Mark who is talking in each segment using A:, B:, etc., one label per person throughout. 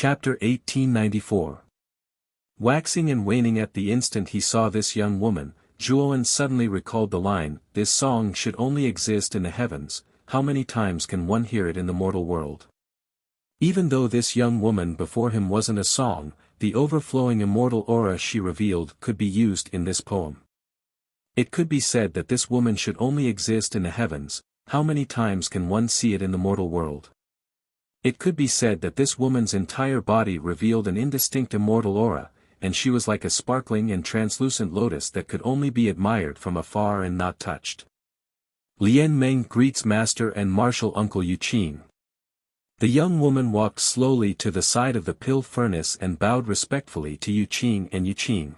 A: Chapter 1894. Waxing and waning at the instant he saw this young woman, Zhuowen suddenly recalled the line, "This song should only exist in the heavens, how many times can one hear it in the mortal world?" Even though this young woman before him wasn't a song, the overflowing immortal aura she revealed could be used in this poem. It could be said that this woman should only exist in the heavens, how many times can one see it in the mortal world? It could be said that this woman's entire body revealed an indistinct immortal aura, and she was like a sparkling and translucent lotus that could only be admired from afar and not touched. Lian Meng greets Master and Martial Uncle Yuqing. The young woman walked slowly to the side of the pill furnace and bowed respectfully to Yuqing and Yuqing.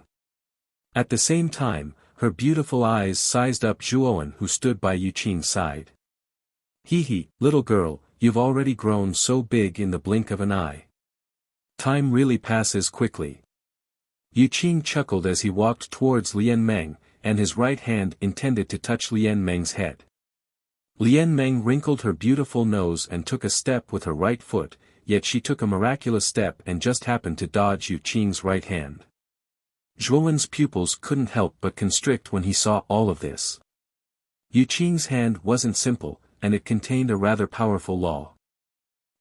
A: At the same time, her beautiful eyes sized up Zhuowen who stood by Yuqing's side. "Hee, little girl, you've already grown so big in the blink of an eye. Time really passes quickly." Yuqing chuckled as he walked towards Lian Meng, and his right hand intended to touch Lian Meng's head. Lian Meng wrinkled her beautiful nose and took a step with her right foot, yet she took a miraculous step and just happened to dodge Yuqing's right hand. Zhuowen's pupils couldn't help but constrict when he saw all of this. Yuqing's hand wasn't simple, and it contained a rather powerful law.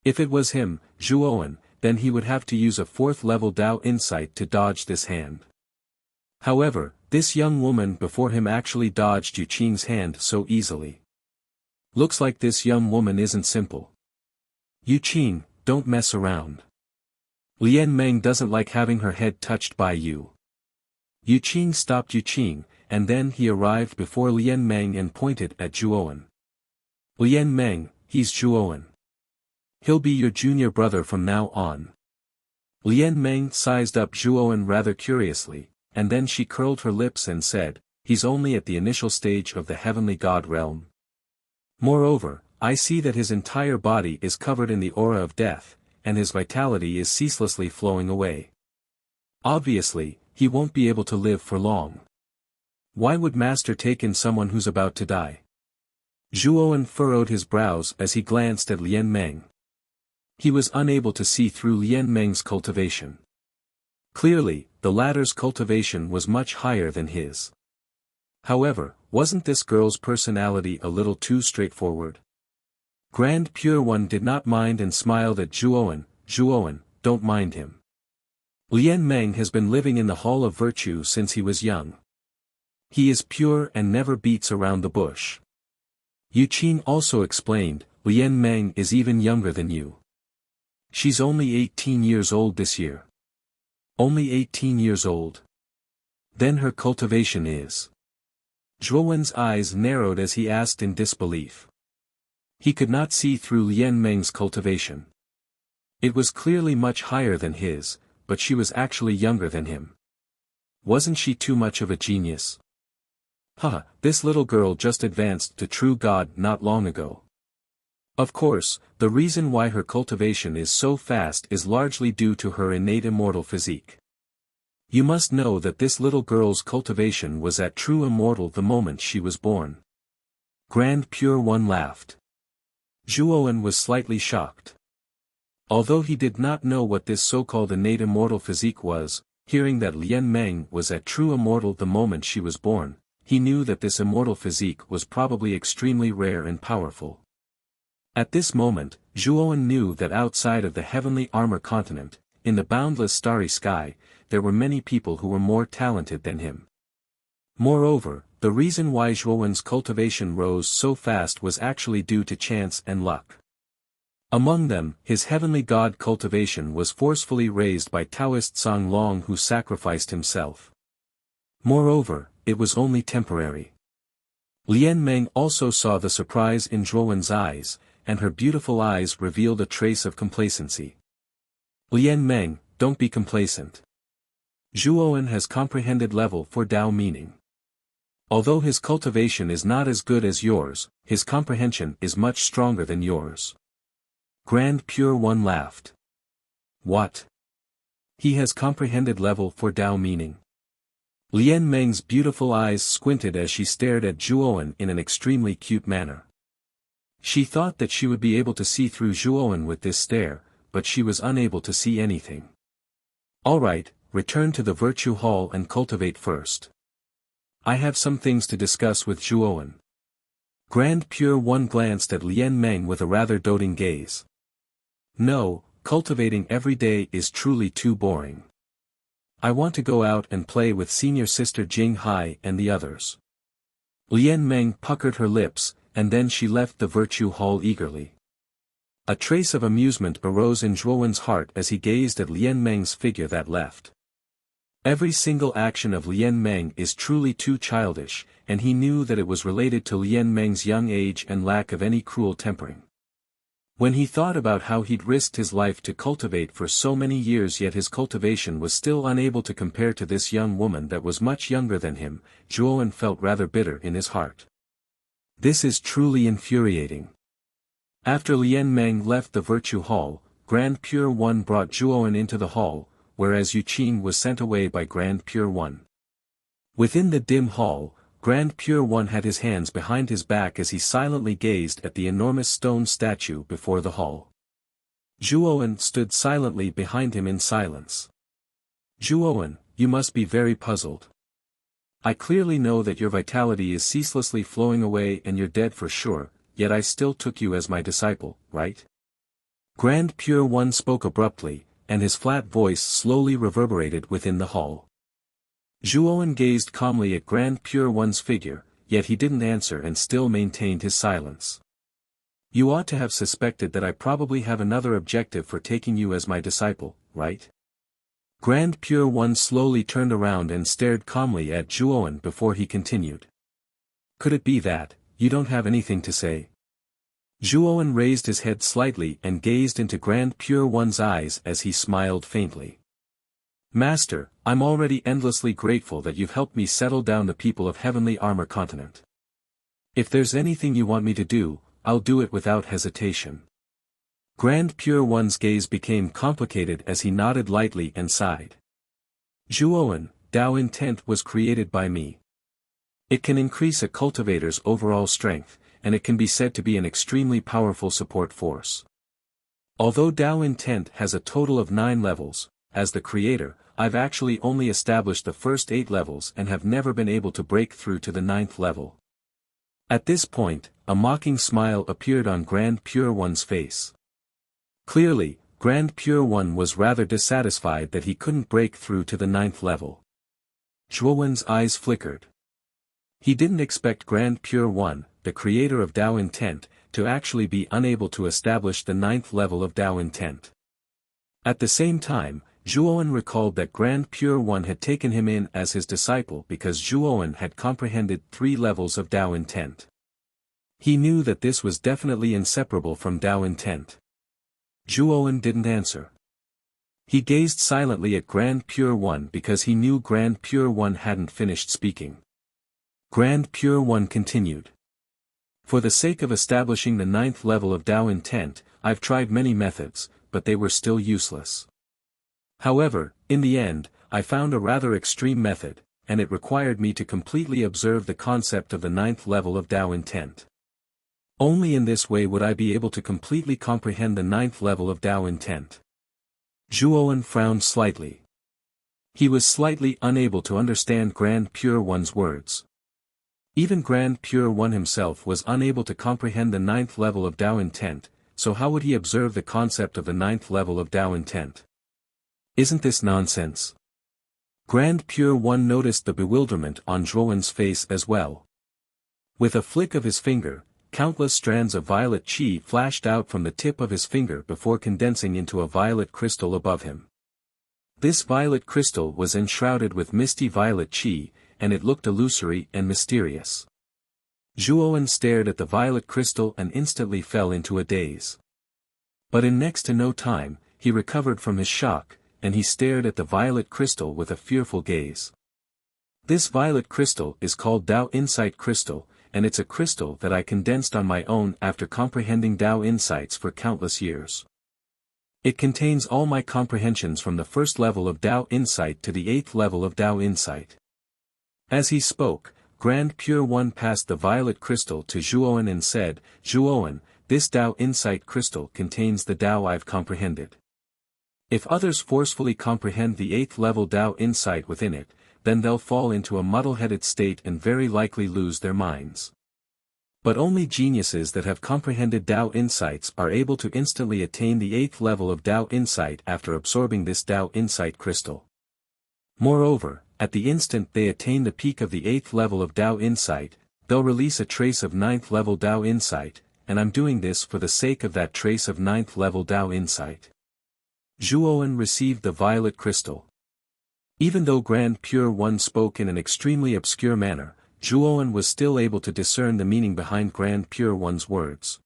A: If it was him, Zhuowen, then he would have to use a 4th level Dao insight to dodge this hand. However, this young woman before him actually dodged Yuqing's hand so easily. Looks like this young woman isn't simple. "Yuqing, don't mess around. Lian Meng doesn't like having her head touched by you." Yuqing stopped Yuqing, and then he arrived before Lian Meng and pointed at Zhuowen. "Lian Meng, he's Zhuowen. He'll be your junior brother from now on." Lian Meng sized up Zhuowen rather curiously, and then she curled her lips and said, "He's only at the initial stage of the heavenly god realm. Moreover, I see that his entire body is covered in the aura of death, and his vitality is ceaselessly flowing away. Obviously, he won't be able to live for long. Why would Master take in someone who's about to die?" Zhuowen furrowed his brows as he glanced at Lian Meng. He was unable to see through Lian Meng's cultivation. Clearly, the latter's cultivation was much higher than his. However, wasn't this girl's personality a little too straightforward? Grand Pure One did not mind and smiled at Zhuowen. "Zhuowen, don't mind him. Lian Meng has been living in the Hall of Virtue since he was young. He is pure and never beats around the bush." Yuqing also explained, "Lian Meng is even younger than you. She's only 18 years old this year." "Only 18 years old? Then her cultivation is?" Zhuowen's eyes narrowed as he asked in disbelief. He could not see through Lian Meng's cultivation. It was clearly much higher than his, but she was actually younger than him. Wasn't she too much of a genius? This little girl just advanced to true God not long ago. Of course, the reason why her cultivation is so fast is largely due to her innate immortal physique. You must know that this little girl's cultivation was at true immortal the moment she was born. Grand Pure One laughed. Zhuowen was slightly shocked. Although he did not know what this so-called innate immortal physique was, hearing that Lian Meng was at true immortal the moment she was born, he knew that this immortal physique was probably extremely rare and powerful. At this moment, Zhuowen knew that outside of the heavenly armor continent, in the boundless starry sky, there were many people who were more talented than him. Moreover, the reason why Zhuowen's cultivation rose so fast was actually due to chance and luck. Among them, his heavenly god cultivation was forcefully raised by Taoist Song Long who sacrificed himself. Moreover, it was only temporary. Lian Meng also saw the surprise in Zhuowen's eyes, and her beautiful eyes revealed a trace of complacency. "Lian Meng, don't be complacent. Zhuowen has comprehended level 4 Dao meaning. Although his cultivation is not as good as yours, his comprehension is much stronger than yours." Grand Pure One laughed. "What? He has comprehended level 4 Dao meaning?" Lian Meng's beautiful eyes squinted as she stared at Zhuowen in an extremely cute manner. She thought that she would be able to see through Zhuowen with this stare, but she was unable to see anything. Alright, return to the Virtue Hall and cultivate first. I have some things to discuss with Zhuowen. Grand Pure One glanced at Lian Meng with a rather doting gaze. No, cultivating every day is truly too boring. I want to go out and play with senior sister Jing Hai and the others. Lian Meng puckered her lips, and then she left the Virtue Hall eagerly. A trace of amusement arose in Zhuowen's heart as he gazed at Lian Meng's figure that left. Every single action of Lian Meng is truly too childish, and he knew that it was related to Lian Meng's young age and lack of any cruel tempering. When he thought about how he'd risked his life to cultivate for so many years yet his cultivation was still unable to compare to this young woman that was much younger than him, Zhuowen felt rather bitter in his heart. This is truly infuriating. After Lian Meng left the Virtue Hall, Grand Pure One brought Zhuowen into the hall, whereas Yu Qing was sent away by Grand Pure One. Within the dim hall, Grand Pure One had his hands behind his back as he silently gazed at the enormous stone statue before the hall. Zhuowen stood silently behind him in silence. Zhuowen, you must be very puzzled. I clearly know that your vitality is ceaselessly flowing away and you're dead for sure, yet I still took you as my disciple, right? Grand Pure One spoke abruptly, and his flat voice slowly reverberated within the hall. Zhuowen gazed calmly at Grand Pure One's figure, yet he didn't answer and still maintained his silence. You ought to have suspected that I probably have another objective for taking you as my disciple, right? Grand Pure One slowly turned around and stared calmly at Zhuowen before he continued. Could it be that, you don't have anything to say? Zhuowen raised his head slightly and gazed into Grand Pure One's eyes as he smiled faintly. Master, I'm already endlessly grateful that you've helped me settle down the people of Heavenly Armor Continent. If there's anything you want me to do, I'll do it without hesitation. Grand Pure One's gaze became complicated as he nodded lightly and sighed. Zhuowen, Tao Intent was created by me. It can increase a cultivator's overall strength, and it can be said to be an extremely powerful support force. Although Tao Intent has a total of 9 levels, as the creator, I've actually only established the first 8 levels and have never been able to break through to the 9th level. At this point, a mocking smile appeared on Grand Pure One's face. Clearly, Grand Pure One was rather dissatisfied that he couldn't break through to the 9th level. Zhuowen's eyes flickered. He didn't expect Grand Pure One, the creator of Tao Intent, to actually be unable to establish the 9th level of Tao Intent. At the same time, Zhuowen recalled that Grand Pure One had taken him in as his disciple because Zhuowen had comprehended 3 levels of Tao Intent. He knew that this was definitely inseparable from Tao Intent. Zhuowen didn't answer. He gazed silently at Grand Pure One because he knew Grand Pure One hadn't finished speaking. Grand Pure One continued. For the sake of establishing the 9th level of Tao Intent, I've tried many methods, but they were still useless. However, in the end, I found a rather extreme method, and it required me to completely observe the concept of the 9th level of Tao Intent. Only in this way would I be able to completely comprehend the 9th level of Tao Intent. Zhuowen frowned slightly. He was slightly unable to understand Grand Pure One's words. Even Grand Pure One himself was unable to comprehend the 9th level of Tao Intent, so how would he observe the concept of the 9th level of Tao Intent? Isn't this nonsense? Grand Pure One noticed the bewilderment on Zhuowen's face as well. With a flick of his finger, countless strands of violet qi flashed out from the tip of his finger before condensing into a violet crystal above him. This violet crystal was enshrouded with misty violet qi, and it looked illusory and mysterious. Zhuowen stared at the violet crystal and instantly fell into a daze. But in next to no time, he recovered from his shock, and he stared at the violet crystal with a fearful gaze. This violet crystal is called Tao Insight Crystal, and it's a crystal that I condensed on my own after comprehending Tao insights for countless years. It contains all my comprehensions from the first level of Tao Insight to the 8th level of Tao Insight. As he spoke, Grand Pure One passed the violet crystal to Zhuowen and said, Zhuowen, this Tao Insight crystal contains the Tao I've comprehended. If others forcefully comprehend the 8th level Tao Insight within it, then they'll fall into a muddle-headed state and very likely lose their minds. But only geniuses that have comprehended Tao Insights are able to instantly attain the 8th level of Tao Insight after absorbing this Tao Insight crystal. Moreover, at the instant they attain the peak of the 8th level of Tao Insight, they'll release a trace of 9th level Tao Insight, and I'm doing this for the sake of that trace of 9th level Tao Insight. Zhuowen received the violet crystal. Even though Grand Pure One spoke in an extremely obscure manner, Zhuowen was still able to discern the meaning behind Grand Pure One's words.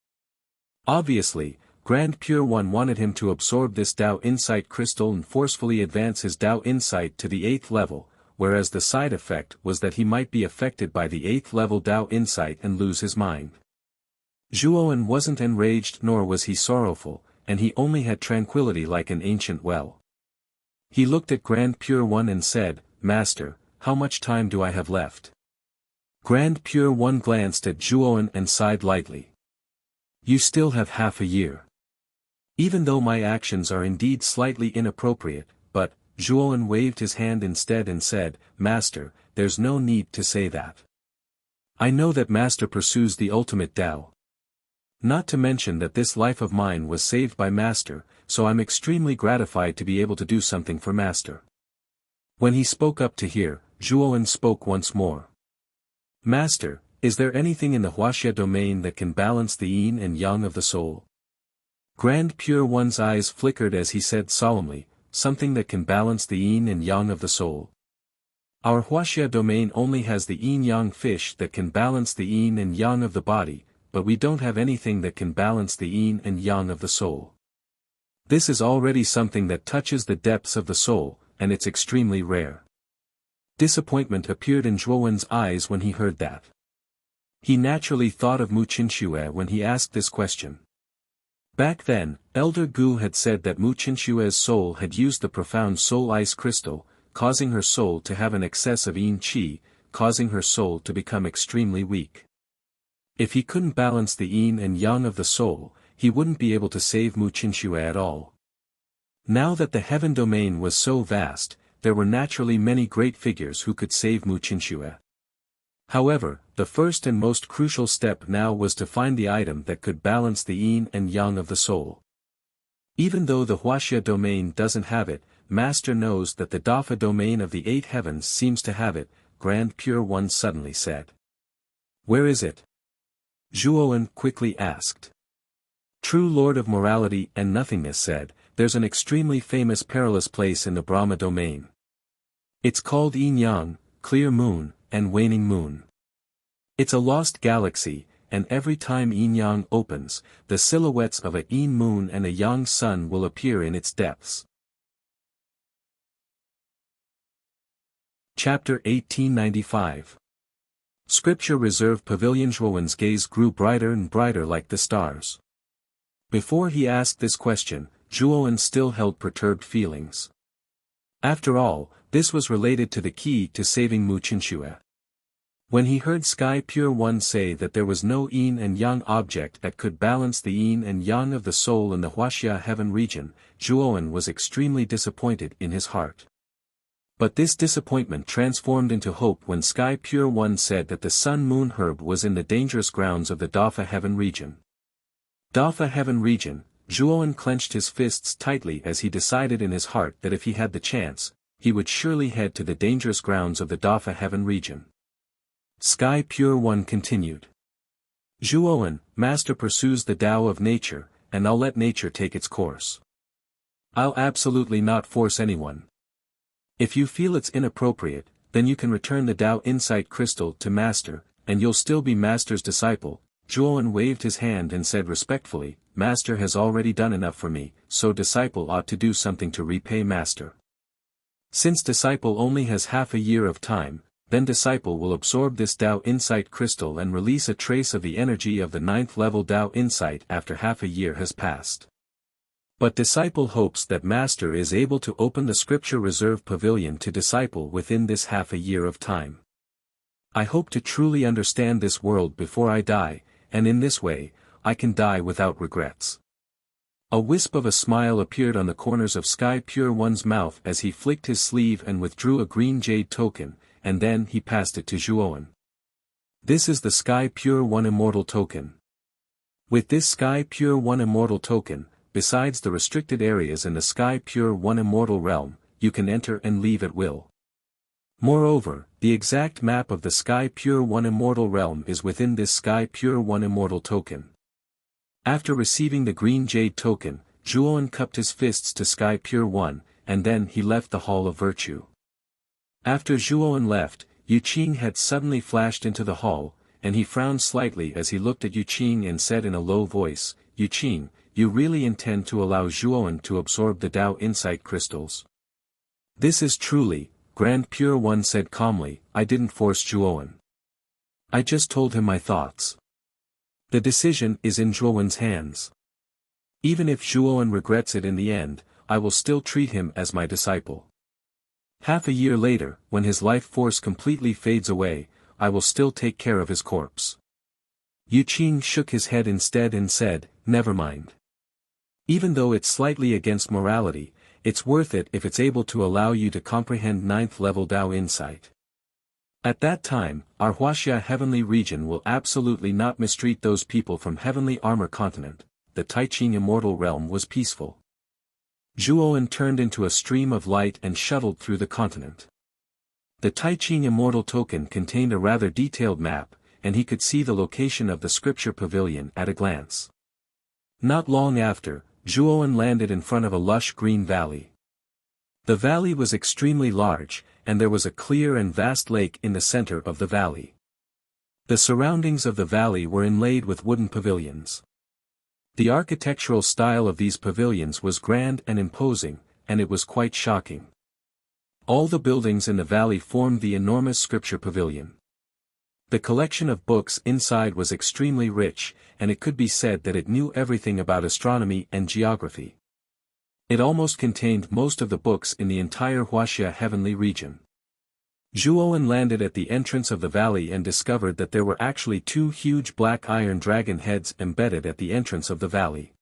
A: Obviously, Grand Pure One wanted him to absorb this Tao Insight crystal and forcefully advance his Tao Insight to the 8th level, whereas the side effect was that he might be affected by the 8th level Tao Insight and lose his mind. Zhuowen wasn't enraged nor was he sorrowful, and he only had tranquility like an ancient well. He looked at Grand Pure One and said, "Master, how much time do I have left?" Grand Pure One glanced at Zhuowen and sighed lightly. "You still have half a year. Even though my actions are indeed slightly inappropriate, but," Zhuowen waved his hand instead and said, "Master, there's no need to say that. I know that Master pursues the ultimate Tao. Not to mention that this life of mine was saved by Master, so I'm extremely gratified to be able to do something for Master." When he spoke up to hear, Zhuowen spoke once more. "Master, is there anything in the Wuxia domain that can balance the yin and yang of the soul?" Grand Pure One's eyes flickered as he said solemnly, "Something that can balance the yin and yang of the soul. Our Wuxia domain only has the yin-yang fish that can balance the yin and yang of the body, but we don't have anything that can balance the yin and yang of the soul. This is already something that touches the depths of the soul, and it's extremely rare." Disappointment appeared in Zhuowen's eyes when he heard that. He naturally thought of Mu Qinxue when he asked this question. Back then, Elder Gu had said that Mu Qinxue's soul had used the profound soul ice crystal, causing her soul to have an excess of yin qi, causing her soul to become extremely weak. If he couldn't balance the yin and yang of the soul, he wouldn't be able to save Mu Qinxue at all. Now that the heaven domain was so vast, there were naturally many great figures who could save Mu Qinxue. However, the first and most crucial step now was to find the item that could balance the yin and yang of the soul. Even though the Wuxia domain doesn't have it, Master knows that the Dafa domain of the 8 heavens seems to have it, Grand Pure One suddenly said. "Where is it?" Zhuowen quickly asked. True Lord of Morality and Nothingness said, "There's an extremely famous perilous place in the Brahma domain. It's called Yin-Yang, Clear Moon, and Waning Moon. It's a lost galaxy, and every time Yin-Yang opens, the silhouettes of a Yin moon and a Yang sun will appear in its depths." Chapter 1895. Scripture Reserve Pavilion. Zhuowen's gaze grew brighter and brighter like the stars. Before he asked this question, Zhuowen still held perturbed feelings. After all, this was related to the key to saving Mu Qinxue. When he heard Sky Pure One say that there was no yin and yang object that could balance the yin and yang of the soul in the Wuxia heaven region, Zhuowen was extremely disappointed in his heart. But this disappointment transformed into hope when Sky Pure One said that the sun-moon herb was in the dangerous grounds of the Dafa heaven region. Dafa heaven region, Zhuowen clenched his fists tightly as he decided in his heart that if he had the chance, he would surely head to the dangerous grounds of the Dafa heaven region. Sky Pure One continued. "Zhuowen, Master pursues the Tao of nature, and I'll let nature take its course. I'll absolutely not force anyone. If you feel it's inappropriate, then you can return the Tao Insight crystal to Master, and you'll still be Master's disciple." Zhuowen waved his hand and said respectfully, "Master has already done enough for me, so disciple ought to do something to repay Master. Since disciple only has half a year of time, then disciple will absorb this Tao Insight crystal and release a trace of the energy of the 9th level Tao Insight after half a year has passed. But disciple hopes that Master is able to open the Scripture Reserve Pavilion to disciple within this half a year of time. I hope to truly understand this world before I die, and in this way, I can die without regrets. A wisp of a smile appeared on the corners of Sky Pure One's mouth as he flicked his sleeve and withdrew a green jade token, and then he passed it to Zhuowen. This is the Sky Pure One Immortal token. With this Sky Pure One Immortal token, besides the restricted areas in the Sky Pure One Immortal realm, you can enter and leave at will. Moreover, the exact map of the Sky Pure One Immortal realm is within this Sky Pure One Immortal token. After receiving the green jade token, Zhuowen cupped his fists to Sky Pure One, and then he left the Hall of Virtue. After Zhuowen left, Yu Qing had suddenly flashed into the hall, and he frowned slightly as he looked at Yu Qing and said in a low voice, "Yu Qing, you really intend to allow Zhuowen to absorb the Tao Insight crystals?" "This is truly," Grand Pure One said calmly, "I didn't force Zhuowen. I just told him my thoughts. The decision is in Zhuowen's hands. Even if Zhuowen regrets it in the end, I will still treat him as my disciple. Half a year later, when his life force completely fades away, I will still take care of his corpse." Yu Qing shook his head instead and said, "Never mind. Even though it's slightly against morality, it's worth it if it's able to allow you to comprehend 9th level Tao Insight. At that time, our Wuxia heavenly region will absolutely not mistreat those people from Heavenly Armor Continent." The Taiqing Immortal Realm was peaceful. Zhuowen turned into a stream of light and shuttled through the continent. The Taiqing Immortal token contained a rather detailed map, and he could see the location of the scripture pavilion at a glance. Not long after, Zhuowen landed in front of a lush green valley. The valley was extremely large, and there was a clear and vast lake in the center of the valley. The surroundings of the valley were inlaid with wooden pavilions. The architectural style of these pavilions was grand and imposing, and it was quite shocking. All the buildings in the valley formed the enormous scripture pavilion. The collection of books inside was extremely rich, and it could be said that it knew everything about astronomy and geography. It almost contained most of the books in the entire Wuxia heavenly region. Zhuowen landed at the entrance of the valley and discovered that there were actually 2 huge black iron dragon heads embedded at the entrance of the valley.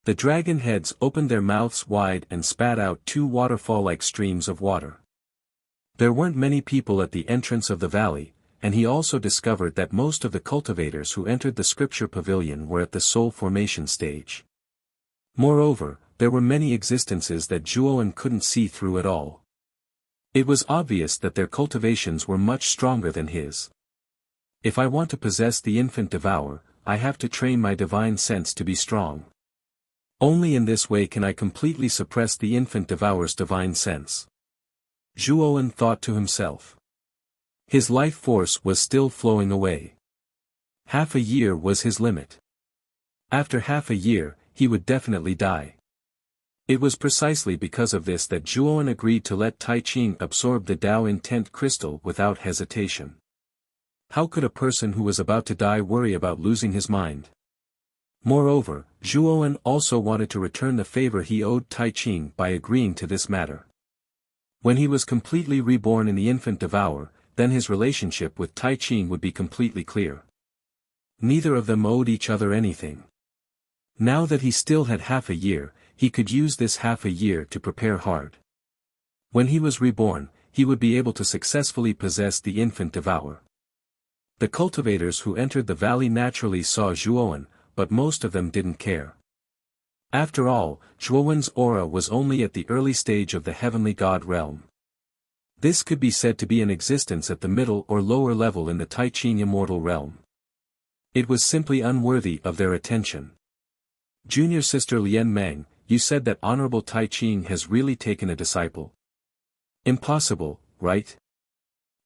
A: The dragon heads opened their mouths wide and spat out 2 waterfall-like streams of water. There weren't many people at the entrance of the valley, and he also discovered that most of the cultivators who entered the scripture pavilion were at the soul formation stage. Moreover, there were many existences that Zhuowen couldn't see through at all. It was obvious that their cultivations were much stronger than his. If I want to possess the infant devourer, I have to train my divine sense to be strong. Only in this way can I completely suppress the infant devourer's divine sense. Zhuowen thought to himself. His life force was still flowing away. Half a year was his limit. After half a year, he would definitely die. It was precisely because of this that Zhuowen agreed to let Taiqing absorb the Tao Intent crystal without hesitation. How could a person who was about to die worry about losing his mind? Moreover, Zhuowen also wanted to return the favor he owed Taiqing by agreeing to this matter. When he was completely reborn in the infant devourer, then his relationship with Taiqing would be completely clear. Neither of them owed each other anything. Now that he still had half a year, he could use this half a year to prepare hard. When he was reborn, he would be able to successfully possess the infant devourer. The cultivators who entered the valley naturally saw Zhuowen, but most of them didn't care. After all, Zhuowen's aura was only at the early stage of the heavenly god realm. This could be said to be in existence at the middle or lower level in the Taiqing immortal realm. It was simply unworthy of their attention. Junior sister Lian Meng, you said that Honorable Taiqing has really taken a disciple. Impossible, right?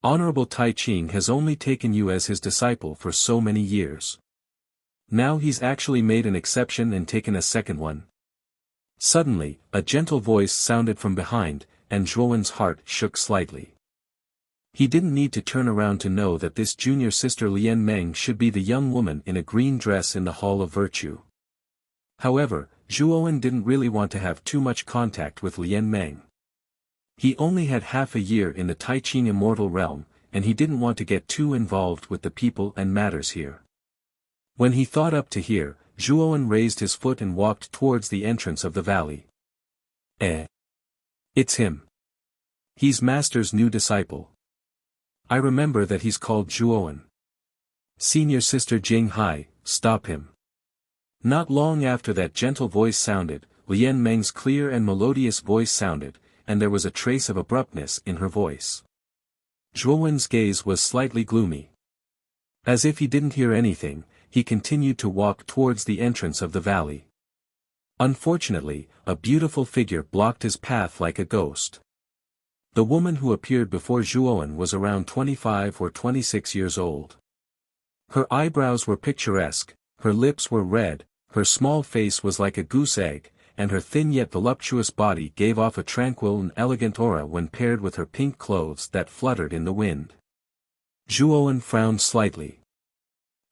A: Honorable Taiqing has only taken you as his disciple for so many years. Now he's actually made an exception and taken a second one. Suddenly, a gentle voice sounded from behind, and Zhuowen's heart shook slightly. He didn't need to turn around to know that this junior sister Lian Meng should be the young woman in a green dress in the Hall of Virtue. However, Zhuowen didn't really want to have too much contact with Lian Meng. He only had half a year in the Taiqing immortal realm, and he didn't want to get too involved with the people and matters here. When he thought up to hear, Zhuowen raised his foot and walked towards the entrance of the valley. It's him. He's Master's new disciple. I remember that he's called Zhuowen. Senior Sister Jing Hai, stop him. Not long after that gentle voice sounded, Lian Meng's clear and melodious voice sounded, and there was a trace of abruptness in her voice. Zhuowen's gaze was slightly gloomy. As if he didn't hear anything, he continued to walk towards the entrance of the valley. Unfortunately, a beautiful figure blocked his path like a ghost. The woman who appeared before Zhuowen was around 25 or 26 years old. Her eyebrows were picturesque, her lips were red, her small face was like a goose egg, and her thin yet voluptuous body gave off a tranquil and elegant aura when paired with her pink clothes that fluttered in the wind. Zhuowen frowned slightly.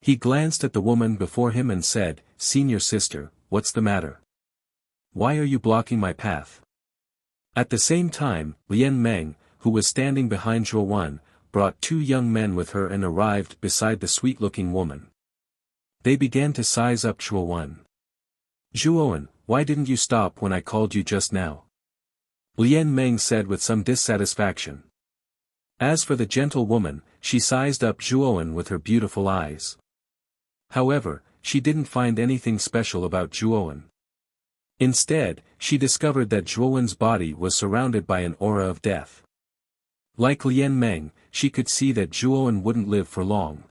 A: He glanced at the woman before him and said, "Senior sister, what's the matter? Why are you blocking my path?" At the same time, Lian Meng, who was standing behind Zhuowen, brought two young men with her and arrived beside the sweet-looking woman. They began to size up Zhuowen. "Zhuowen, why didn't you stop when I called you just now?" Lian Meng said with some dissatisfaction. As for the gentle woman, she sized up Zhuowen with her beautiful eyes. However, she didn't find anything special about Zhuowen. Instead, she discovered that Zhuowen's body was surrounded by an aura of death. Like Lian Meng, she could see that Zhuowen wouldn't live for long.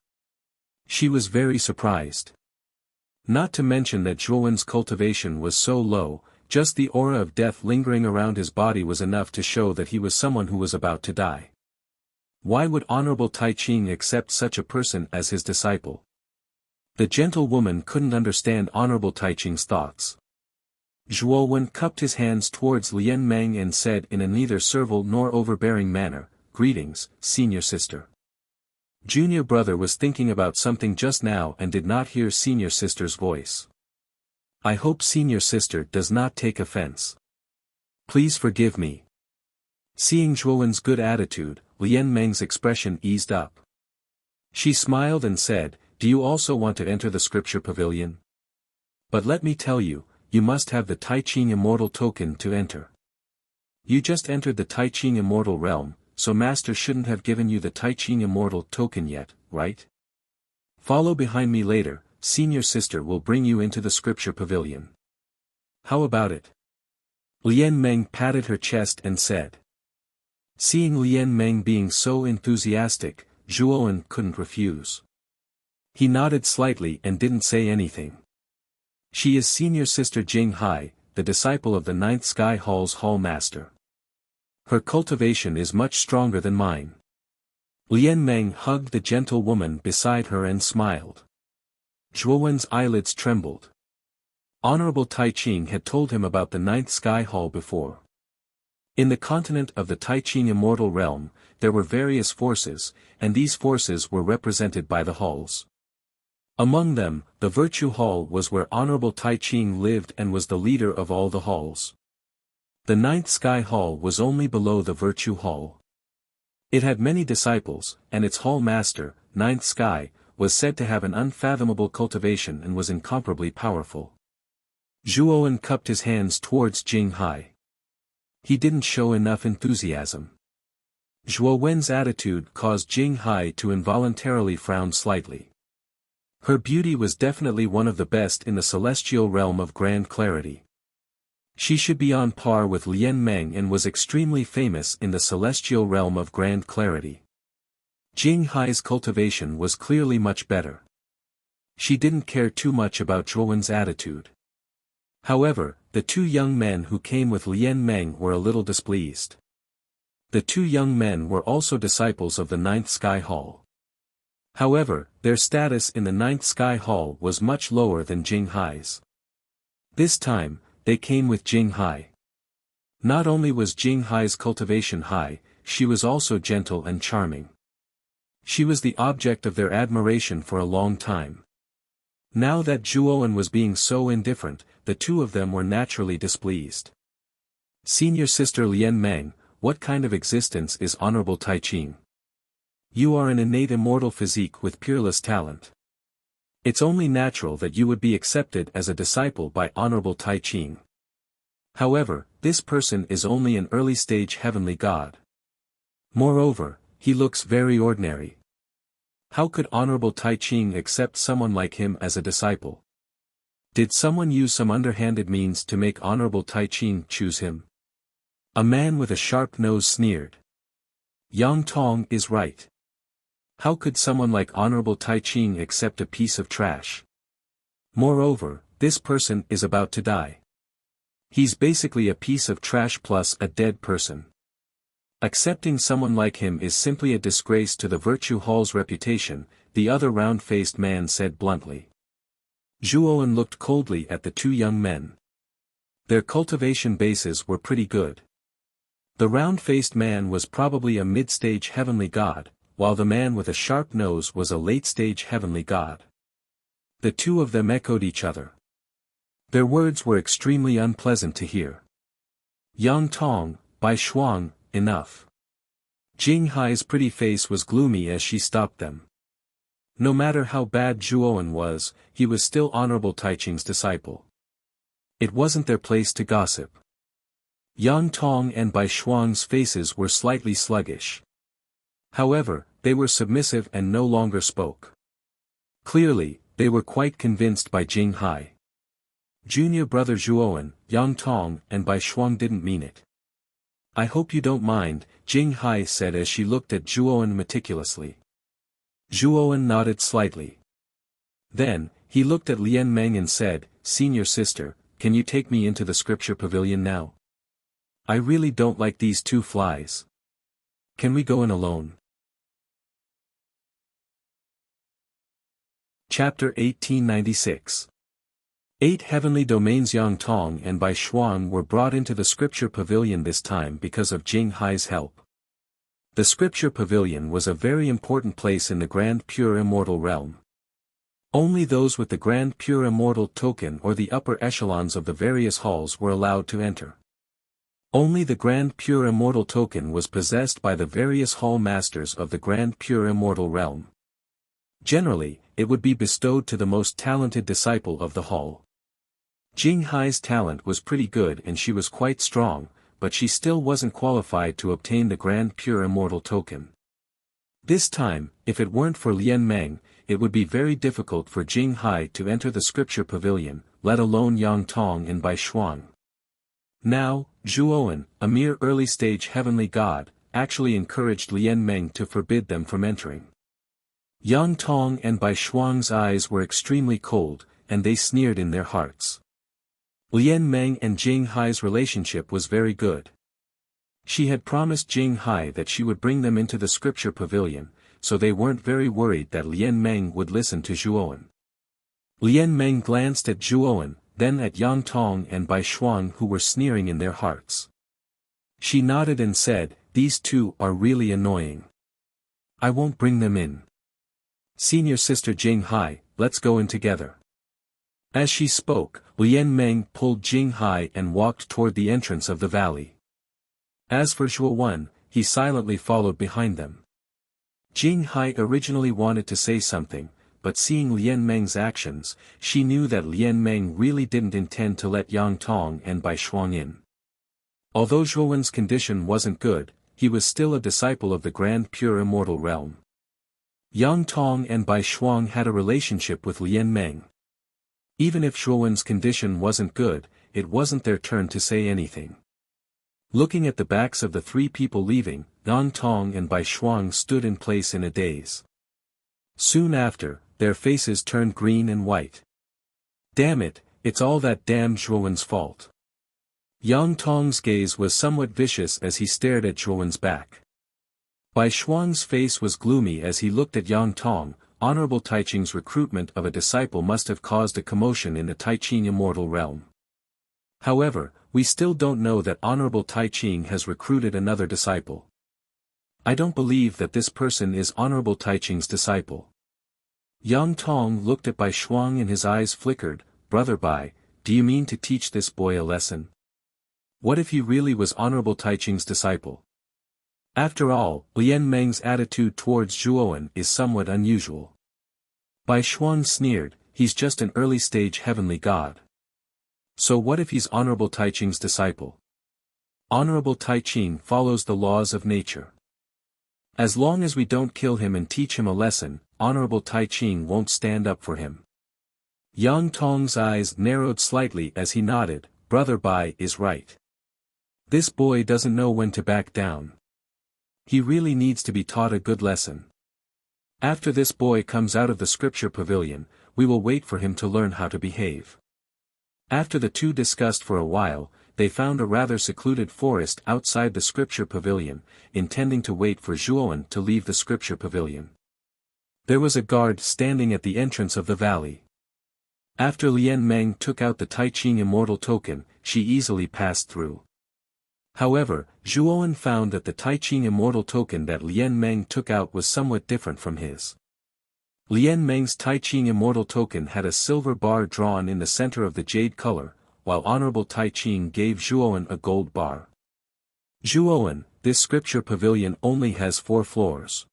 A: She was very surprised. Not to mention that Zhuowen's cultivation was so low, just the aura of death lingering around his body was enough to show that he was someone who was about to die. Why would Honorable Tai Ching accept such a person as his disciple? The gentle woman couldn't understand Honorable Tai Ching's thoughts. Zhuowen cupped his hands towards Lian Meng and said in a neither servile nor overbearing manner, "Greetings, senior sister." Junior brother was thinking about something just now and did not hear senior sister's voice. "I hope senior sister does not take offense. Please forgive me." Seeing Zhuowen's good attitude, Lian Meng's expression eased up. She smiled and said, "Do you also want to enter the scripture pavilion? But let me tell you, you must have the Tai Ching Immortal token to enter. You just entered the Tai Ching Immortal realm, so Master shouldn't have given you the Tai Ching Immortal token yet, right? Follow behind me later, senior sister will bring you into the scripture pavilion. How about it?" Lian Meng patted her chest and said. Seeing Lian Meng being so enthusiastic, Zhuowen couldn't refuse. He nodded slightly and didn't say anything. "She is senior sister Jing Hai, the disciple of the 9th Sky Hall's Hall Master. Her cultivation is much stronger than mine." Lian Meng hugged the gentle woman beside her and smiled. Zhuowen's eyelids trembled. Honorable Tai Ching had told him about the 9th Sky Hall before. In the continent of the Tai Ching Immortal Realm, there were various forces, and these forces were represented by the halls. Among them, the Virtue Hall was where Honorable Tai Ching lived and was the leader of all the halls. The 9th Sky Hall was only below the Virtue Hall. It had many disciples, and its hall master, 9th Sky, was said to have an unfathomable cultivation and was incomparably powerful. Zhuowen cupped his hands towards Jing Hai. He didn't show enough enthusiasm. Zhuowen's attitude caused Jing Hai to involuntarily frown slightly. Her beauty was definitely one of the best in the celestial realm of grand clarity. She should be on par with Lian Meng and was extremely famous in the celestial realm of grand clarity. Jing Hai's cultivation was clearly much better. She didn't care too much about Zhuowen's attitude. However, the two young men who came with Lian Meng were a little displeased. The two young men were also disciples of the 9th Sky Hall. However, their status in the 9th Sky Hall was much lower than Jing Hai's. This time, they came with Jing Hai. Not only was Jing Hai's cultivation high, she was also gentle and charming. She was the object of their admiration for a long time. Now that Zhuowen was being so indifferent, the two of them were naturally displeased. "Senior sister Lian Meng, what kind of existence is Honorable Tai Ching? You are an innate immortal physique with peerless talent. It's only natural that you would be accepted as a disciple by Honorable Tai Ching. However, this person is only an early-stage heavenly god. Moreover, he looks very ordinary. How could Honorable Tai Ching accept someone like him as a disciple? Did someone use some underhanded means to make Honorable Tai Ching choose him? A man with a sharp nose sneered. Yang Tong is right. How could someone like Honorable Tai Ching accept a piece of trash? Moreover, this person is about to die. He's basically a piece of trash plus a dead person. Accepting someone like him is simply a disgrace to the Virtue Hall's reputation, the other round-faced man said bluntly. Zhuowen looked coldly at the two young men. Their cultivation bases were pretty good. The round-faced man was probably a mid-stage heavenly god, while the man with a sharp nose was a late-stage heavenly god. The two of them echoed each other. Their words were extremely unpleasant to hear. Yang Tong, Bai Shuang, enough. Jing Hai's pretty face was gloomy as she stopped them. No matter how bad Zhuowen was, he was still Honorable Tai Ching's disciple. It wasn't their place to gossip. Yang Tong and Bai Shuang's faces were slightly sluggish. However, they were submissive and no longer spoke. Clearly, they were quite convinced by Jing Hai. Junior brother Zhuowen, Yang Tong and Bai Shuang didn't mean it. I hope you don't mind, Jing Hai said as she looked at Zhuowen meticulously. Zhuowen nodded slightly. Then, he looked at Lian Meng and said, Senior sister, can you take me into the scripture pavilion now? I really don't like these two flies. Can we go in alone? Chapter 1896. 8 heavenly domains. Yang Tong and Bai Shuang were brought into the scripture pavilion this time because of Jing Hai's help. The scripture pavilion was a very important place in the Grand Pure Immortal realm. Only those with the Grand Pure Immortal token or the upper echelons of the various halls were allowed to enter. Only the Grand Pure Immortal token was possessed by the various hall masters of the Grand Pure Immortal realm. Generally, it would be bestowed to the most talented disciple of the hall. Jing Hai's talent was pretty good and she was quite strong, but she still wasn't qualified to obtain the Grand Pure Immortal token. This time, if it weren't for Lian Meng, it would be very difficult for Jing Hai to enter the scripture pavilion, let alone Yang Tong and Bai Shuang. Now, Zhuowen, a mere early-stage heavenly god, actually encouraged Lian Meng to forbid them from entering. Yang Tong and Bai Shuang's eyes were extremely cold, and they sneered in their hearts. Lian Meng and Jing Hai's relationship was very good. She had promised Jing Hai that she would bring them into the scripture pavilion, so they weren't very worried that Lian Meng would listen to Zhuowen. Lian Meng glanced at Zhuowen, then at Yang Tong and Bai Shuang who were sneering in their hearts. She nodded and said, These two are really annoying. I won't bring them in. Senior sister Jing Hai, let's go in together. As she spoke, Lian Meng pulled Jing Hai and walked toward the entrance of the valley. As for Zhuowen, he silently followed behind them. Jing Hai originally wanted to say something, but seeing Lian Meng's actions, she knew that Lian Meng really didn't intend to let Yang Tong and Bai Shuang in. Although Zhuowen's condition wasn't good, he was still a disciple of the Grand Pure Immortal realm. Yang Tong and Bai Shuang had a relationship with Lian Meng. Even if Zhuowen's condition wasn't good, it wasn't their turn to say anything. Looking at the backs of the three people leaving, Yang Tong and Bai Shuang stood in place in a daze. Soon after, their faces turned green and white. Damn it, it's all that damn Zhuowen's fault. Yang Tong's gaze was somewhat vicious as he stared at Zhuowen's back. Bai Shuang's face was gloomy as he looked at Yang Tong. Honorable Tai Ching's recruitment of a disciple must have caused a commotion in the Tai Ching Immortal realm. However, we still don't know that Honorable Tai Ching has recruited another disciple. I don't believe that this person is Honorable Tai Ching's disciple. Yang Tong looked at Bai Shuang and his eyes flickered. Brother Bai, do you mean to teach this boy a lesson? What if he really was Honorable Tai Ching's disciple? After all, Lian Meng's attitude towards Zhuowen is somewhat unusual. Bai Shuang sneered, he's just an early-stage heavenly god. So what if he's Honorable Taiching's disciple? Honorable Taiching follows the laws of nature. As long as we don't kill him and teach him a lesson, Honorable Taiching won't stand up for him. Yang Tong's eyes narrowed slightly as he nodded, Brother Bai is right. This boy doesn't know when to back down. He really needs to be taught a good lesson. After this boy comes out of the scripture pavilion, we will wait for him to learn how to behave. After the two discussed for a while, they found a rather secluded forest outside the scripture pavilion, intending to wait for Zhuowen to leave the scripture pavilion. There was a guard standing at the entrance of the valley. After Lian Meng took out the Taiching immortal token, she easily passed through. However, Zhuowen found that the Taiching immortal token that Lian Meng took out was somewhat different from his. Lian Meng's Taiching immortal token had a silver bar drawn in the center of the jade color, while Honorable Taiching gave Zhuowen a gold bar. Zhuowen, this scripture pavilion only has 4 floors.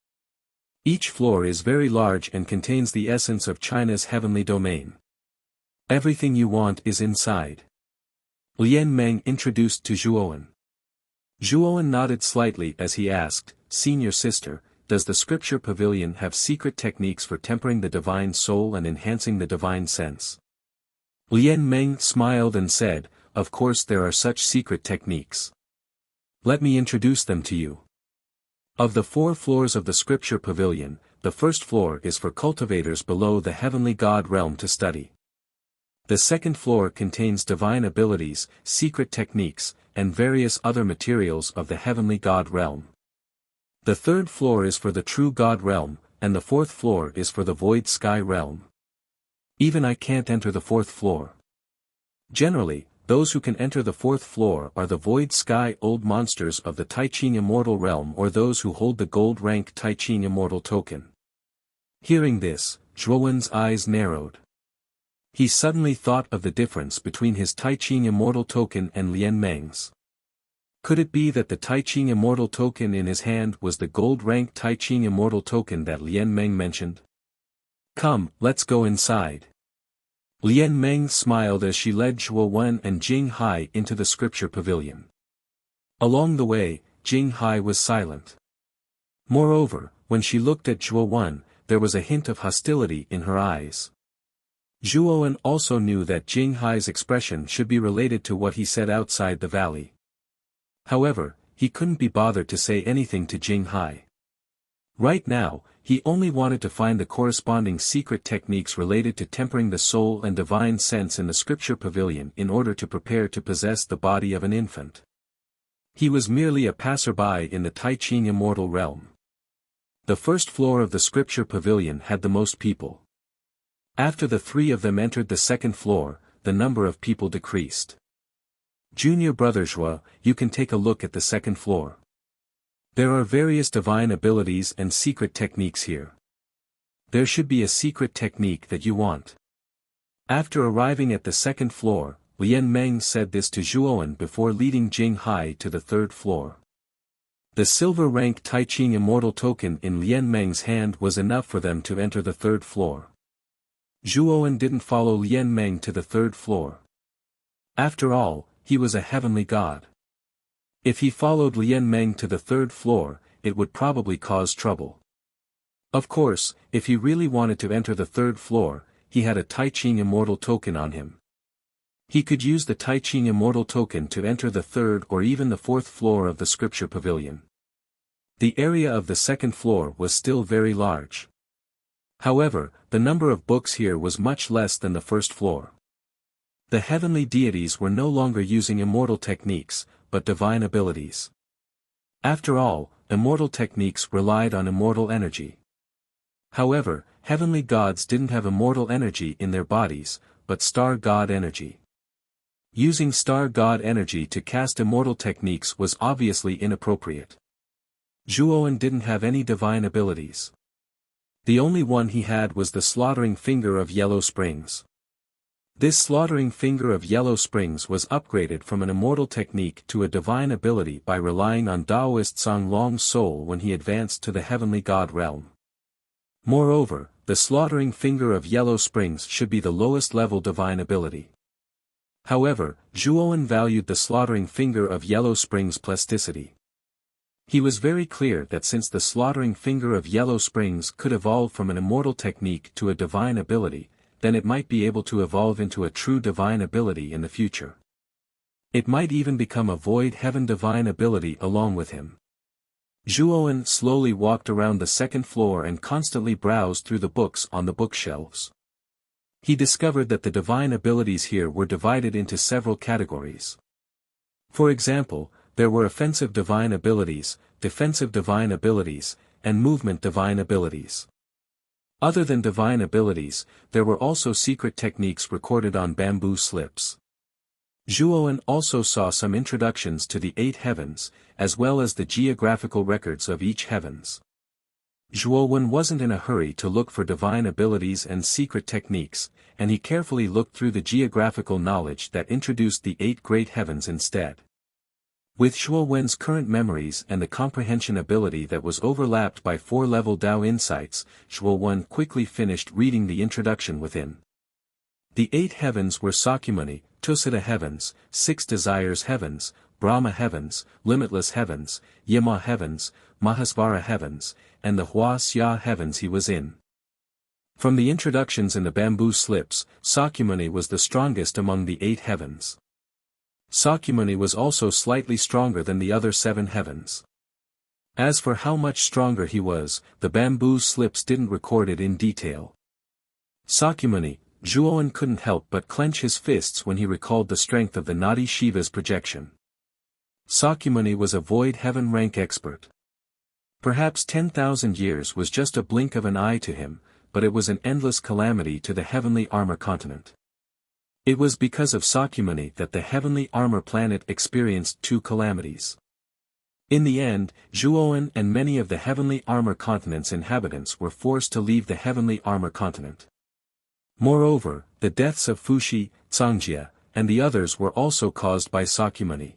A: Each floor is very large and contains the essence of China's heavenly domain. Everything you want is inside. Lian Meng introduced to Zhuowen. Zhuowen nodded slightly as he asked, Senior sister, does the scripture pavilion have secret techniques for tempering the divine soul and enhancing the divine sense? Lian Meng smiled and said, of course there are such secret techniques. Let me introduce them to you. Of the 4 floors of the scripture pavilion, the first floor is for cultivators below the heavenly god realm to study. The second floor contains divine abilities, secret techniques, and various other materials of the heavenly god realm. The third floor is for the true god realm, and the fourth floor is for the void sky realm. Even I can't enter the fourth floor. Generally, those who can enter the fourth floor are the void sky old monsters of the Taiching immortal realm or those who hold the gold rank Taiching immortal token. Hearing this, Zhuowen's eyes narrowed. He suddenly thought of the difference between his Taiching immortal token and Lian Meng's. Could it be that the Taiching immortal token in his hand was the gold-rank Taiching immortal token that Lian Meng mentioned? Come, let's go inside. Lian Meng smiled as she led Zhuowen and Jing Hai into the scripture pavilion. Along the way, Jing Hai was silent. Moreover, when she looked at Zhuowen, there was a hint of hostility in her eyes. Zhuowen also knew that Jing Hai's expression should be related to what he said outside the valley. However, he couldn't be bothered to say anything to Jing Hai. Right now, he only wanted to find the corresponding secret techniques related to tempering the soul and divine sense in the scripture pavilion in order to prepare to possess the body of an infant. He was merely a passerby in the Taiching immortal realm. The first floor of the scripture pavilion had the most people. After the 3 of them entered the second floor, the number of people decreased. Junior brother Zhua, you can take a look at the second floor. There are various divine abilities and secret techniques here. There should be a secret technique that you want. After arriving at the second floor, Lian Meng said this to Zhuowen before leading Jing Hai to the third floor. The silver rank Taiching immortal token in Lian Meng's hand was enough for them to enter the third floor. Zhuowen didn't follow Lian Meng to the third floor. After all, he was a heavenly god. If he followed Lian Meng to the third floor, it would probably cause trouble. Of course, if he really wanted to enter the third floor, he had a Taiching immortal token on him. He could use the Taiching immortal token to enter the third or even the fourth floor of the scripture pavilion. The area of the second floor was still very large. However, the number of books here was much less than the first floor. The heavenly deities were no longer using immortal techniques, but divine abilities. After all, immortal techniques relied on immortal energy. However, heavenly gods didn't have immortal energy in their bodies, but star god energy. Using star god energy to cast immortal techniques was obviously inappropriate. Zhuowen didn't have any divine abilities. The only one he had was the slaughtering finger of Yellow Springs. This slaughtering finger of Yellow Springs was upgraded from an immortal technique to a divine ability by relying on Taoist Song Long's soul when he advanced to the heavenly god realm. Moreover, the slaughtering finger of Yellow Springs should be the lowest level divine ability. However, Zhuowen valued the slaughtering finger of Yellow Springs' plasticity. He was very clear that since the slaughtering finger of Yellow Springs could evolve from an immortal technique to a divine ability, then it might be able to evolve into a true divine ability in the future. It might even become a void heaven divine ability along with him. Zhuowen slowly walked around the second floor and constantly browsed through the books on the bookshelves. He discovered that the divine abilities here were divided into several categories. For example, there were offensive divine abilities, defensive divine abilities, and movement divine abilities. Other than divine abilities, there were also secret techniques recorded on bamboo slips. Zhuowen also saw some introductions to the 8 heavens, as well as the geographical records of each heavens. Zhuowen wasn't in a hurry to look for divine abilities and secret techniques, and he carefully looked through the geographical knowledge that introduced the 8 great heavens instead. With Zhuowen's current memories and the comprehension ability that was overlapped by 4-level Dao insights, Zhuowen quickly finished reading the introduction within. The 8 heavens were Sakyamuni, Tusita heavens, 6 desires heavens, Brahma heavens, limitless heavens, Yama heavens, Mahasvara heavens, and the Huaxia heavens he was in. From the introductions in the bamboo slips, Sakyamuni was the strongest among the 8 heavens. Sakyamuni was also slightly stronger than the other 7 heavens. As for how much stronger he was, the bamboo slips didn't record it in detail. Sakyamuni, Zhuowen couldn't help but clench his fists when he recalled the strength of the Nadi Shiva's projection. Sakyamuni was a void heaven rank expert. Perhaps 10,000 years was just a blink of an eye to him, but it was an endless calamity to the heavenly armor continent. It was because of Sakyamuni that the heavenly armor planet experienced 2 calamities. In the end, Zhuowen and many of the heavenly armor continent's inhabitants were forced to leave the heavenly armor continent. Moreover, the deaths of Fuxi, Cangjia, and the others were also caused by Sakyamuni.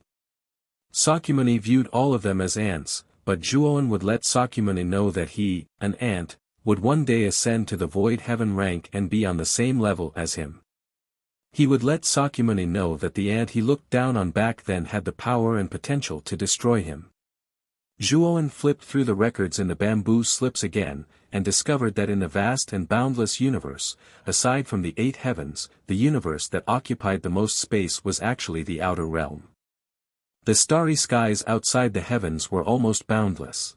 A: Sakyamuni viewed all of them as ants, but Zhuowen would let Sakyamuni know that he, an ant, would one day ascend to the void heaven rank and be on the same level as him. He would let Sakyamuni know that the ant he looked down on back then had the power and potential to destroy him. Zhuowen flipped through the records in the bamboo slips again, and discovered that in the vast and boundless universe, aside from the 8 heavens, the universe that occupied the most space was actually the outer realm. The starry skies outside the heavens were almost boundless.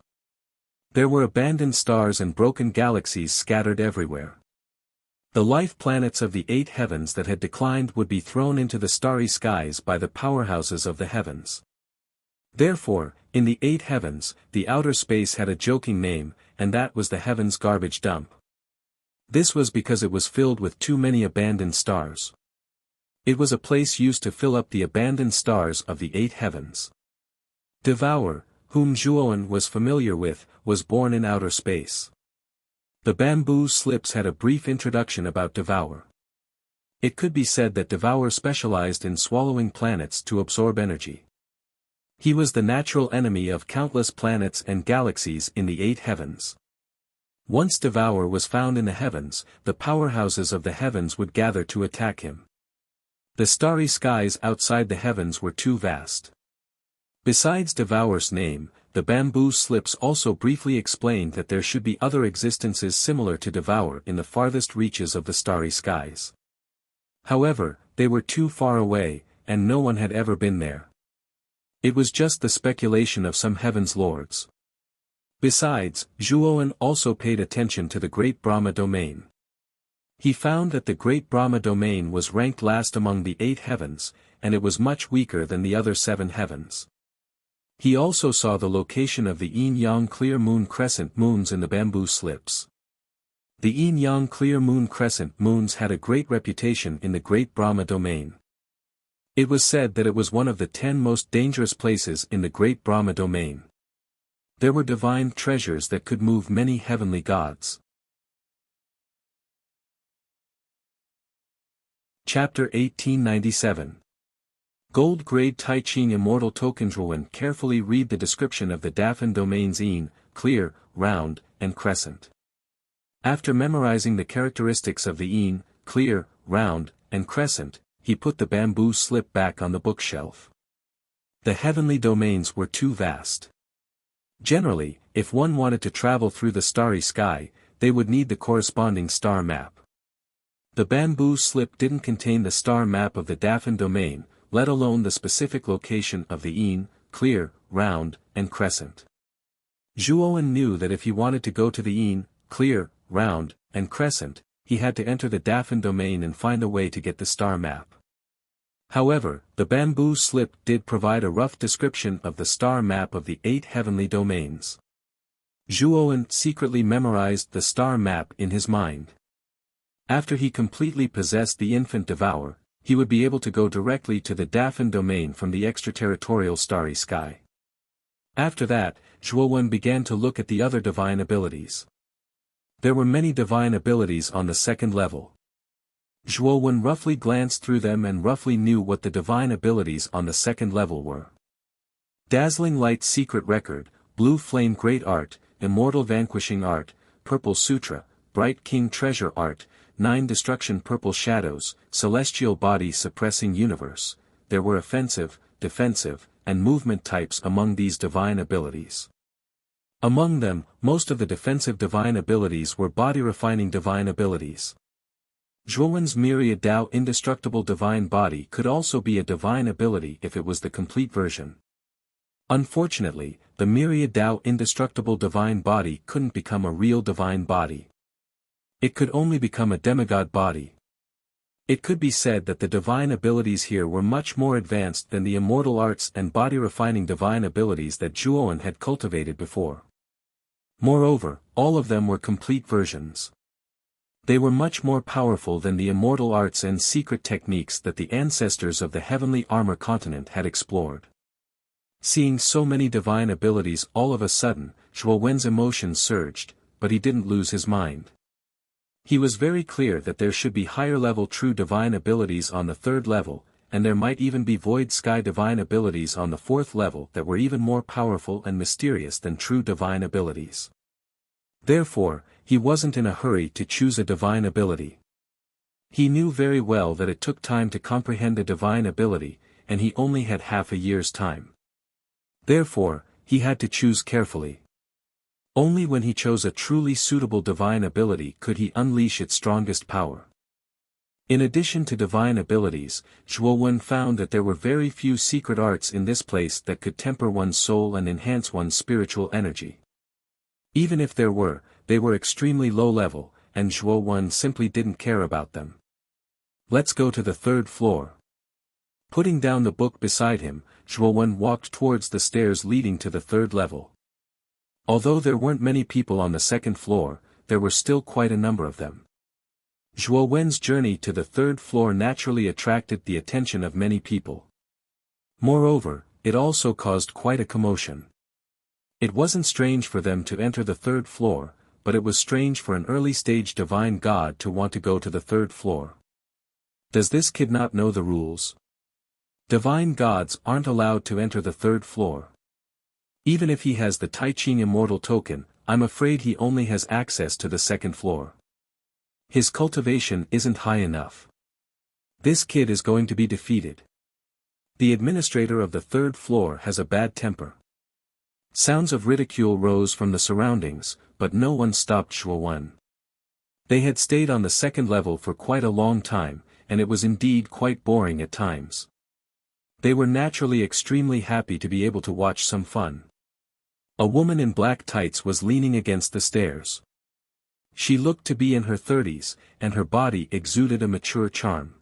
A: There were abandoned stars and broken galaxies scattered everywhere. The life planets of the 8 heavens that had declined would be thrown into the starry skies by the powerhouses of the heavens. Therefore, in the 8 heavens, the outer space had a joking name, and that was the heavens' garbage dump. This was because it was filled with too many abandoned stars. It was a place used to fill up the abandoned stars of the 8 heavens. Devour, whom Zhuowen was familiar with, was born in outer space. The bamboo slips had a brief introduction about Devour. It could be said that Devour specialized in swallowing planets to absorb energy. He was the natural enemy of countless planets and galaxies in the 8 heavens. Once Devour was found in the heavens, the powerhouses of the heavens would gather to attack him. The starry skies outside the heavens were too vast. Besides Devour's name, the bamboo slips also briefly explained that there should be other existences similar to Devour in the farthest reaches of the starry skies. However, they were too far away, and no one had ever been there. It was just the speculation of some heavens lords. Besides, Zhuowen also paid attention to the Great Brahma domain. He found that the Great Brahma domain was ranked last among the 8 heavens, and it was much weaker than the other 7 heavens. He also saw the location of the yin-yang clear moon crescent moons in the bamboo slips. The yin-yang clear moon crescent moons had a great reputation in the Great Brahma domain. It was said that it was one of the 10 most dangerous places in the Great Brahma domain. There were divine treasures that could move many heavenly gods. Chapter 1897. Gold-grade Taiching Immortal Token. Zhuowen carefully read the description of the Dafan domains yin, clear, round, and crescent. After memorizing the characteristics of the yin, clear, round, and crescent, he put the bamboo slip back on the bookshelf. The heavenly domains were too vast. Generally, if one wanted to travel through the starry sky, they would need the corresponding star map. The bamboo slip didn't contain the star map of the Dauphin domain, let alone the specific location of the yin, clear, round, and crescent. Zhuowen knew that if he wanted to go to the yin, clear, round, and crescent, he had to enter the Dauphin domain and find a way to get the star map. However, the bamboo slip did provide a rough description of the star map of the 8 heavenly domains. Zhuowen secretly memorized the star map in his mind. After he completely possessed the infant devourer, he would be able to go directly to the Dauphin domain from the extraterritorial starry sky. After that, Zhuowen began to look at the other divine abilities. There were many divine abilities on the second level. Zhuowen roughly glanced through them and roughly knew what the divine abilities on the second level were. Dazzling Light Secret Record, Blue Flame Great Art, Immortal Vanquishing Art, Purple Sutra, Bright King Treasure Art, 9 Destruction Purple Shadows, Celestial Body Suppressing Universe. There were offensive, defensive, and movement types among these divine abilities. Among them, most of the defensive divine abilities were body-refining divine abilities. Zhuowen's Myriad Tao Indestructible Divine Body could also be a divine ability if it was the complete version. Unfortunately, the Myriad Tao Indestructible Divine Body couldn't become a real divine body. It could only become a demigod body. It could be said that the divine abilities here were much more advanced than the immortal arts and body-refining divine abilities that Zhuowen had cultivated before. Moreover, all of them were complete versions. They were much more powerful than the immortal arts and secret techniques that the ancestors of the heavenly armor continent had explored. Seeing so many divine abilities all of a sudden, Zhuowen's emotions surged, but he didn't lose his mind. He was very clear that there should be higher-level true divine abilities on the 3rd level, and there might even be void sky divine abilities on the 4th level that were even more powerful and mysterious than true divine abilities. Therefore, he wasn't in a hurry to choose a divine ability. He knew very well that it took time to comprehend a divine ability, and he only had half a year's time. Therefore, he had to choose carefully. Only when he chose a truly suitable divine ability could he unleash its strongest power. In addition to divine abilities, Zhuowen found that there were very few secret arts in this place that could temper one's soul and enhance one's spiritual energy. Even if there were, they were extremely low level, and Zhuowen simply didn't care about them. Let's go to the 3rd floor. Putting down the book beside him, Zhuowen walked towards the stairs leading to the 3rd level. Although there weren't many people on the 2nd floor, there were still quite a number of them. Zhuowen's journey to the 3rd floor naturally attracted the attention of many people. Moreover, it also caused quite a commotion. It wasn't strange for them to enter the 3rd floor, but it was strange for an early-stage divine god to want to go to the 3rd floor. Does this kid not know the rules? Divine gods aren't allowed to enter the 3rd floor. Even if he has the Taiqing Immortal token, I'm afraid he only has access to the 2nd floor. His cultivation isn't high enough. This kid is going to be defeated. The administrator of the 3rd floor has a bad temper. Sounds of ridicule rose from the surroundings, but no one stopped Zhuowen. They had stayed on the 2nd level for quite a long time, and it was indeed quite boring at times. They were naturally extremely happy to be able to watch some fun. A woman in black tights was leaning against the stairs. She looked to be in her 30s, and her body exuded a mature charm.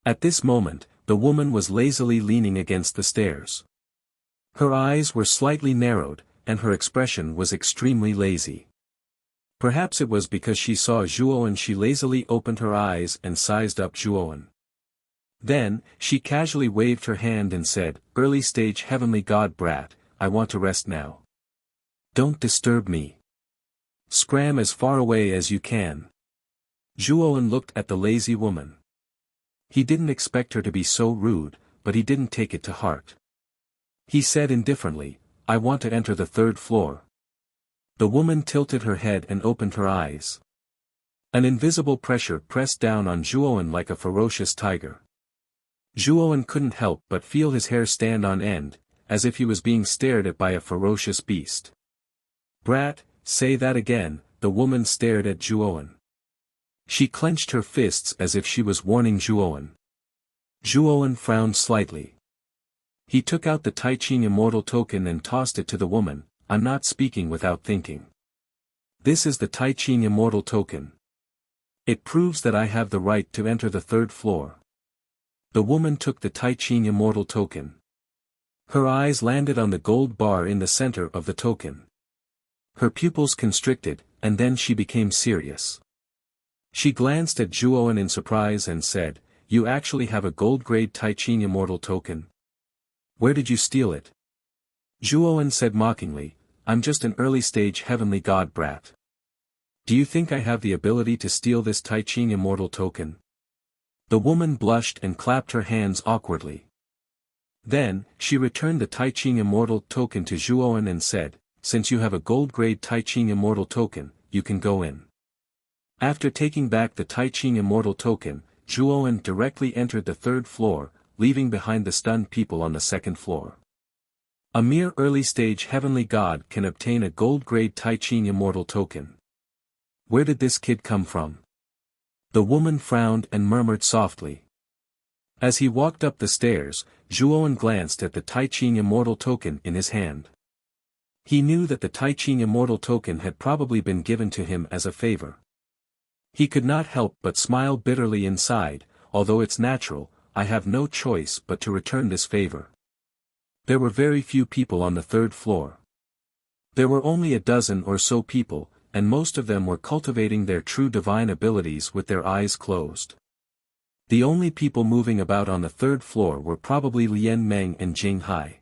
A: At this moment, the woman was lazily leaning against the stairs. Her eyes were slightly narrowed, and her expression was extremely lazy. Perhaps it was because she saw Zhuowen. She lazily opened her eyes and sized up Zhuowen. Then, she casually waved her hand and said, "Early-stage heavenly god brat, I want to rest now. Don't disturb me. Scram as far away as you can." Zhuowen looked at the lazy woman. He didn't expect her to be so rude, but he didn't take it to heart. He said indifferently, "I want to enter the 3rd floor." The woman tilted her head and opened her eyes. An invisible pressure pressed down on Zhuowen like a ferocious tiger. Zhuowen couldn't help but feel his hair stand on end, as if he was being stared at by a ferocious beast. "Brat, say that again," the woman stared at Zhuowen. She clenched her fists as if she was warning Zhuowen. Zhuowen frowned slightly. He took out the Taiqing immortal token and tossed it to the woman. "I'm not speaking without thinking. This is the Taiqing immortal token. It proves that I have the right to enter the third floor." The woman took the Taiqing immortal token. Her eyes landed on the gold bar in the center of the token. Her pupils constricted, and then she became serious. She glanced at Zhuowen in surprise and said, "You actually have a gold-grade Taiqing immortal token? Where did you steal it?" Zhuowen said mockingly, "I'm just an early-stage heavenly god brat. Do you think I have the ability to steal this Taiqing immortal token?" The woman blushed and clapped her hands awkwardly. Then, she returned the Taiqing immortal token to Zhuowen and said, "Since you have a gold-grade Taiqing immortal token, you can go in." After taking back the Taiqing immortal token, Zhuowen directly entered the third floor, leaving behind the stunned people on the second floor. A mere early-stage heavenly god can obtain a gold-grade Taiqing immortal token. Where did this kid come from? The woman frowned and murmured softly. As he walked up the stairs, Zhuowen glanced at the Taiqing immortal token in his hand. He knew that the Taiqing immortal token had probably been given to him as a favor. He could not help but smile bitterly inside. "Although it's natural, I have no choice but to return this favor." There were very few people on the third floor. There were only a dozen or so people, and most of them were cultivating their true divine abilities with their eyes closed. The only people moving about on the third floor were probably Lian Meng and Jing Hai.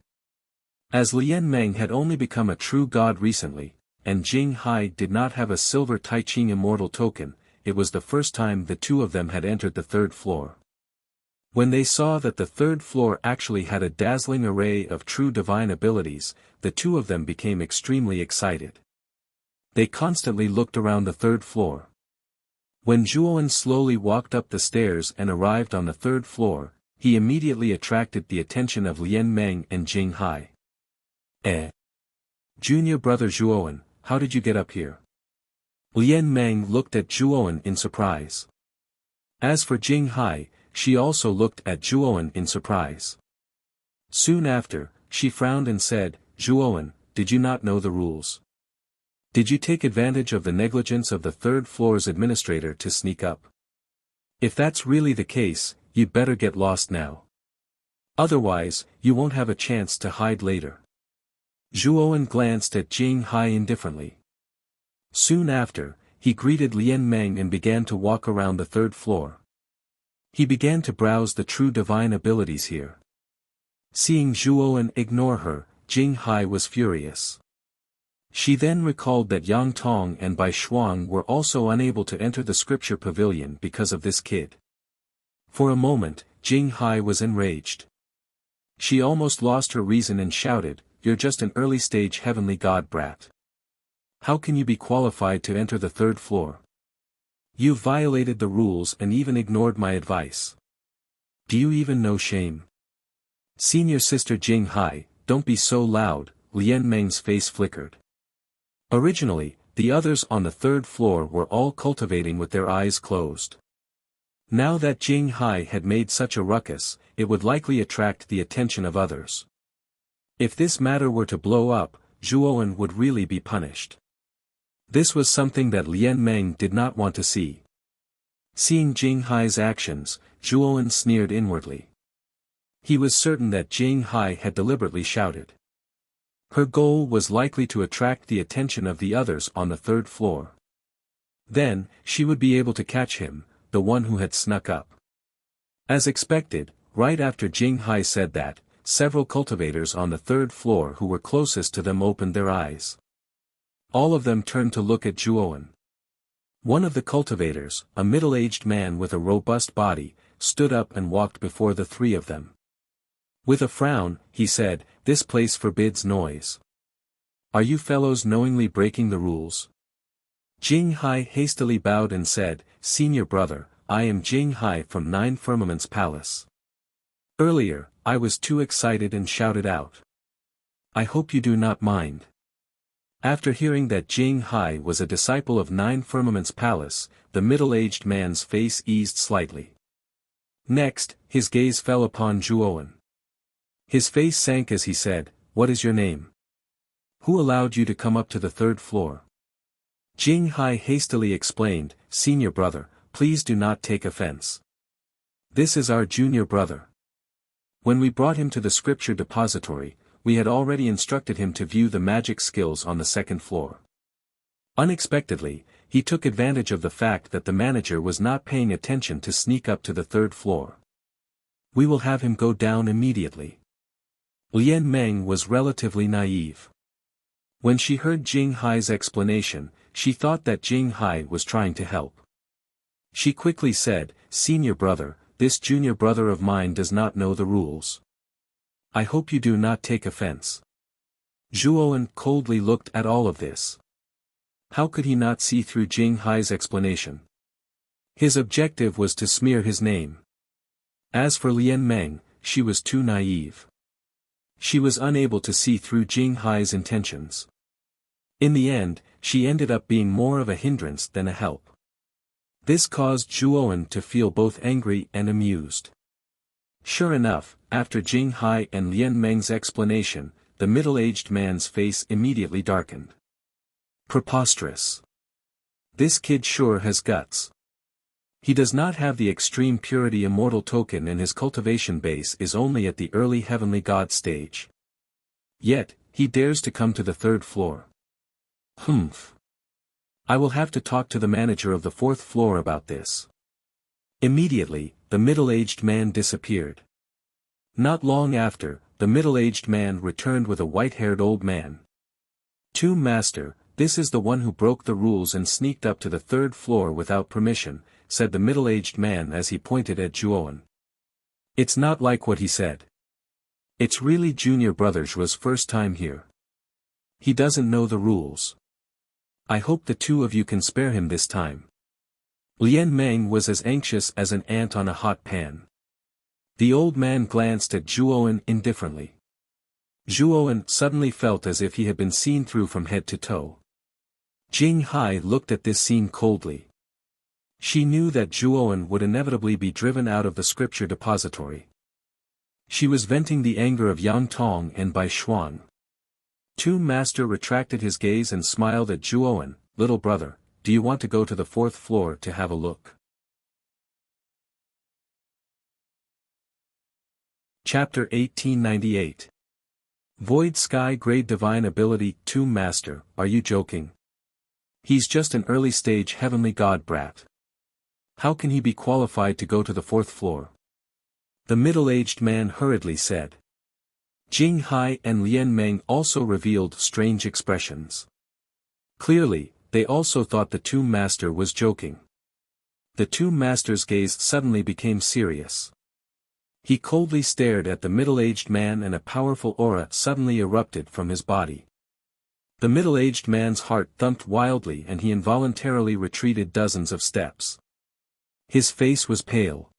A: As Lian Meng had only become a true god recently, and Jing Hai did not have a silver Taiqing immortal token, it was the first time the two of them had entered the third floor. When they saw that the third floor actually had a dazzling array of true divine abilities, the two of them became extremely excited. They constantly looked around the third floor. When Zhuowen slowly walked up the stairs and arrived on the third floor, he immediately attracted the attention of Lian Meng and Jing Hai. Junior brother Zhuowen, how did you get up here?" Lian Meng looked at Zhuowen in surprise. As for Jing Hai, she also looked at Zhuowen in surprise. Soon after, she frowned and said, "Zhuowen, did you not know the rules? Did you take advantage of the negligence of the third floor's administrator to sneak up? If that's really the case, you'd better get lost now. Otherwise, you won't have a chance to hide later." Zhuowen glanced at Jing Hai indifferently. Soon after, he greeted Lian Meng and began to walk around the third floor. He began to browse the true divine abilities here. Seeing Zhuowen ignore her, Jing Hai was furious. She then recalled that Yang Tong and Bai Shuang were also unable to enter the scripture pavilion because of this kid. For a moment, Jing Hai was enraged. She almost lost her reason and shouted, "You're just an early-stage heavenly god brat. How can you be qualified to enter the third floor? You've violated the rules and even ignored my advice. Do you even know shame?" "Senior sister Jing Hai, don't be so loud," Lian Meng's face flickered. Originally, the others on the third floor were all cultivating with their eyes closed. Now that Jing Hai had made such a ruckus, it would likely attract the attention of others. If this matter were to blow up, Zhuowen would really be punished. This was something that Lian Meng did not want to see. Seeing Jing Hai's actions, Zhuowen sneered inwardly. He was certain that Jing Hai had deliberately shouted. Her goal was likely to attract the attention of the others on the third floor. Then, she would be able to catch him, the one who had snuck up. As expected, right after Jing Hai said that, several cultivators on the third floor who were closest to them opened their eyes. All of them turned to look at Zhuowen. One of the cultivators, a middle-aged man with a robust body, stood up and walked before the three of them. With a frown, he said, "This place forbids noise. Are you fellows knowingly breaking the rules?" Jing Hai hastily bowed and said, "Senior brother, I am Jing Hai from Nine Firmaments Palace. Earlier, I was too excited and shouted out. I hope you do not mind." After hearing that Jing Hai was a disciple of Nine Firmaments Palace, the middle-aged man's face eased slightly. Next, his gaze fell upon Zhuowen. His face sank as he said, "What is your name? Who allowed you to come up to the third floor?" Jing Hai hastily explained, "Senior brother, please do not take offense. This is our junior brother. When we brought him to the scripture depository, we had already instructed him to view the magic skills on the second floor. Unexpectedly, he took advantage of the fact that the manager was not paying attention to sneak up to the third floor. We will have him go down immediately." Lian Meng was relatively naive. When she heard Jing Hai's explanation, she thought that Jing Hai was trying to help. She quickly said, "Senior brother, this junior brother of mine does not know the rules. I hope you do not take offense." Zhuowen coldly looked at all of this. How could he not see through Jing Hai's explanation? His objective was to smear his name. As for Lian Meng, she was too naive. She was unable to see through Jing Hai's intentions. In the end, she ended up being more of a hindrance than a help. This caused Zhuowen to feel both angry and amused. Sure enough, after Jing Hai and Lian Meng's explanation, the middle-aged man's face immediately darkened. Preposterous. This kid sure has guts. He does not have the extreme purity immortal token and his cultivation base is only at the early heavenly god stage. Yet, he dares to come to the third floor. Humph. I will have to talk to the manager of the fourth floor about this. Immediately, the middle-aged man disappeared. Not long after, the middle-aged man returned with a white-haired old man. "Tomb Master, this is the one who broke the rules and sneaked up to the third floor without permission," said the middle-aged man as he pointed at Zhuowen. "It's not like what he said. It's really junior brother Zhuo's first time here. He doesn't know the rules. I hope the two of you can spare him this time." Lian Meng was as anxious as an ant on a hot pan. The old man glanced at Zhuowen indifferently. Zhuowen suddenly felt as if he had been seen through from head to toe. Jing Hai looked at this scene coldly. She knew that Zhuowen would inevitably be driven out of the scripture depository. She was venting the anger of Yang Tong and Bai Xuan. Tomb Master retracted his gaze and smiled at Zhuowen, "Little brother, do you want to go to the fourth floor to have a look?" Chapter 1898. Void Sky Grade Divine Ability. Tomb Master, are you joking? He's just an early-stage heavenly god brat. How can he be qualified to go to the fourth floor? The middle-aged man hurriedly said. Jing Hai and Lian Meng also revealed strange expressions. Clearly, they also thought the Tomb Master was joking. The Tomb Master's gaze suddenly became serious. He coldly stared at the middle-aged man and a powerful aura suddenly erupted from his body. The middle-aged man's heart thumped wildly and he involuntarily retreated dozens of steps. His face was pale.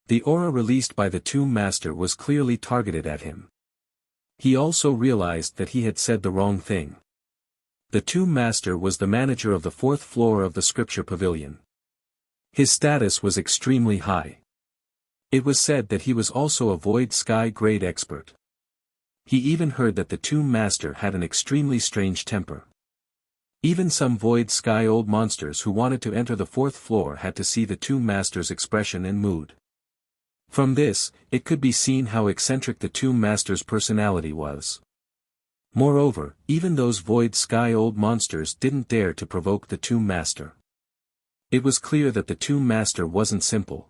A: The aura released by the Tomb Master was clearly targeted at him. He also realized that he had said the wrong thing. The Tomb Master was the manager of the fourth floor of the Scripture Pavilion. His status was extremely high. It was said that he was also a Void Sky grade expert. He even heard that the Tomb Master had an extremely strange temper. Even some Void Sky old monsters who wanted to enter the fourth floor had to see the Tomb Master's expression and mood. From this, it could be seen how eccentric the Tomb Master's personality was. Moreover, even those Void Sky old monsters didn't dare to provoke the Tomb Master. It was clear that the Tomb Master wasn't simple.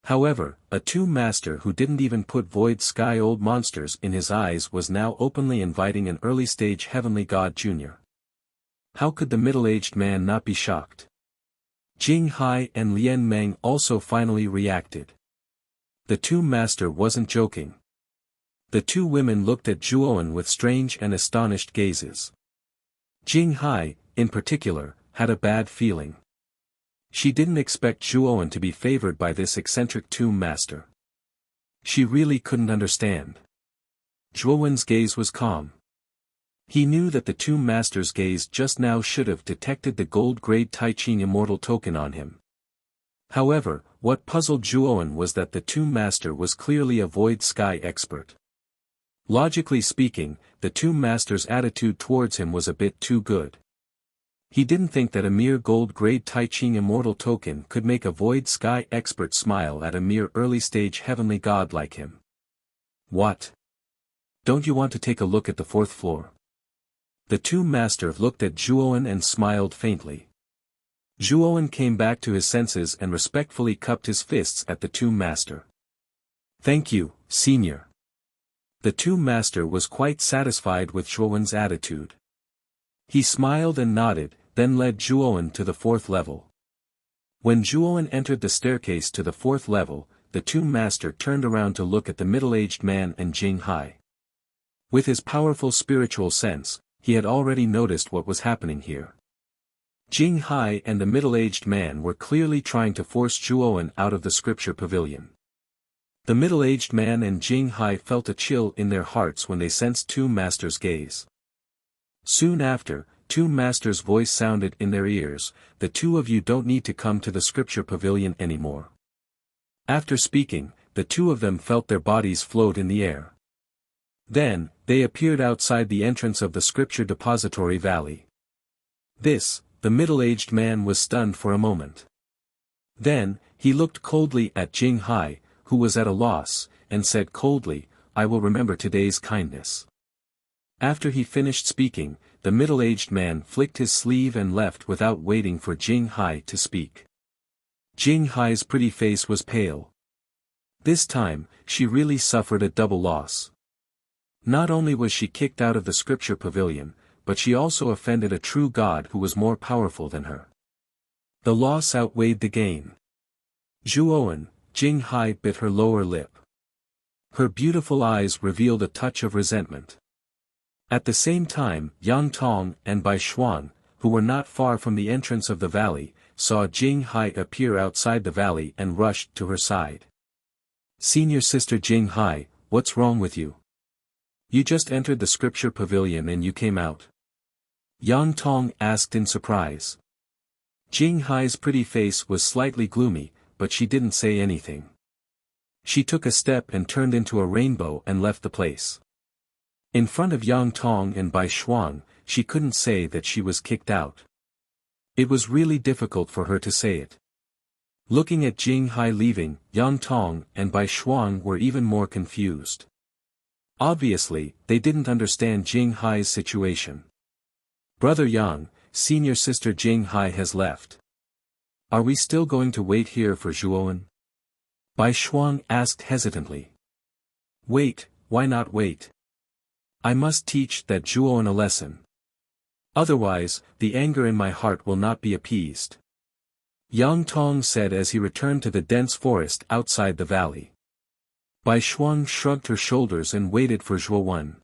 A: However, a Tomb Master who didn't even put Void Sky old monsters in his eyes was now openly inviting an early-stage heavenly god junior. How could the middle-aged man not be shocked? Jing Hai and Lian Meng also finally reacted. The Tomb Master wasn't joking. The two women looked at Zhuowen with strange and astonished gazes. Jing Hai, in particular, had a bad feeling. She didn't expect Zhuowen to be favored by this eccentric tomb master. She really couldn't understand. Zhuowen's gaze was calm. He knew that the tomb master's gaze just now should have detected the gold-grade Tai Ching immortal token on him. However, what puzzled Zhuowen was that the tomb master was clearly a void sky expert. Logically speaking, the tomb master's attitude towards him was a bit too good. He didn't think that a mere gold-grade Tai Ching immortal token could make a void sky expert smile at a mere early-stage heavenly god like him. What? Don't you want to take a look at the fourth floor? The tomb master looked at Zhuowen and smiled faintly. Zhuowen came back to his senses and respectfully cupped his fists at the tomb master. Thank you, senior. The tomb master was quite satisfied with Zhuowen's attitude. He smiled and nodded, then led Zhuowen to the fourth level. When Zhuowen entered the staircase to the fourth level, the tomb master turned around to look at the middle-aged man and Jing Hai. With his powerful spiritual sense, he had already noticed what was happening here. Jing Hai and the middle-aged man were clearly trying to force Zhuowen out of the scripture pavilion. The middle-aged man and Jing Hai felt a chill in their hearts when they sensed Tomb Master's gaze. Soon after, Tomb Master's voice sounded in their ears, "The two of you don't need to come to the scripture pavilion anymore." After speaking, the two of them felt their bodies float in the air. Then, they appeared outside the entrance of the scripture depository valley. The middle-aged man was stunned for a moment. Then, he looked coldly at Jing Hai, who was at a loss, and said coldly, "I will remember today's kindness." After he finished speaking, the middle-aged man flicked his sleeve and left without waiting for Jing Hai to speak. Jing Hai's pretty face was pale. This time, she really suffered a double loss. Not only was she kicked out of the scripture pavilion, but she also offended a true god who was more powerful than her. The loss outweighed the gain. Zhuowen, Jing Hai bit her lower lip. Her beautiful eyes revealed a touch of resentment. At the same time, Yang Tong and Bai Xuan, who were not far from the entrance of the valley, saw Jing Hai appear outside the valley and rushed to her side. "Senior sister Jing Hai, what's wrong with you? You just entered the scripture pavilion and you came out?" Yang Tong asked in surprise. Jing Hai's pretty face was slightly gloomy, but she didn't say anything. She took a step and turned into a rainbow and left the place. In front of Yang Tong and Bai Xuan, she couldn't say that she was kicked out. It was really difficult for her to say it. Looking at Jing Hai leaving, Yang Tong and Bai Xuan were even more confused. Obviously, they didn't understand Jing Hai's situation. "Brother Yang, senior sister Jing Hai has left. Are we still going to wait here for Zhuowen?" Bai Xuan asked hesitantly. "Wait, why not wait? I must teach that Zhuowen a lesson. Otherwise, the anger in my heart will not be appeased," Yang Tong said as he returned to the dense forest outside the valley. Bai Xuan shrugged her shoulders and waited for Zhuowen.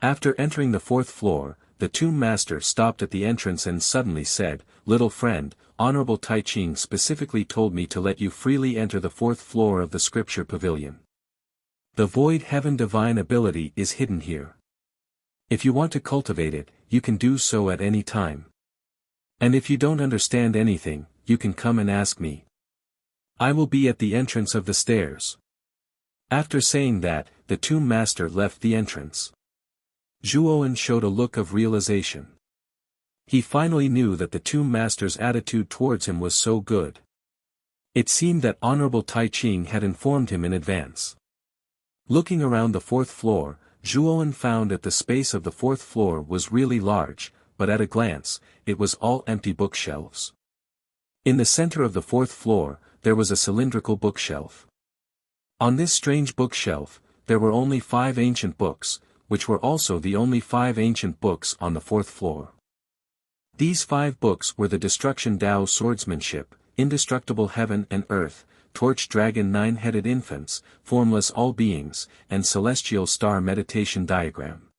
A: After entering the fourth floor, the tomb master stopped at the entrance and suddenly said, "Little friend, Honorable Tai Ching specifically told me to let you freely enter the fourth floor of the scripture pavilion. The void heaven divine ability is hidden here. If you want to cultivate it, you can do so at any time. And if you don't understand anything, you can come and ask me. I will be at the entrance of the stairs." After saying that, the tomb master left the entrance. Zhuowen showed a look of realization. He finally knew that the tomb master's attitude towards him was so good. It seemed that Honorable Tai Ching had informed him in advance. Looking around the fourth floor, Zhuowen found that the space of the fourth floor was really large, but at a glance, it was all empty bookshelves. In the center of the fourth floor, there was a cylindrical bookshelf. On this strange bookshelf, there were only 5 ancient books, which were also the only 5 ancient books on the fourth floor. These 5 books were the Destruction Tao Swordsmanship, Indestructible Heaven and Earth, Torch Dragon 9-Headed Infants, Formless All Beings, and Celestial Star Meditation Diagram.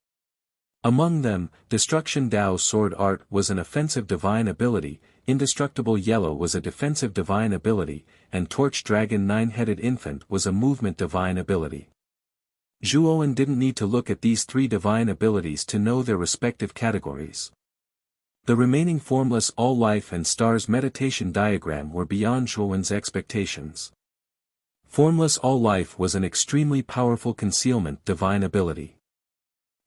A: Among them, Destruction Dao Sword Art was an offensive divine ability, Indestructible Yellow was a defensive divine ability, and Torch Dragon Nine-Headed Infant was a movement divine ability. Zhuowen didn't need to look at these three divine abilities to know their respective categories. The remaining Formless All-Life and Stars meditation diagram were beyond Zhuowen's expectations. Formless All-Life was an extremely powerful concealment divine ability.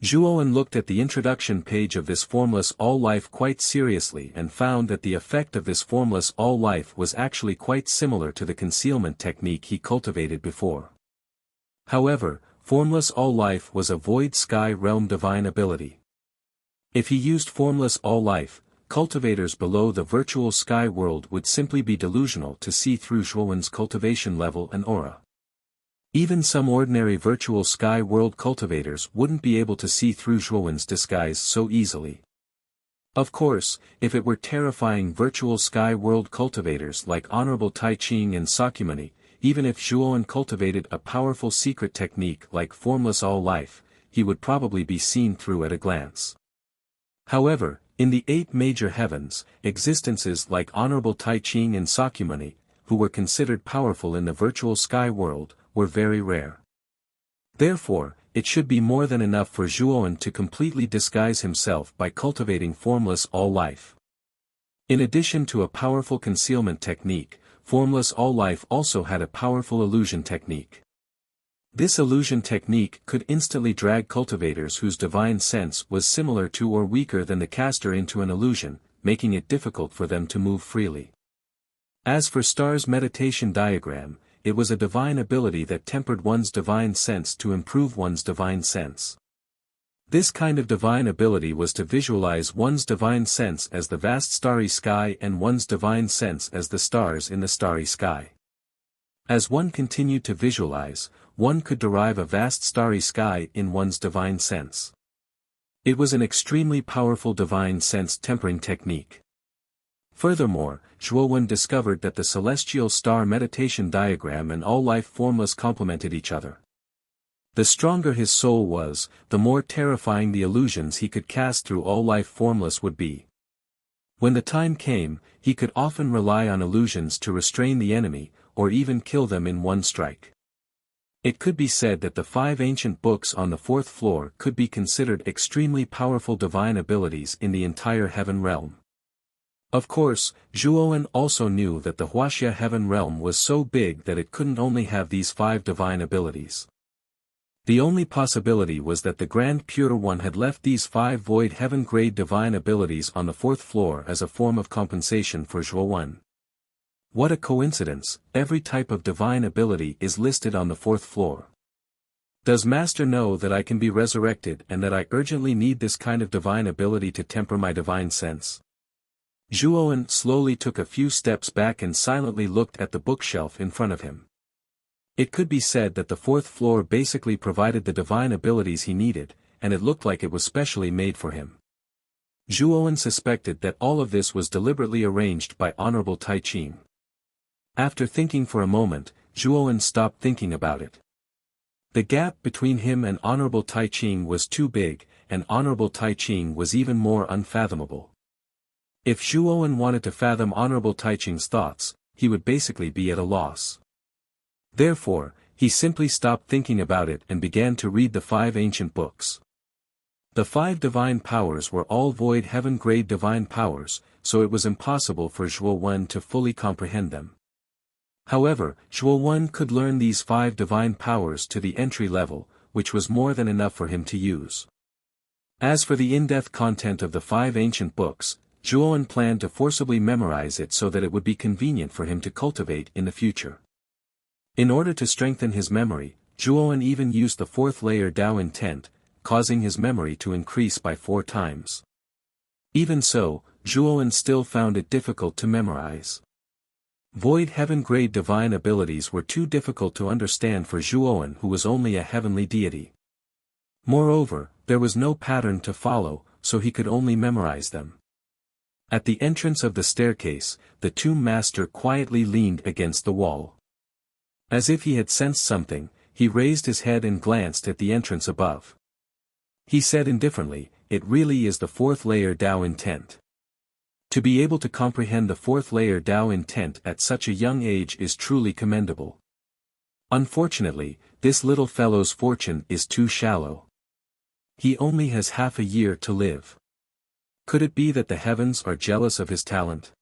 A: Zhuowen looked at the introduction page of this Formless All-Life quite seriously and found that the effect of this Formless All-Life was actually quite similar to the concealment technique he cultivated before. However, Formless All-Life was a Void Sky Realm divine ability. If he used Formless All-Life, cultivators below the virtual sky world would simply be delusional to see through Zhuowen's cultivation level and aura. Even some ordinary virtual sky world cultivators wouldn't be able to see through Zhuowen's disguise so easily. Of course, if it were terrifying virtual sky world cultivators like Honorable Tai Ching and Sakyamuni, even if Zhuowen cultivated a powerful secret technique like Formless All-Life, he would probably be seen through at a glance. However, in the 8 major heavens, existences like Honorable Tai Ching and Sakyamuni, who were considered powerful in the virtual sky world, were very rare. Therefore, it should be more than enough for Zhuowen to completely disguise himself by cultivating Formless All-Life. In addition to a powerful concealment technique, Formless All-Life also had a powerful illusion technique. This illusion technique could instantly drag cultivators whose divine sense was similar to or weaker than the caster into an illusion, making it difficult for them to move freely. As for Star's meditation diagram, it was a divine ability that tempered one's divine sense to improve one's divine sense. This kind of divine ability was to visualize one's divine sense as the vast starry sky and one's divine sense as the stars in the starry sky. As one continued to visualize, one could derive a vast starry sky in one's divine sense. It was an extremely powerful divine sense tempering technique. Furthermore, Zhuowen discovered that the celestial star meditation diagram and all-life formless complemented each other. The stronger his soul was, the more terrifying the illusions he could cast through all-life formless would be. When the time came, he could often rely on illusions to restrain the enemy, or even kill them in one strike. It could be said that the 5 ancient books on the 4th floor could be considered extremely powerful divine abilities in the entire heaven realm. Of course, Zhuowen also knew that the Wuxia heaven realm was so big that it couldn't only have these 5 divine abilities. The only possibility was that the Grand Pure One had left these 5 void heaven-grade divine abilities on the 4th floor as a form of compensation for Zhuowen. What a coincidence, every type of divine ability is listed on the 4th floor. Does Master know that I can be resurrected and that I urgently need this kind of divine ability to temper my divine sense? Zhuowen slowly took a few steps back and silently looked at the bookshelf in front of him. It could be said that the 4th floor basically provided the divine abilities he needed, and it looked like it was specially made for him. Zhuowen suspected that all of this was deliberately arranged by Honorable Tai Ching. After thinking for a moment, Zhuowen stopped thinking about it. The gap between him and Honorable Tai Ching was too big, and Honorable Tai Ching was even more unfathomable. If Zhuowen wanted to fathom Honorable Tai Ching's thoughts, he would basically be at a loss. Therefore, he simply stopped thinking about it and began to read the 5 ancient books. The 5 divine powers were all void heaven-grade divine powers, so it was impossible for Zhuowen to fully comprehend them. However, Zhuowen could learn these 5 divine powers to the entry level, which was more than enough for him to use. As for the in-depth content of the 5 ancient books, Zhuowen planned to forcibly memorize it so that it would be convenient for him to cultivate in the future. In order to strengthen his memory, Zhuowen even used the 4th layer Dao intent, causing his memory to increase by 4 times. Even so, Zhuowen still found it difficult to memorize. Void heaven-grade divine abilities were too difficult to understand for Zhuowen, who was only a heavenly deity. Moreover, there was no pattern to follow, so he could only memorize them. At the entrance of the staircase, the Tomb Master quietly leaned against the wall. As if he had sensed something, he raised his head and glanced at the entrance above. He said indifferently, it really is the fourth layer Tao intent. To be able to comprehend the fourth layer Tao intent at such a young age is truly commendable. Unfortunately, this little fellow's fortune is too shallow. He only has half a year to live. Could it be that the heavens are jealous of his talent?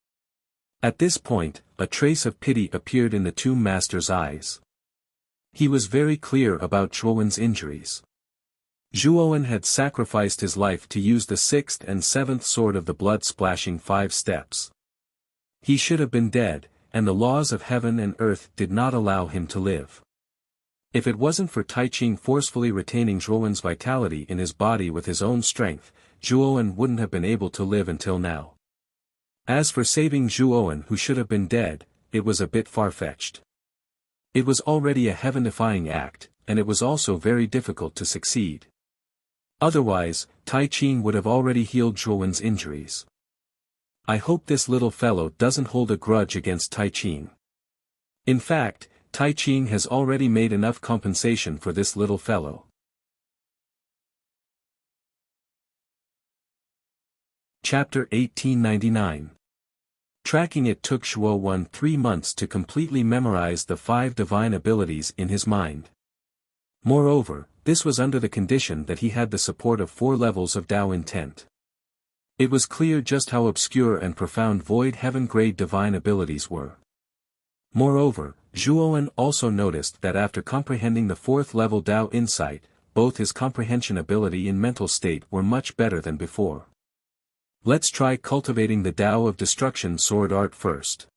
A: At this point, a trace of pity appeared in the tomb master's eyes. He was very clear about Zhuowen's injuries. Zhuowen had sacrificed his life to use the sixth and seventh sword of the blood-splashing 5 steps. He should have been dead, and the laws of heaven and earth did not allow him to live. If it wasn't for Taiqing forcefully retaining Zhuowen's vitality in his body with his own strength, Zhuowen wouldn't have been able to live until now. As for saving Zhuowen who should have been dead, it was a bit far-fetched. It was already a heaven-defying act, and it was also very difficult to succeed. Otherwise, Taiqing would have already healed Zhuowen's injuries. I hope this little fellow doesn't hold a grudge against Taiqing. In fact, Taiqing has already made enough compensation for this little fellow. Chapter 1899. Tracking it took Zhuowen 3 months to completely memorize the 5 divine abilities in his mind. Moreover, this was under the condition that he had the support of 4 levels of Tao intent. It was clear just how obscure and profound void heaven-grade divine abilities were. Moreover, Zhuowen also noticed that after comprehending the 4th level Tao insight, both his comprehension ability and mental state were much better than before. Let's try cultivating the Tao of Destruction sword art first.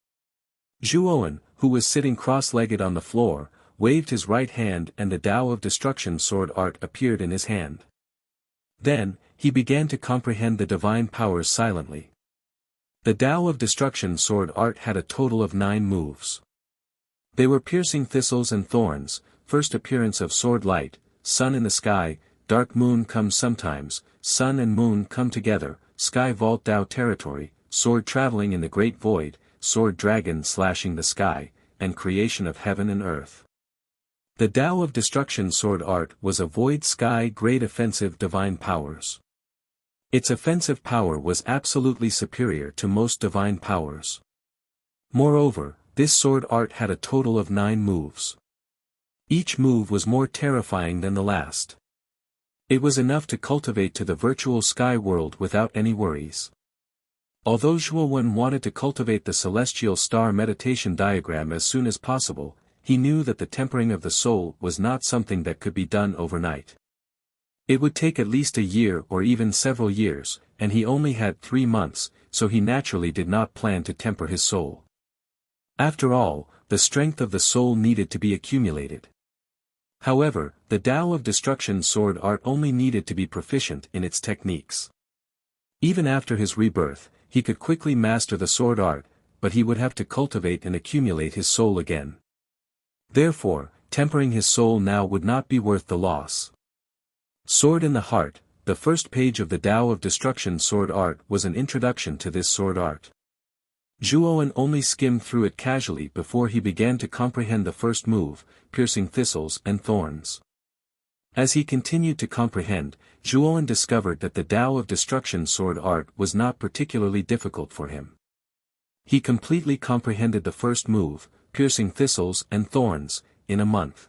A: Zhuowen, who was sitting cross-legged on the floor, waved his right hand and the Tao of Destruction sword art appeared in his hand. Then, he began to comprehend the divine powers silently. The Tao of Destruction sword art had a total of 9 moves. They were piercing thistles and thorns, first appearance of sword light, sun in the sky, dark moon comes sometimes, sun and moon come together, sky vault Tao territory, sword traveling in the great void, sword dragon slashing the sky, and creation of heaven and earth. The Tao of Destruction sword art was a void sky grade offensive divine powers. Its offensive power was absolutely superior to most divine powers. Moreover, this sword art had a total of 9 moves. Each move was more terrifying than the last. It was enough to cultivate to the virtual sky world without any worries. Although Zhuowen wanted to cultivate the celestial star meditation diagram as soon as possible, he knew that the tempering of the soul was not something that could be done overnight. It would take at least a year or even several years, and he only had 3 months, so he naturally did not plan to temper his soul. After all, the strength of the soul needed to be accumulated. However, the Tao of Destruction sword art only needed to be proficient in its techniques. Even after his rebirth, he could quickly master the sword art, but he would have to cultivate and accumulate his soul again. Therefore, tempering his soul now would not be worth the loss. Sword in the Heart, the first page of the Tao of Destruction sword art was an introduction to this sword art. Zhuowen only skimmed through it casually before he began to comprehend the first move, piercing thistles and thorns. As he continued to comprehend, Zhuowen discovered that the Tao of Destruction sword art was not particularly difficult for him. He completely comprehended the first move, piercing thistles and thorns, in a month.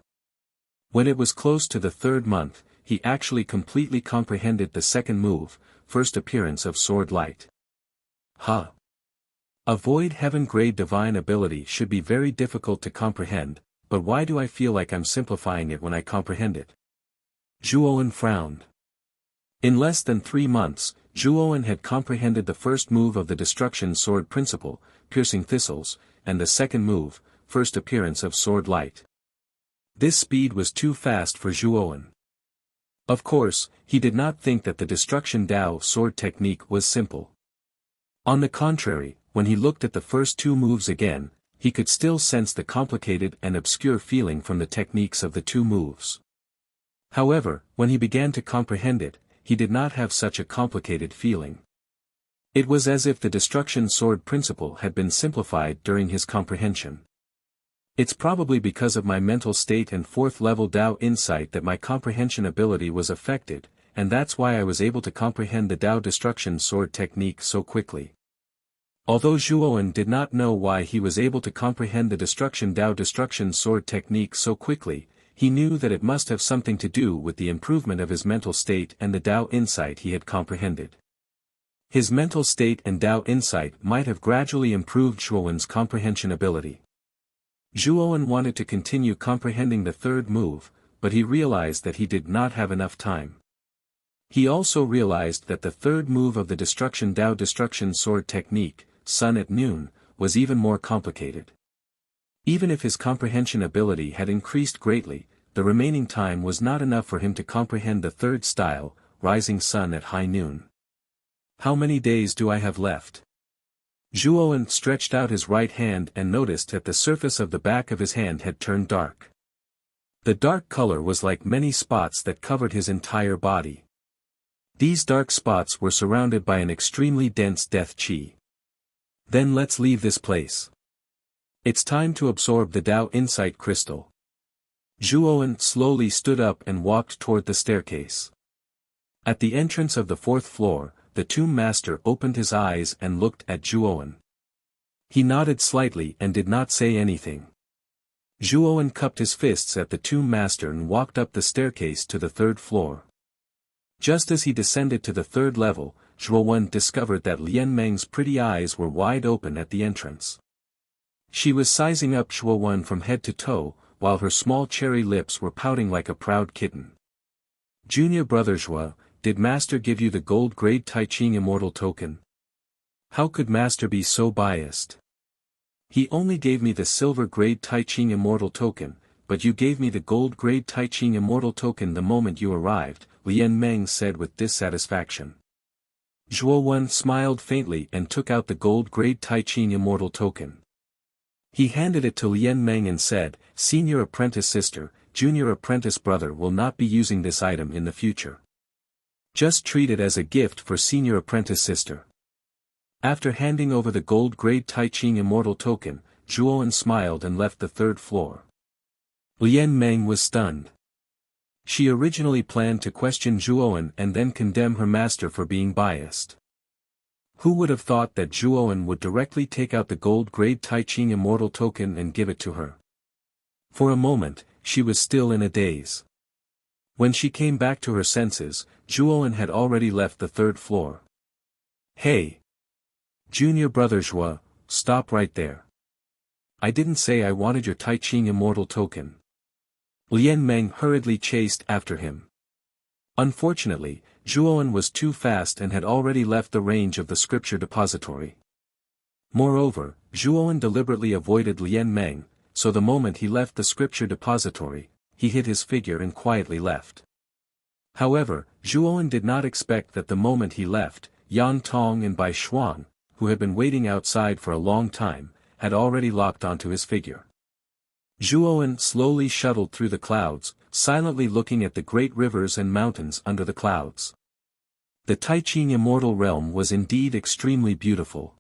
A: When it was close to the 3rd month, he actually completely comprehended the second move, first appearance of sword light. A void heaven-grade divine ability should be very difficult to comprehend, but why do I feel like I'm simplifying it when I comprehend it? Zhuowen frowned. In less than 3 months, Zhuowen had comprehended the first move of the destruction sword principle, piercing thistles, and the second move, first appearance of sword light. This speed was too fast for Zhuowen. Of course, he did not think that the destruction Tao sword technique was simple. On the contrary, when he looked at the first 2 moves again, he could still sense the complicated and obscure feeling from the techniques of the 2 moves. However, when he began to comprehend it, he did not have such a complicated feeling. It was as if the destruction sword principle had been simplified during his comprehension. It's probably because of my mental state and 4th level Tao insight that my comprehension ability was affected, and that's why I was able to comprehend the Dao Destruction Sword technique so quickly. Although Zhuowen did not know why he was able to comprehend the Dao Destruction Sword technique so quickly, he knew that it must have something to do with the improvement of his mental state and the Dao insight he had comprehended. His mental state and Dao insight might have gradually improved Zhuowen's comprehension ability. Zhuowen wanted to continue comprehending the third move, but he realized that he did not have enough time. He also realized that the third move of the Dao Destruction Sword technique, Sun at Noon, was even more complicated. Even if his comprehension ability had increased greatly, the remaining time was not enough for him to comprehend the third style, Rising Sun at High Noon. How many days do I have left? Zhuowen stretched out his right hand and noticed that the surface of the back of his hand had turned dark. The dark color was like many spots that covered his entire body. These dark spots were surrounded by an extremely dense death qi. Then let's leave this place. It's time to absorb the Dao Insight Crystal. Zhuowen slowly stood up and walked toward the staircase. At the entrance of the fourth floor, the Tomb Master opened his eyes and looked at Zhuowen. He nodded slightly and did not say anything. Zhuowen cupped his fists at the Tomb Master and walked up the staircase to the third floor. Just as he descended to the third level, Zhuowen discovered that Lian Meng's pretty eyes were wide open at the entrance. She was sizing up Zhuowen from head to toe, while her small cherry lips were pouting like a proud kitten. Junior brother Zhuo, did Master give you the gold grade Tai Ching Immortal token? How could Master be so biased? He only gave me the silver grade Tai Ching Immortal token, but you gave me the gold grade Tai Ching Immortal token the moment you arrived, Lian Meng said with dissatisfaction. Zhuowen smiled faintly and took out the gold grade Tai Ching Immortal token. He handed it to Lian Meng and said, Senior apprentice sister, junior apprentice brother will not be using this item in the future. Just treat it as a gift for senior apprentice sister. After handing over the gold grade Tai Ching Immortal token, Zhuowen smiled and left the third floor. Lian Meng was stunned. She originally planned to question Zhuowen and then condemn her master for being biased. Who would have thought that Zhuowen would directly take out the gold grade Tai Ching Immortal token and give it to her? For a moment, she was still in a daze. When she came back to her senses, Zhuowen had already left the third floor. Hey! Junior brother Zhuo, stop right there. I didn't say I wanted your Tai Ching Immortal token. Lian Meng hurriedly chased after him. Unfortunately, Zhuowen was too fast and had already left the range of the scripture depository. Moreover, Zhuowen deliberately avoided Lian Meng, so the moment he left the scripture depository, he hid his figure and quietly left. However, Zhuowen did not expect that the moment he left, Yang Tong and Bai Shuang, who had been waiting outside for a long time, had already locked onto his figure. Zhuowen slowly shuttled through the clouds, silently looking at the great rivers and mountains under the clouds. The Tai Ching Immortal Realm was indeed extremely beautiful.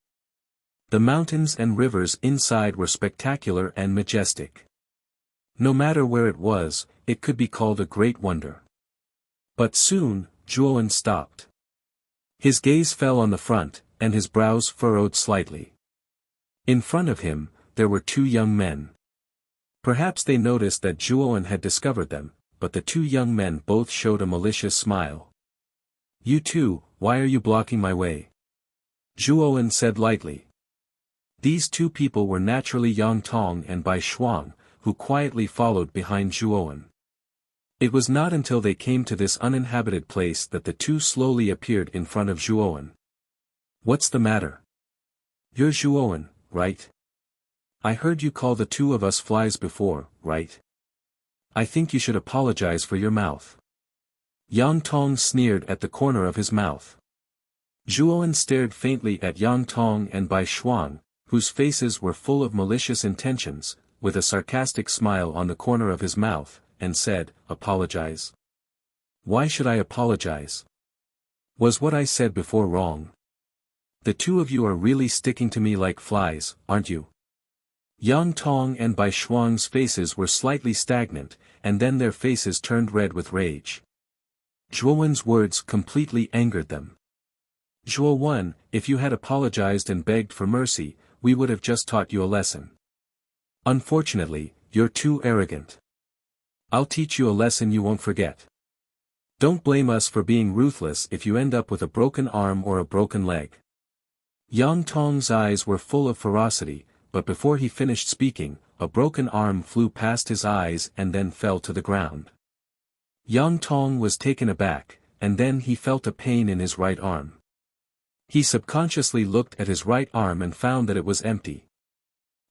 A: The mountains and rivers inside were spectacular and majestic. No matter where it was, it could be called a great wonder. But soon, Zhuowen stopped. His gaze fell on the front, and his brows furrowed slightly. In front of him, there were two young men. Perhaps they noticed that Zhuowen had discovered them, but the two young men both showed a malicious smile. You two, why are you blocking my way? Zhuowen said lightly. These two people were naturally Yang Tong and Bai Shuang, who quietly followed behind Zhuowen. It was not until they came to this uninhabited place that the two slowly appeared in front of Zhuowen. What's the matter? You're Zhuowen, right? I heard you call the two of us flies before, right? I think you should apologize for your mouth. Yang Tong sneered at the corner of his mouth. Zhuowen stared faintly at Yang Tong and Bai Shuang, whose faces were full of malicious intentions, with a sarcastic smile on the corner of his mouth, and said, Apologize? Why should I apologize? Was what I said before wrong? The two of you are really sticking to me like flies, aren't you? Yang Tong and Bai Shuang's faces were slightly stagnant, and then their faces turned red with rage. Zhuowen's words completely angered them. Zhuowen, if you had apologized and begged for mercy, we would have just taught you a lesson. Unfortunately, you're too arrogant. I'll teach you a lesson you won't forget. Don't blame us for being ruthless if you end up with a broken arm or a broken leg. Yang Tong's eyes were full of ferocity, but before he finished speaking, a broken arm flew past his eyes and then fell to the ground. Yang Tong was taken aback, and then he felt a pain in his right arm. He subconsciously looked at his right arm and found that it was empty.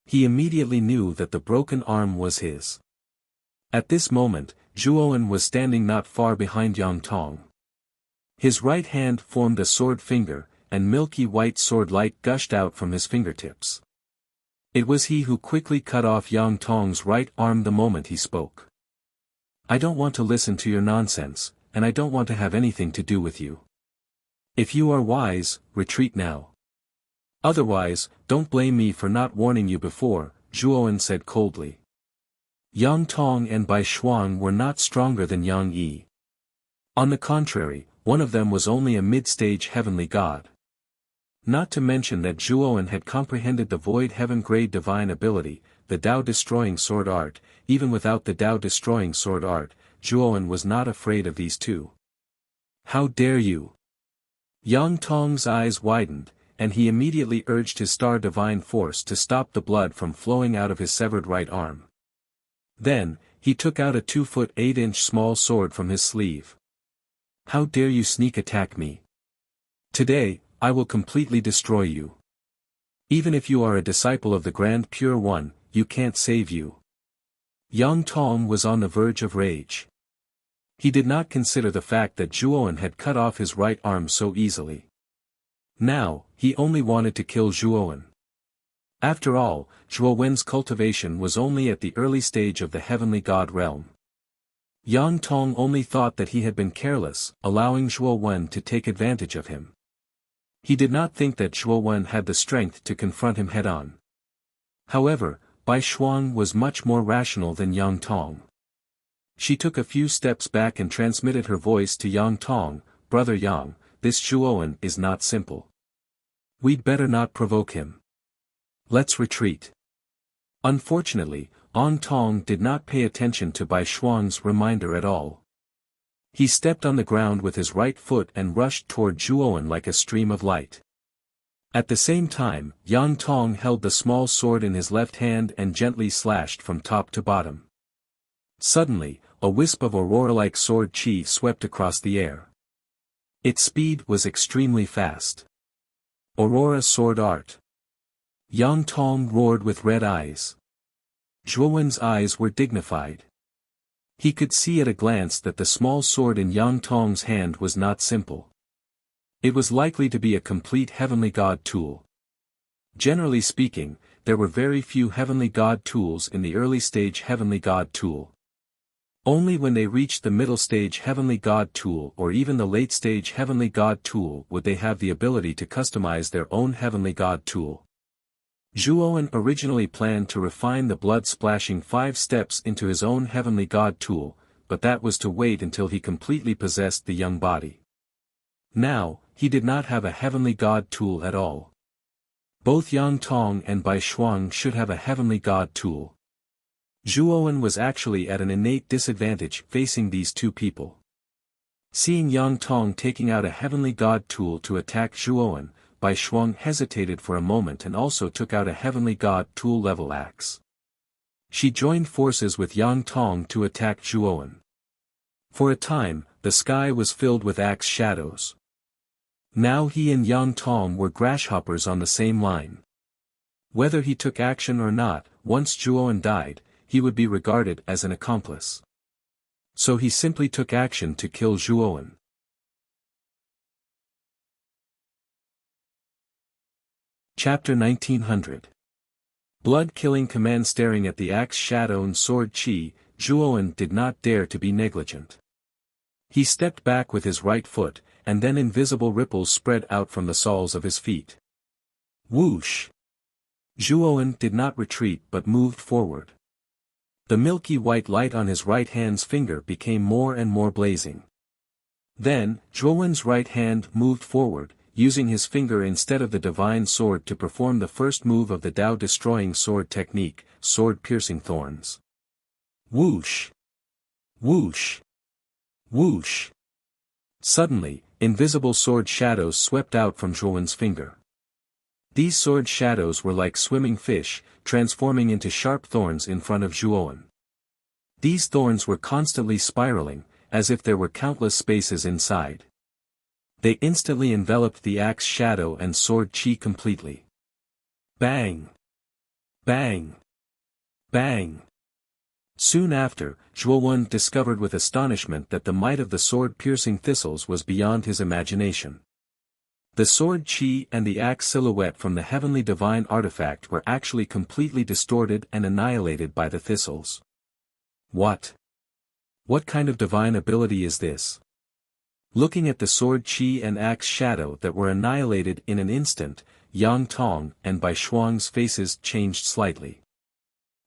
A: He immediately knew that the broken arm was his. At this moment, Zhuowen was standing not far behind Yang Tong. His right hand formed a sword finger, and milky white sword light gushed out from his fingertips. It was he who quickly cut off Yang Tong's right arm the moment he spoke. I don't want to listen to your nonsense, and I don't want to have anything to do with you. If you are wise, retreat now. Otherwise, don't blame me for not warning you before, Zhuowen said coldly. Yang Tong and Bai Shuang were not stronger than Yang Yi. On the contrary, one of them was only a mid-stage heavenly god. Not to mention that Zhuowen had comprehended the void heaven-grade divine ability, the Tao-destroying sword art. Even without the Tao-destroying sword art, Zhuowen was not afraid of these two. How dare you? Yang Tong's eyes widened, and he immediately urged his star divine force to stop the blood from flowing out of his severed right arm. Then, he took out a 2-foot 8-inch small sword from his sleeve. How dare you sneak attack me? Today, I will completely destroy you. Even if you are a disciple of the Grand Pure One, you can't save you. Yang Tong was on the verge of rage. He did not consider the fact that Zhuowen had cut off his right arm so easily. Now, he only wanted to kill Zhuowen. After all, Zhuowen's cultivation was only at the early stage of the heavenly god realm. Yang Tong only thought that he had been careless, allowing Zhuowen to take advantage of him. He did not think that Zhuowen had the strength to confront him head-on. However, Bai Shuang was much more rational than Yang Tong. She took a few steps back and transmitted her voice to Yang Tong, Brother Yang, this Zhuowen is not simple. We'd better not provoke him. Let's retreat. Unfortunately, Yang Tong did not pay attention to Bai Shuang's reminder at all. He stepped on the ground with his right foot and rushed toward Zhuowen like a stream of light. At the same time, Yang Tong held the small sword in his left hand and gently slashed from top to bottom. Suddenly, a wisp of aurora-like sword chi swept across the air. Its speed was extremely fast. Aurora sword art. Yang Tong roared with red eyes. Zhuowen's eyes were dignified. He could see at a glance that the small sword in Yang Tong's hand was not simple. It was likely to be a complete heavenly god tool. Generally speaking, there were very few heavenly god tools in the early stage heavenly god tool. Only when they reached the middle stage heavenly god tool or even the late stage heavenly god tool would they have the ability to customize their own heavenly god tool. Zhuowen originally planned to refine the blood-splashing 5 steps into his own heavenly god tool, but that was to wait until he completely possessed the young body. Now, he did not have a heavenly god tool at all. Both Yang Tong and Bai Shuang should have a heavenly god tool. Zhuowen was actually at an innate disadvantage facing these two people. Seeing Yang Tong taking out a heavenly god tool to attack Zhuowen, Bai Shuang hesitated for a moment and also took out a heavenly god tool level axe. She joined forces with Yang Tong to attack Zhuowen. For a time, the sky was filled with axe shadows. Now he and Yang Tong were grasshoppers on the same line. Whether he took action or not, once Zhuowen died, he would be regarded as an accomplice. So he simply took action to kill Zhuowen. Chapter 1900. Blood-killing command. Staring at the axe shadow and sword chi, Zhuowen did not dare to be negligent. He stepped back with his right foot, and then invisible ripples spread out from the soles of his feet. Whoosh! Zhuowen did not retreat but moved forward. The milky white light on his right hand's finger became more and more blazing. Then, Zhuowen's right hand moved forward, using his finger instead of the divine sword to perform the first move of the Tao-destroying sword technique, sword-piercing thorns. Whoosh! Whoosh! Whoosh! Suddenly, invisible sword shadows swept out from Zhuowen's finger. These sword shadows were like swimming fish, transforming into sharp thorns in front of Zhuowen. These thorns were constantly spiraling, as if there were countless spaces inside. They instantly enveloped the axe shadow and sword chi completely. Bang! Bang! Bang! Soon after, Zhuowen discovered with astonishment that the might of the sword-piercing thistles was beyond his imagination. The sword chi and the axe silhouette from the heavenly divine artifact were actually completely distorted and annihilated by the thistles. What? What kind of divine ability is this? Looking at the sword chi and axe shadow that were annihilated in an instant, Yang Tong and Bai Shuang's faces changed slightly.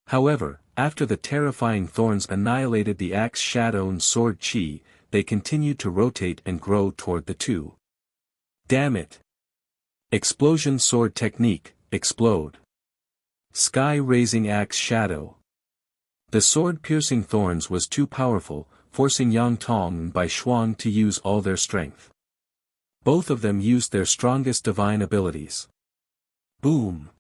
A: However, after the terrifying thorns annihilated the axe shadow and sword chi, they continued to rotate and grow toward the two. Damn it! Explosion sword technique, explode. Sky-raising axe shadow. The sword-piercing thorns was too powerful, forcing Yang Tong and Bai Shuang to use all their strength. Both of them used their strongest divine abilities. Boom!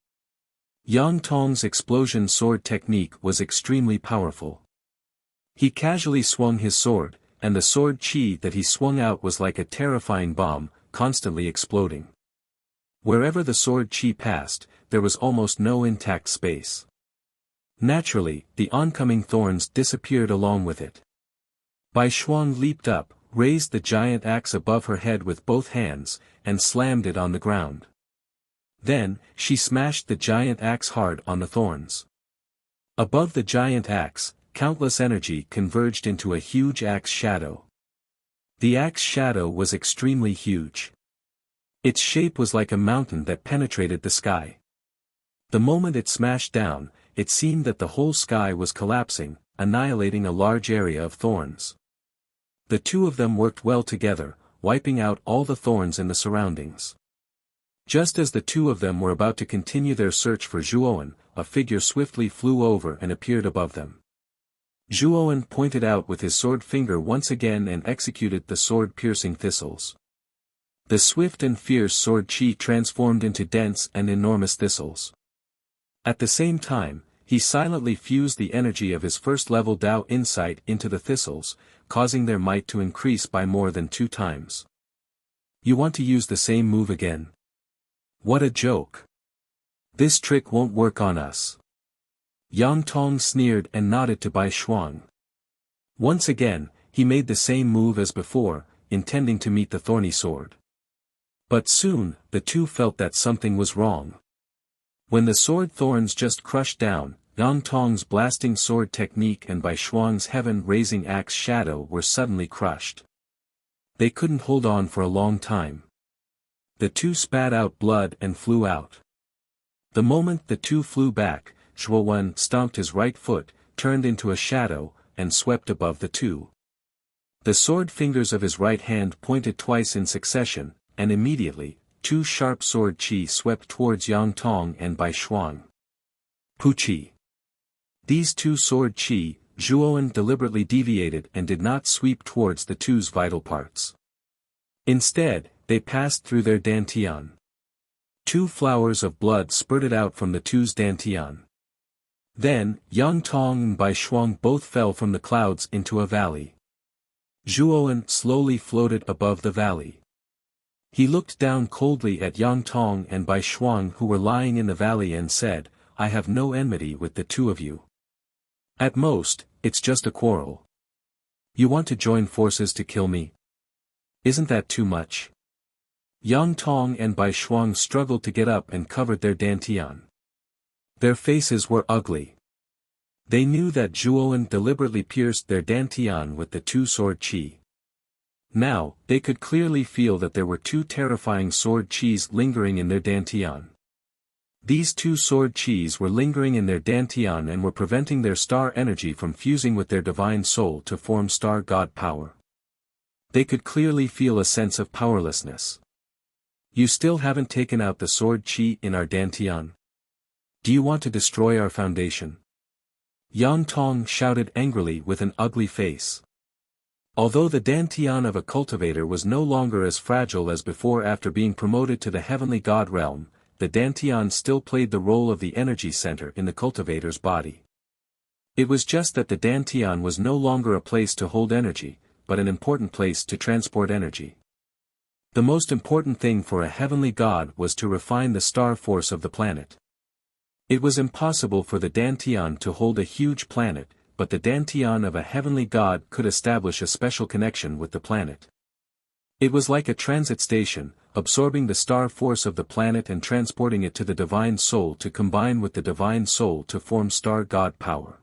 A: Yang Tong's explosion sword technique was extremely powerful. He casually swung his sword, and the sword chi that he swung out was like a terrifying bomb, constantly exploding. Wherever the sword chi passed, there was almost no intact space. Naturally, the oncoming thorns disappeared along with it. Bai Shuang leaped up, raised the giant axe above her head with both hands, and slammed it on the ground. Then, she smashed the giant axe hard on the thorns. Above the giant axe, countless energy converged into a huge axe shadow. The axe shadow was extremely huge. Its shape was like a mountain that penetrated the sky. The moment it smashed down, it seemed that the whole sky was collapsing, annihilating a large area of thorns. The two of them worked well together, wiping out all the thorns in the surroundings. Just as the two of them were about to continue their search for Zhuowen, a figure swiftly flew over and appeared above them. Zhuowen pointed out with his sword finger once again and executed the sword-piercing thistles. The swift and fierce sword chi transformed into dense and enormous thistles. At the same time, he silently fused the energy of his first-level Dao insight into the thistles, causing their might to increase by more than 2 times. You want to use the same move again? What a joke! This trick won't work on us. Yang Tong sneered and nodded to Bai Shuang. Once again, he made the same move as before, intending to meet the thorny sword. But soon, the two felt that something was wrong. When the sword thorns just crushed down, Yang Tong's blasting sword technique and Bai Shuang's heaven-raising axe shadow were suddenly crushed. They couldn't hold on for a long time. The two spat out blood and flew out. The moment the two flew back, Zhuowen stomped his right foot, turned into a shadow, and swept above the two. The sword fingers of his right hand pointed twice in succession, and immediately, 2 sharp sword chi swept towards Yang Tong and Bai Shuang. Puchi. These 2 sword chi, Zhuowen deliberately deviated and did not sweep towards the two's vital parts. Instead, they passed through their dantian. 2 flowers of blood spurted out from the two's dantian. Then, Yang Tong and Bai Shuang both fell from the clouds into a valley. Zhuowen slowly floated above the valley. He looked down coldly at Yang Tong and Bai Shuang who were lying in the valley and said, I have no enmity with the two of you. At most, it's just a quarrel. You want to join forces to kill me? Isn't that too much? Yang Tong and Bai Shuang struggled to get up and covered their dantian. Their faces were ugly. They knew that Zhuowen deliberately pierced their dantian with the 2 sword chi. Now, they could clearly feel that there were 2 terrifying sword chis lingering in their dantian. These 2 sword chis were lingering in their dantian and were preventing their star energy from fusing with their divine soul to form star god power. They could clearly feel a sense of powerlessness. You still haven't taken out the sword chi in our dantian? Do you want to destroy our foundation? Yang Tong shouted angrily with an ugly face. Although the dantian of a cultivator was no longer as fragile as before after being promoted to the heavenly god realm, the dantian still played the role of the energy center in the cultivator's body. It was just that the dantian was no longer a place to hold energy, but an important place to transport energy. The most important thing for a heavenly god was to refine the star force of the planet. It was impossible for the dantian to hold a huge planet, but the dantian of a heavenly god could establish a special connection with the planet. It was like a transit station, absorbing the star force of the planet and transporting it to the divine soul to combine with the divine soul to form star god power.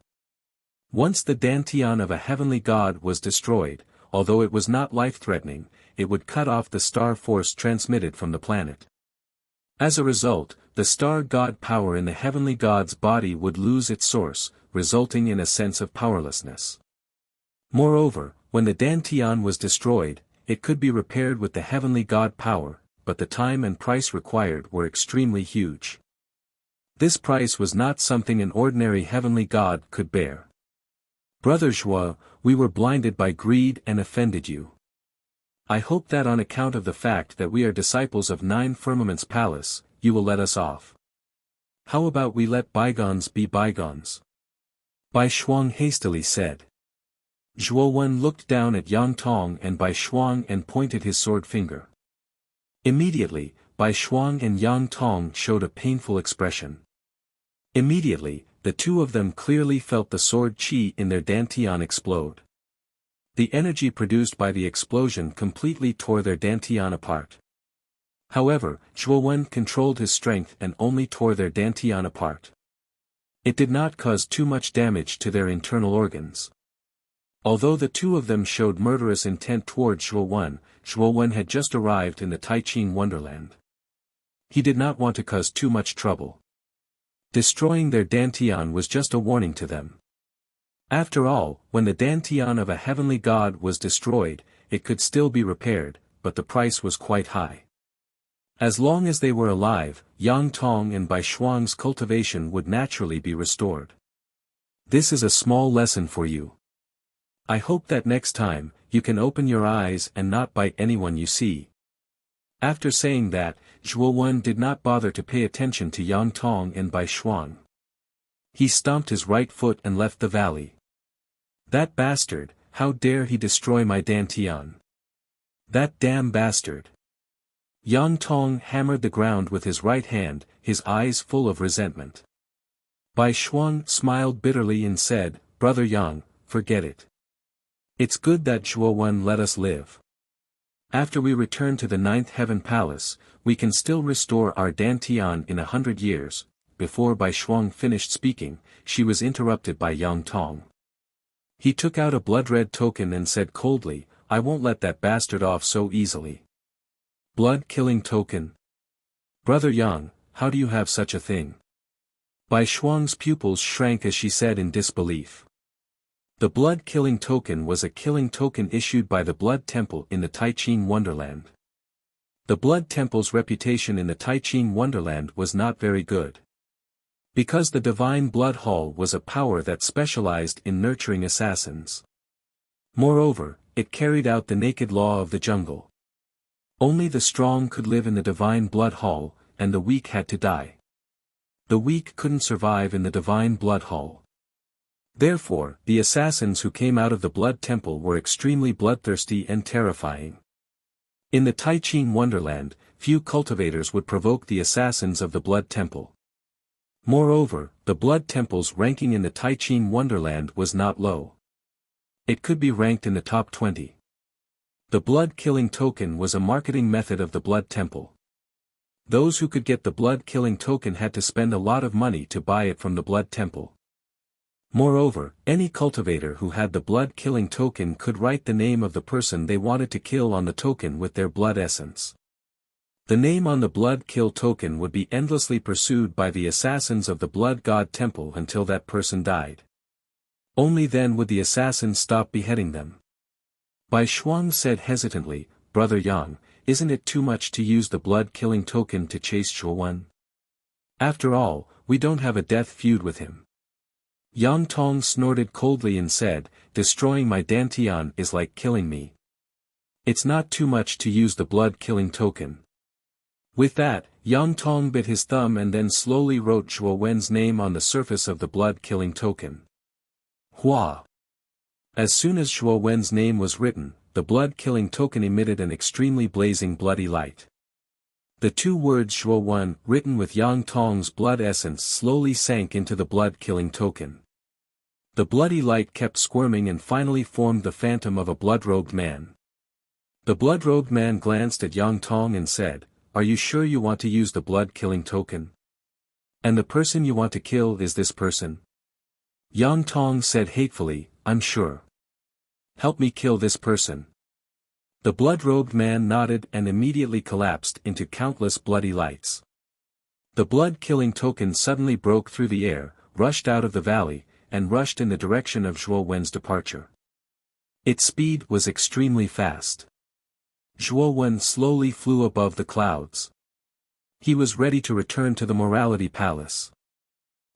A: Once the dantian of a heavenly god was destroyed, although it was not life-threatening, it would cut off the star force transmitted from the planet. As a result, the star god power in the heavenly god's body would lose its source, resulting in a sense of powerlessness. Moreover, when the dantian was destroyed, it could be repaired with the heavenly god power, but the time and price required were extremely huge. This price was not something an ordinary heavenly god could bear. Brother Zhuo, we were blinded by greed and offended you. I hope that on account of the fact that we are disciples of Nine Firmaments Palace, you will let us off. How about we let bygones be bygones? Bai Shuang hastily said. Zhuo Wen looked down at Yang Tong and Bai Shuang and pointed his sword finger. Immediately, Bai Shuang and Yang Tong showed a painful expression. Immediately, the two of them clearly felt the sword chi in their dantian explode. The energy produced by the explosion completely tore their dantian apart. However, Zhuo Wen controlled his strength and only tore their dantian apart. It did not cause too much damage to their internal organs. Although the two of them showed murderous intent toward Zhuo Wen had just arrived in the Taiqing Wonderland. He did not want to cause too much trouble. Destroying their dantian was just a warning to them. After all, when the dantian of a heavenly god was destroyed, it could still be repaired, but the price was quite high. As long as they were alive, Yang Tong and Bai Shuang's cultivation would naturally be restored. This is a small lesson for you. I hope that next time, you can open your eyes and not bite anyone you see. After saying that, Zhuo Wen did not bother to pay attention to Yang Tong and Bai Shuang. He stomped his right foot and left the valley. That bastard, how dare he destroy my dantian? That damn bastard. Yang Tong hammered the ground with his right hand, his eyes full of resentment. Bai Shuang smiled bitterly and said, Brother Yang, forget it. It's good that Zhuo Wen let us live. After we return to the Ninth Heaven Palace, we can still restore our dantian in 100 years. Before Bai Shuang finished speaking, she was interrupted by Yang Tong. He took out a blood-red token and said coldly, I won't let that bastard off so easily. Blood-killing token? Brother Yang, how do you have such a thing? Bai Shuang's pupils shrank as she said in disbelief. The blood-killing token was a killing token issued by the Blood Temple in the Taiqing Wonderland. The Blood Temple's reputation in the Taiqing Wonderland was not very good. Because the Divine Blood Hall was a power that specialized in nurturing assassins. Moreover, it carried out the naked law of the jungle. Only the strong could live in the Divine Blood Hall, and the weak had to die. The weak couldn't survive in the Divine Blood Hall. Therefore, the assassins who came out of the Blood Temple were extremely bloodthirsty and terrifying. In the Taiqing Wonderland, few cultivators would provoke the assassins of the Blood Temple. Moreover, the Blood Temple's ranking in the Taiqing Wonderland was not low. It could be ranked in the top 20. The blood-killing token was a marketing method of the Blood Temple. Those who could get the blood-killing token had to spend a lot of money to buy it from the Blood Temple. Moreover, any cultivator who had the blood-killing token could write the name of the person they wanted to kill on the token with their blood essence. The name on the blood kill token would be endlessly pursued by the assassins of the Blood God Temple until that person died. Only then would the assassins stop beheading them. Bai Shuang said hesitantly, Brother Yang, isn't it too much to use the blood-killing token to chase Zhuowen? After all, we don't have a death feud with him. Yang Tong snorted coldly and said, destroying my Dantian is like killing me. It's not too much to use the blood-killing token. With that, Yang Tong bit his thumb and then slowly wrote Zhuowen's name on the surface of the blood-killing token. Hua! As soon as Zhuowen's name was written, the blood-killing token emitted an extremely blazing bloody light. The two words Zhuowen, written with Yang Tong's blood essence, slowly sank into the blood-killing token. The bloody light kept squirming and finally formed the phantom of a blood-robed man. The blood-robed man glanced at Yang Tong and said, Are you sure you want to use the blood-killing token? And the person you want to kill is this person? Yang Tong said hatefully, I'm sure. Help me kill this person. The blood-robed man nodded and immediately collapsed into countless bloody lights. The blood-killing token suddenly broke through the air, rushed out of the valley, and rushed in the direction of Zhuowen's departure. Its speed was extremely fast. Zhuowen slowly flew above the clouds. He was ready to return to the Morality Palace.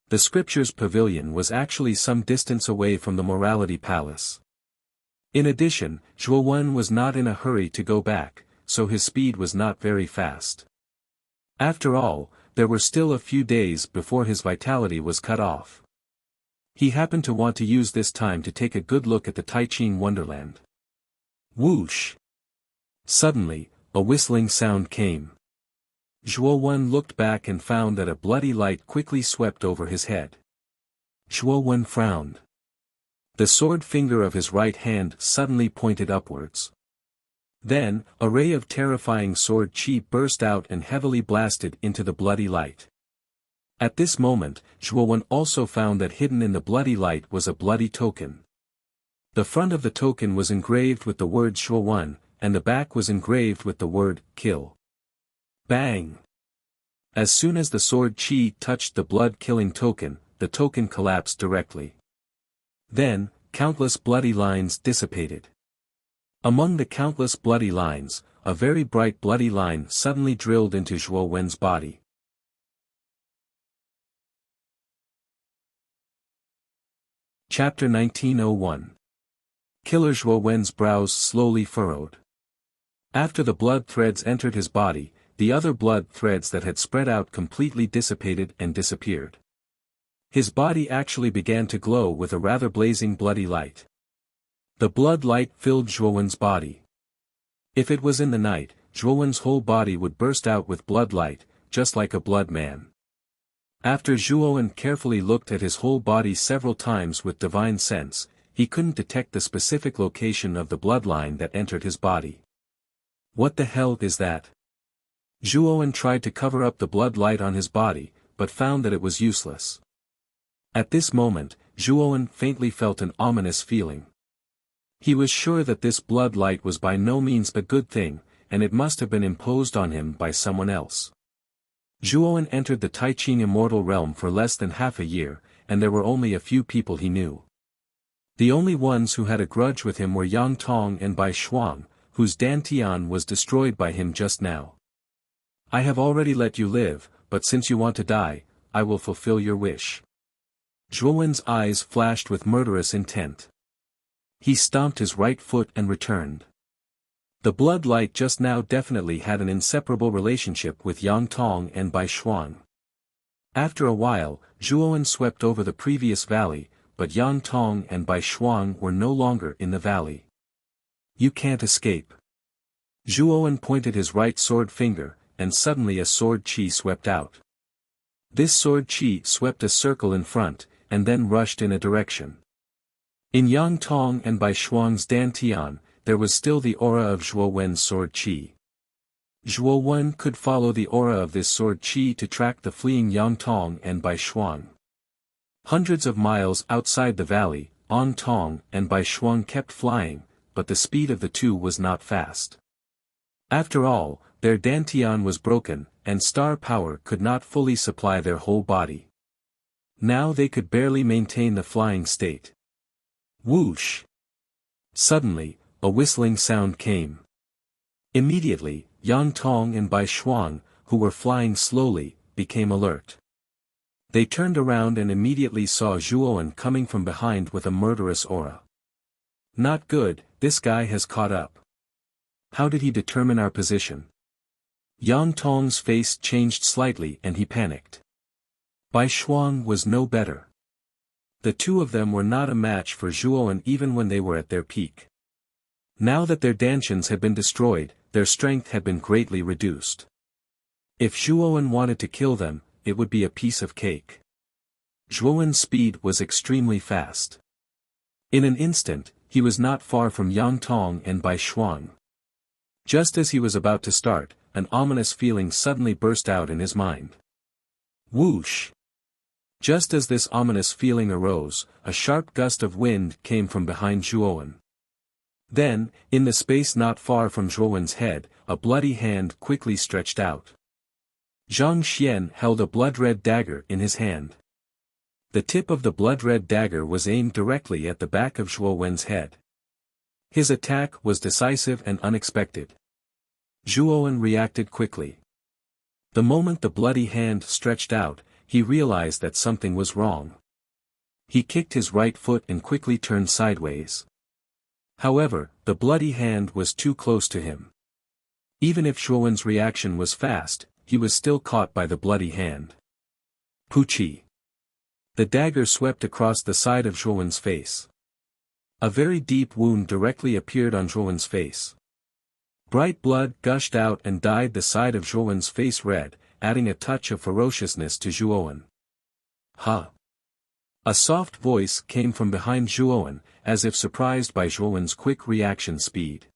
A: The Scriptures Pavilion was actually some distance away from the Morality Palace. In addition, Zhuowen was not in a hurry to go back, so his speed was not very fast. After all, there were still a few days before his vitality was cut off. He happened to want to use this time to take a good look at the Taiching Wonderland. Whoosh! Suddenly, a whistling sound came. Zhuowen looked back and found that a bloody light quickly swept over his head. Zhuowen frowned. The sword finger of his right hand suddenly pointed upwards. Then, a ray of terrifying sword chi burst out and heavily blasted into the bloody light. At this moment, Zhuowen also found that hidden in the bloody light was a bloody token. The front of the token was engraved with the word Zhuowen, and the back was engraved with the word, kill. Bang! As soon as the sword chi touched the blood-killing token, the token collapsed directly. Then, countless bloody lines dissipated. Among the countless bloody lines, a very bright bloody line suddenly drilled into Zhuowen's body. Chapter 1901. Killer Zhuowen's brows slowly furrowed. After the blood threads entered his body, the other blood threads that had spread out completely dissipated and disappeared. His body actually began to glow with a rather blazing bloody light. The blood light filled Zhuowen's body. If it was in the night, Zhuowen's whole body would burst out with blood light, just like a blood man. After Zhuowen carefully looked at his whole body several times with divine sense, he couldn't detect the specific location of the bloodline that entered his body. What the hell is that? Zhuowen tried to cover up the blood light on his body, but found that it was useless. At this moment, Zhuowen faintly felt an ominous feeling. He was sure that this blood light was by no means a good thing, and it must have been imposed on him by someone else. Zhuowen entered the Taiching immortal realm for less than half a year, and there were only a few people he knew. The only ones who had a grudge with him were Yang Tong and Bai Shuang, whose Dantian was destroyed by him just now. I have already let you live, but since you want to die, I will fulfill your wish. Zhuowen's eyes flashed with murderous intent. He stomped his right foot and returned. The blood light just now definitely had an inseparable relationship with Yang Tong and Bai Shuang. After a while, Zhuowen swept over the previous valley, but Yang Tong and Bai Shuang were no longer in the valley. You can't escape. Zhuowen pointed his right sword finger, and suddenly a sword chi swept out. This sword chi swept a circle in front, and then rushed in a direction. In Yang Tong and Bai Shuang's Dantian, there was still the aura of Zhuowen's sword chi. Zhuowen could follow the aura of this sword chi to track the fleeing Yang Tong and Bai Shuang. Hundreds of miles outside the valley, Yang Tong and Bai Shuang kept flying, but the speed of the two was not fast. After all, their Dantian was broken, and star power could not fully supply their whole body. Now they could barely maintain the flying state. Whoosh! Suddenly, a whistling sound came. Immediately, Yang Tong and Bai Shuang, who were flying slowly, became alert. They turned around and immediately saw Zhuowen coming from behind with a murderous aura. Not good, this guy has caught up. How did he determine our position? Yang Tong's face changed slightly and he panicked. Bai Shuang was no better. The two of them were not a match for Zhuowen even when they were at their peak. Now that their dantians had been destroyed, their strength had been greatly reduced. If Zhuowen wanted to kill them, it would be a piece of cake. Zhuowen's speed was extremely fast. In an instant, he was not far from Yang Tong and Bai Shuang. Just as he was about to start, an ominous feeling suddenly burst out in his mind. Whoosh! Just as this ominous feeling arose, a sharp gust of wind came from behind Zhuowen. Then, in the space not far from Zhuowen's head, a bloody hand quickly stretched out. Zhang Xian held a blood-red dagger in his hand. The tip of the blood-red dagger was aimed directly at the back of Zhuowen's head. His attack was decisive and unexpected. Zhuowen reacted quickly. The moment the bloody hand stretched out, he realized that something was wrong. He kicked his right foot and quickly turned sideways. However, the bloody hand was too close to him. Even if Zhuowen's reaction was fast, he was still caught by the bloody hand. Puchi! The dagger swept across the side of Zhuowen's face. A very deep wound directly appeared on Zhuowen's face. Bright blood gushed out and dyed the side of Zhuowen's face red, adding a touch of ferociousness to Zhuowen. Ha! A soft voice came from behind Zhuowen, as if surprised by Zhuowen's quick reaction speed.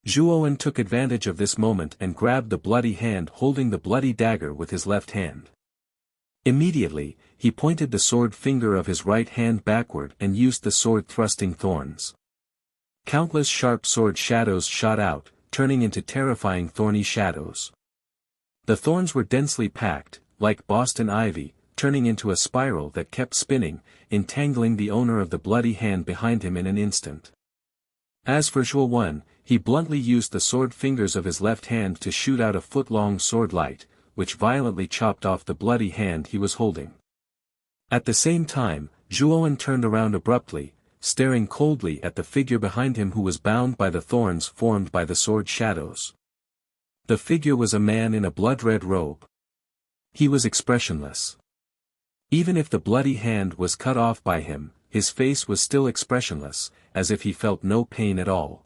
A: Zhuowen took advantage of this moment and grabbed the bloody hand holding the bloody dagger with his left hand. Immediately, he pointed the sword finger of his right hand backward and used the sword thrusting thorns. Countless sharp sword shadows shot out, turning into terrifying thorny shadows. The thorns were densely packed, like Boston ivy, turning into a spiral that kept spinning, entangling the owner of the bloody hand behind him in an instant. As for Zhuowen, he bluntly used the sword fingers of his left hand to shoot out a foot-long sword light, which violently chopped off the bloody hand he was holding. At the same time, Zhuowen turned around abruptly, staring coldly at the figure behind him who was bound by the thorns formed by the sword shadows. The figure was a man in a blood-red robe. He was expressionless. Even if the bloody hand was cut off by him, his face was still expressionless, as if he felt no pain at all.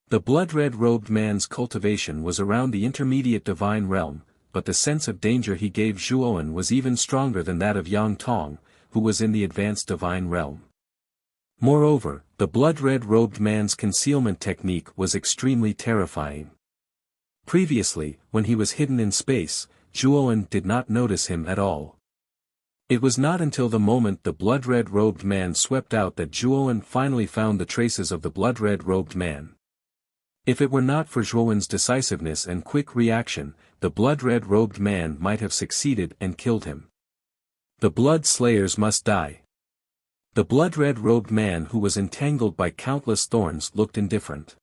A: The blood-red robed man's cultivation was around the intermediate divine realm, but the sense of danger he gave Zhuowen was even stronger than that of Yang Tong, who was in the advanced divine realm. Moreover, the blood-red robed man's concealment technique was extremely terrifying. Previously, when he was hidden in space, Zhuowen did not notice him at all. It was not until the moment the blood-red robed man swept out that Zhuowen finally found the traces of the blood-red robed man. If it were not for Zhuowen's decisiveness and quick reaction, the blood-red robed man might have succeeded and killed him. The blood slayers must die. The blood-red robed man who was entangled by countless thorns looked indifferent.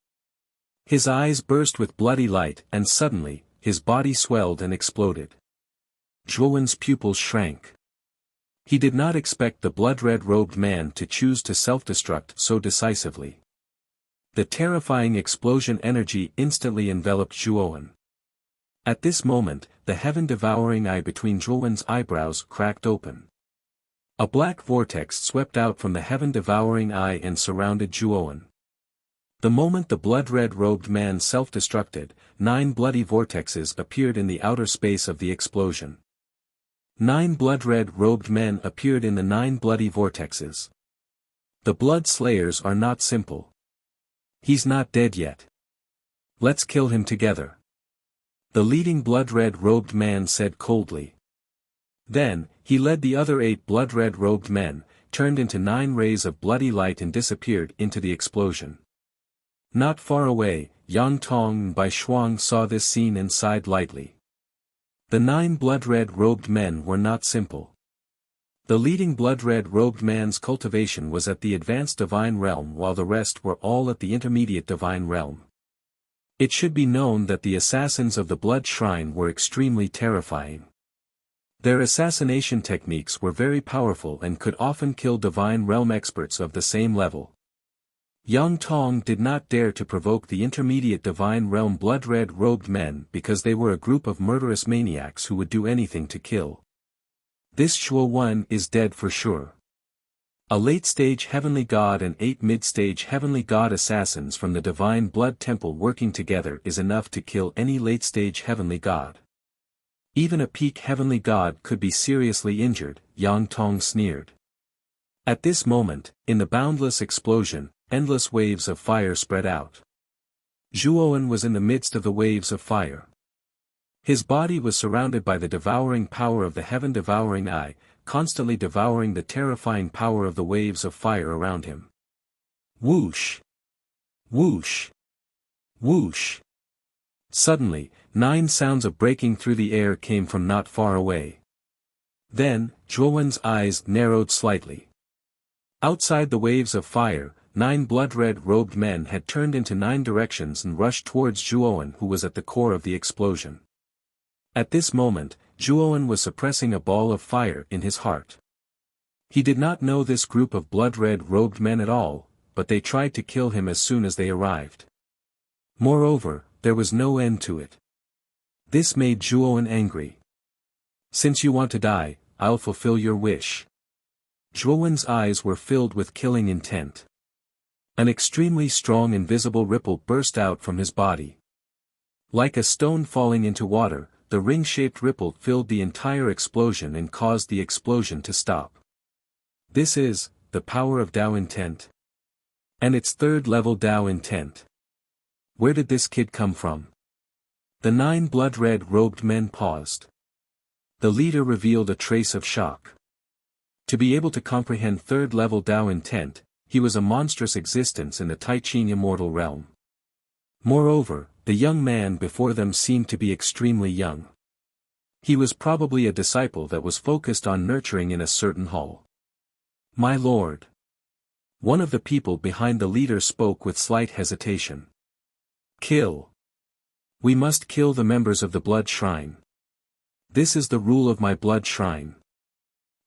A: His eyes burst with bloody light and suddenly, his body swelled and exploded. Zhuowen's pupils shrank. He did not expect the blood-red robed man to choose to self-destruct so decisively. The terrifying explosion energy instantly enveloped Zhuowen. At this moment, the heaven-devouring eye between Zhuowen's eyebrows cracked open. A black vortex swept out from the heaven-devouring eye and surrounded Zhuowen. The moment the blood-red robed man self-destructed, 9 bloody vortexes appeared in the outer space of the explosion. 9 blood-red robed men appeared in the 9 bloody vortexes. The blood slayers are not simple. He's not dead yet. Let's kill him together. The leading blood-red robed man said coldly. Then, he led the other 8 blood-red robed men, turned into 9 rays of bloody light and disappeared into the explosion. Not far away, Yang Tong and Bai Shuang saw this scene and sighed lightly. The 9 blood-red robed men were not simple. The leading blood-red robed man's cultivation was at the advanced divine realm while the rest were all at the intermediate divine realm. It should be known that the assassins of the blood shrine were extremely terrifying. Their assassination techniques were very powerful and could often kill divine realm experts of the same level. Yang Tong did not dare to provoke the intermediate divine realm blood-red robed men because they were a group of murderous maniacs who would do anything to kill. This Shuo Wen is dead for sure. A late-stage heavenly god and 8 mid-stage heavenly god assassins from the divine blood temple working together is enough to kill any late-stage heavenly god. Even a peak heavenly god could be seriously injured, Yang Tong sneered. At this moment, in the boundless explosion, endless waves of fire spread out. Zhuowen was in the midst of the waves of fire. His body was surrounded by the devouring power of the heaven-devouring eye, constantly devouring the terrifying power of the waves of fire around him. Whoosh! Whoosh! Whoosh! Suddenly, 9 sounds of breaking through the air came from not far away. Then, Zhuowen's eyes narrowed slightly. Outside the waves of fire, 9 blood-red robed men had turned into 9 directions and rushed towards Zhuowen, who was at the core of the explosion. At this moment, Zhuowen was suppressing a ball of fire in his heart. He did not know this group of blood-red robed men at all, but they tried to kill him as soon as they arrived. Moreover, there was no end to it. This made Zhuowen angry. Since you want to die, I'll fulfill your wish. Zhuowen's eyes were filled with killing intent. An extremely strong invisible ripple burst out from his body. Like a stone falling into water, the ring-shaped ripple filled the entire explosion and caused the explosion to stop. This is the power of Dao intent. And its 3rd level Dao intent. Where did this kid come from? The 9 blood-red robed men paused. The leader revealed a trace of shock. To be able to comprehend 3rd level Dao intent, he was a monstrous existence in the Taiqing immortal realm. Moreover, the young man before them seemed to be extremely young. He was probably a disciple that was focused on nurturing in a certain hall. My lord. One of the people behind the leader spoke with slight hesitation. Kill. We must kill the members of the blood shrine. This is the rule of my blood shrine.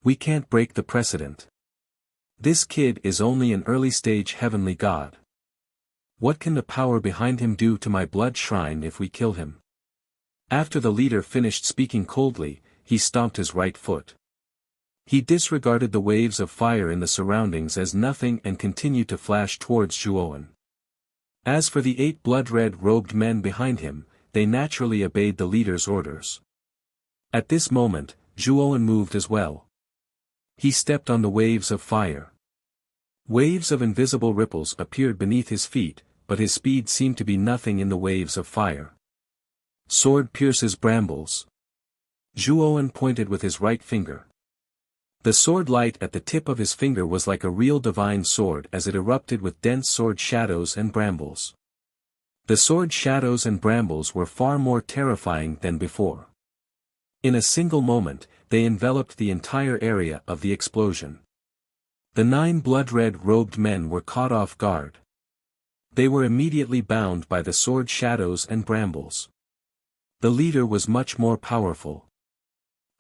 A: We can't break the precedent. This kid is only an early-stage heavenly god. What can the power behind him do to my blood shrine if we kill him? After the leader finished speaking coldly, he stomped his right foot. He disregarded the waves of fire in the surroundings as nothing and continued to flash towards Zhuowen. As for the 8 blood-red robed men behind him, they naturally obeyed the leader's orders. At this moment, Zhuowen moved as well. He stepped on the waves of fire. Waves of invisible ripples appeared beneath his feet, but his speed seemed to be nothing in the waves of fire. Sword pierces brambles. Zhuowen pointed with his right finger. The sword light at the tip of his finger was like a real divine sword as it erupted with dense sword shadows and brambles. The sword shadows and brambles were far more terrifying than before. In a single moment, they enveloped the entire area of the explosion. The 9 blood-red robed men were caught off guard. They were immediately bound by the sword shadows and brambles. The leader was much more powerful.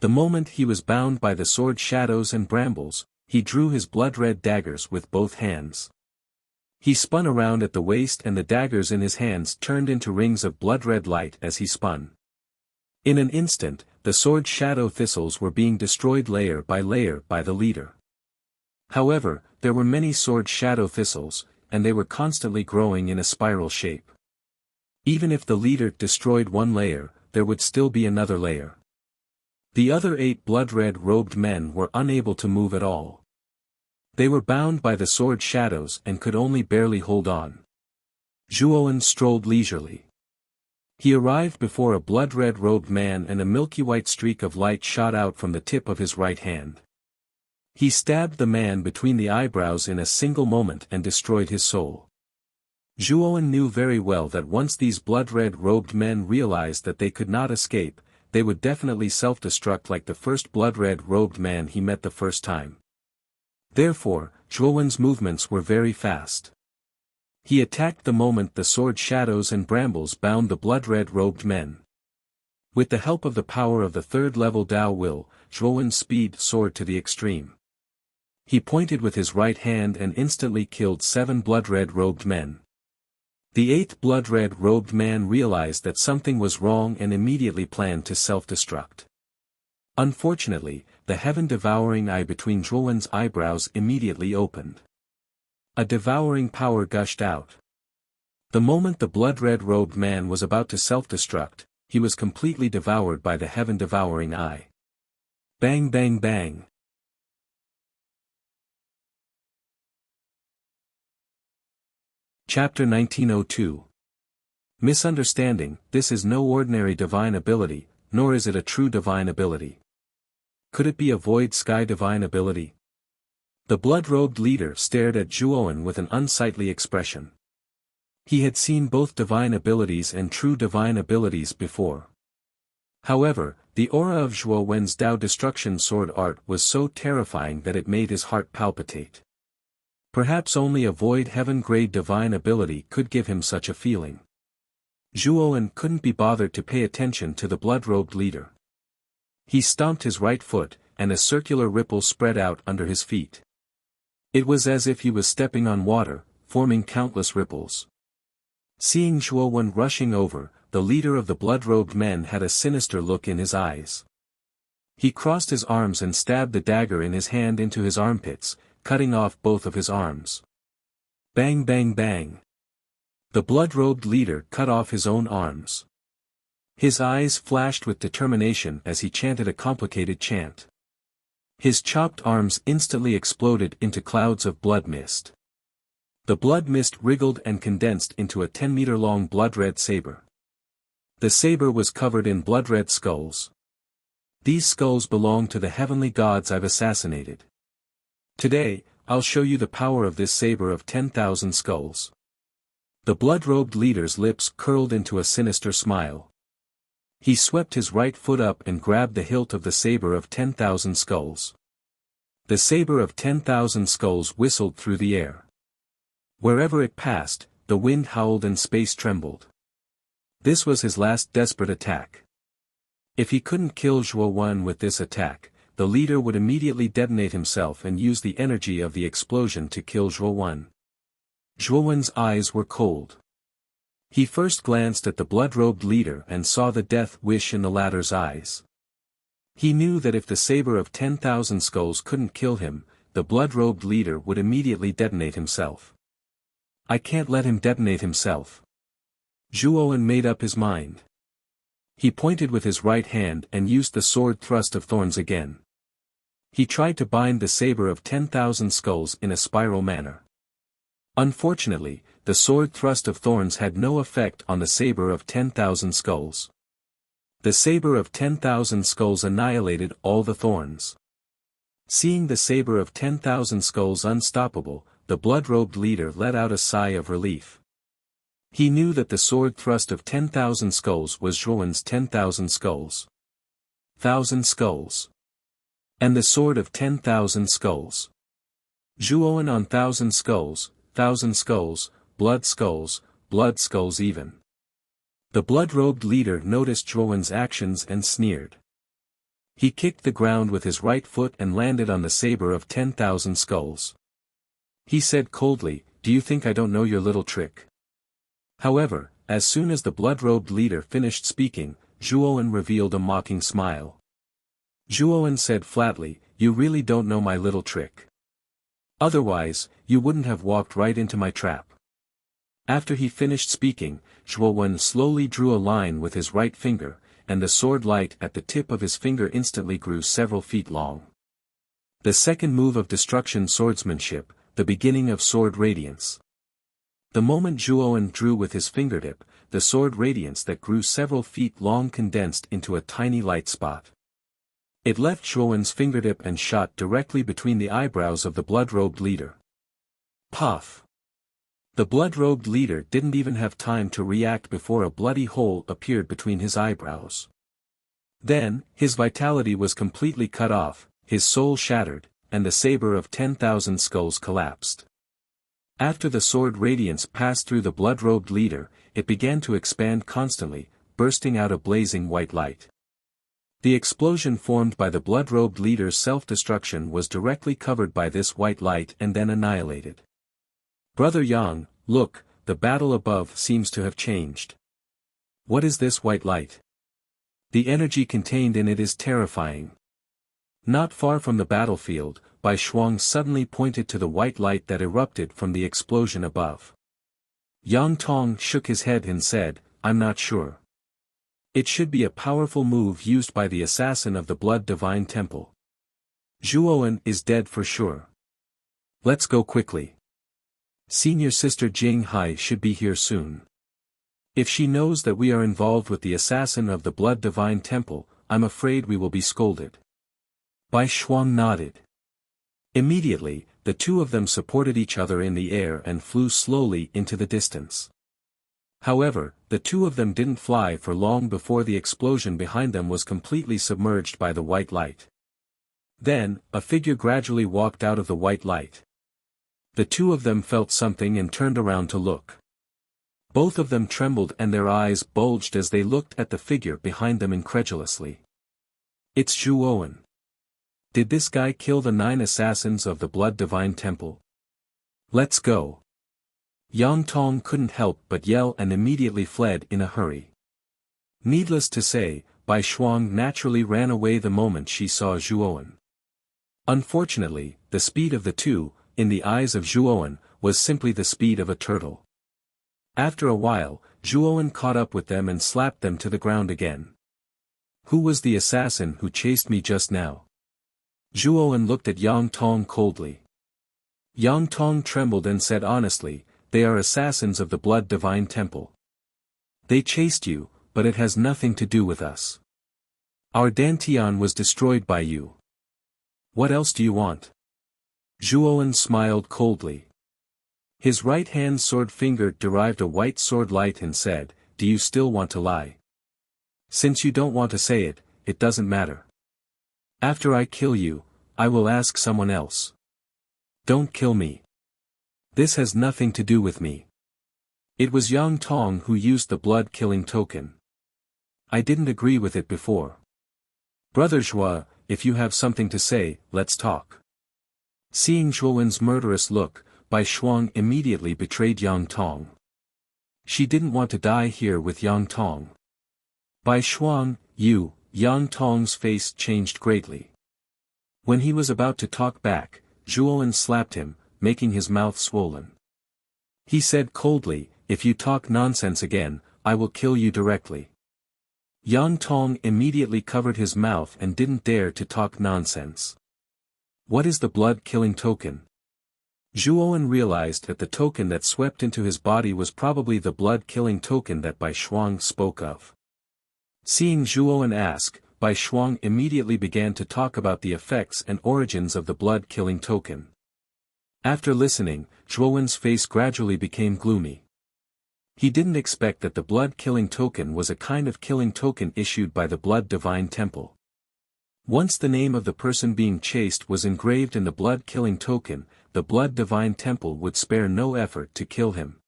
A: The moment he was bound by the sword shadows and brambles, he drew his blood-red daggers with both hands. He spun around at the waist and the daggers in his hands turned into rings of blood-red light as he spun. In an instant, the sword shadow thistles were being destroyed layer by the leader. However, there were many sword shadow thistles, and they were constantly growing in a spiral shape. Even if the leader destroyed one layer, there would still be another layer. The other 8 blood-red robed men were unable to move at all. They were bound by the sword shadows and could only barely hold on. Zhuowen strolled leisurely. He arrived before a blood-red robed man and a milky-white streak of light shot out from the tip of his right hand. He stabbed the man between the eyebrows in a single moment and destroyed his soul. Zhuowen knew very well that once these blood-red robed men realized that they could not escape, they would definitely self-destruct like the first blood-red robed man he met the first time. Therefore, Zhuowen's movements were very fast. He attacked the moment the sword shadows and brambles bound the blood-red robed men. With the help of the power of the third-level Dao will, Zhuowen's speed soared to the extreme. He pointed with his right hand and instantly killed 7 blood-red robed men. The 8th blood-red robed man realized that something was wrong and immediately planned to self-destruct. Unfortunately, the heaven-devouring eye between Zhuowen's eyebrows immediately opened. A devouring power gushed out. The moment the blood-red robed man was about to self-destruct, he was completely devoured by the heaven-devouring eye. Bang bang bang. Chapter 1902. Misunderstanding. This is no ordinary divine ability, nor is it a true divine ability. Could it be a void sky divine ability? The blood-robed leader stared at Zhuowen with an unsightly expression. He had seen both divine abilities and true divine abilities before. However, the aura of Zhuowen's Dao destruction sword art was so terrifying that it made his heart palpitate. Perhaps only a void heaven-grade divine ability could give him such a feeling. Zhuowen couldn't be bothered to pay attention to the blood-robed leader. He stomped his right foot, and a circular ripple spread out under his feet. It was as if he was stepping on water, forming countless ripples. Seeing Zhuowen rushing over, the leader of the blood-robed men had a sinister look in his eyes. He crossed his arms and stabbed the dagger in his hand into his armpits, cutting off both of his arms. Bang bang bang. The blood-robed leader cut off his own arms. His eyes flashed with determination as he chanted a complicated chant. His chopped arms instantly exploded into clouds of blood mist. The blood mist wriggled and condensed into a 10-meter-long blood-red saber. The saber was covered in blood-red skulls. These skulls belong to the heavenly gods I've assassinated. Today, I'll show you the power of this saber of 10,000 skulls. The blood-robed leader's lips curled into a sinister smile. He swept his right foot up and grabbed the hilt of the saber of 10,000 skulls. The saber of 10,000 skulls whistled through the air. Wherever it passed, the wind howled and space trembled. This was his last desperate attack. If he couldn't kill Zhuowen with this attack, the leader would immediately detonate himself and use the energy of the explosion to kill Zhuowen. Zhuowen's eyes were cold. He first glanced at the blood-robed leader and saw the death wish in the latter's eyes. He knew that if the saber of 10,000 skulls couldn't kill him, the blood-robed leader would immediately detonate himself. I can't let him detonate himself. Zhuowen made up his mind. He pointed with his right hand and used the sword thrust of thorns again. He tried to bind the saber of 10,000 skulls in a spiral manner. Unfortunately, the sword thrust of thorns had no effect on the saber of 10,000 skulls. The saber of 10,000 skulls annihilated all the thorns. Seeing the saber of 10,000 skulls unstoppable, the blood-robed leader let out a sigh of relief. He knew that the sword thrust of 10,000 skulls was Zhuowen's 10,000 skulls. 1,000 skulls. And the sword of 10,000 skulls. Zhuowen on 1,000 skulls, 1,000 skulls, blood skulls even. The blood-robed leader noticed Zhuowen's actions and sneered. He kicked the ground with his right foot and landed on the saber of 10,000 skulls. He said coldly, "Do you think I don't know your little trick?" However, as soon as the blood-robed leader finished speaking, Zhuowen revealed a mocking smile. Zhuowen said flatly, "You really don't know my little trick. Otherwise, you wouldn't have walked right into my trap." After he finished speaking, Zhuowen slowly drew a line with his right finger, and the sword light at the tip of his finger instantly grew several feet long. The second move of destruction swordsmanship, the beginning of sword radiance. The moment Zhuowen drew with his fingertip, the sword radiance that grew several feet long condensed into a tiny light spot. It left Zhuowen's fingertip and shot directly between the eyebrows of the blood-robed leader. Puff! The blood-robed leader didn't even have time to react before a bloody hole appeared between his eyebrows. Then, his vitality was completely cut off, his soul shattered, and the saber of 10,000 skulls collapsed. After the sword radiance passed through the blood-robed leader, it began to expand constantly, bursting out a blazing white light. The explosion formed by the blood-robed leader's self-destruction was directly covered by this white light and then annihilated. Brother Yang, look, the battle above seems to have changed. What is this white light? The energy contained in it is terrifying. Not far from the battlefield, Bai Shuang suddenly pointed to the white light that erupted from the explosion above. Yang Tong shook his head and said, I'm not sure. It should be a powerful move used by the assassin of the Blood Divine Temple. Zhuowen is dead for sure. Let's go quickly. Senior Sister Jing Hai should be here soon. If she knows that we are involved with the assassin of the Blood Divine Temple, I'm afraid we will be scolded. Bai Shuang nodded. Immediately, the two of them supported each other in the air and flew slowly into the distance. However, the two of them didn't fly for long before the explosion behind them was completely submerged by the white light. Then, a figure gradually walked out of the white light. The two of them felt something and turned around to look. Both of them trembled and their eyes bulged as they looked at the figure behind them incredulously. It's Zhuowen. Did this guy kill the 9 assassins of the Blood Divine Temple? Let's go. Yang Tong couldn't help but yell and immediately fled in a hurry. Needless to say, Bai Shuang naturally ran away the moment she saw Zhuowen. Unfortunately, the speed of the two, in the eyes of Zhuowen, was simply the speed of a turtle. After a while, Zhuowen caught up with them and slapped them to the ground again. Who was the assassin who chased me just now? Zhuowen looked at Yang Tong coldly. Yang Tong trembled and said honestly, they are assassins of the Blood Divine Temple. They chased you, but it has nothing to do with us. Our Dantian was destroyed by you. What else do you want? Zhuowen smiled coldly. His right-hand sword finger derived a white sword light and said, do you still want to lie? Since you don't want to say it, it doesn't matter. After I kill you, I will ask someone else. Don't kill me. This has nothing to do with me. It was Yang Tong who used the blood-killing token. I didn't agree with it before. Brother Zhua, if you have something to say, let's talk. Seeing Zhuowen's murderous look, Bai Shuang immediately betrayed Yang Tong. She didn't want to die here with Yang Tong. Bai Shuang, you, Yang Tong's face changed greatly. When he was about to talk back, Zhuowen slapped him, making his mouth swollen. He said coldly, if you talk nonsense again, I will kill you directly. Yang Tong immediately covered his mouth and didn't dare to talk nonsense. What is the blood-killing token? Zhuowen realized that the token that swept into his body was probably the blood-killing token that Bai Shuang spoke of. Seeing Zhuowen ask, Bai Shuang immediately began to talk about the effects and origins of the blood-killing token. After listening, Zhuowen's face gradually became gloomy. He didn't expect that the blood-killing token was a kind of killing token issued by the Blood Divine Temple. Once the name of the person being chased was engraved in the blood-killing token, the Blood Divine Temple would spare no effort to kill him.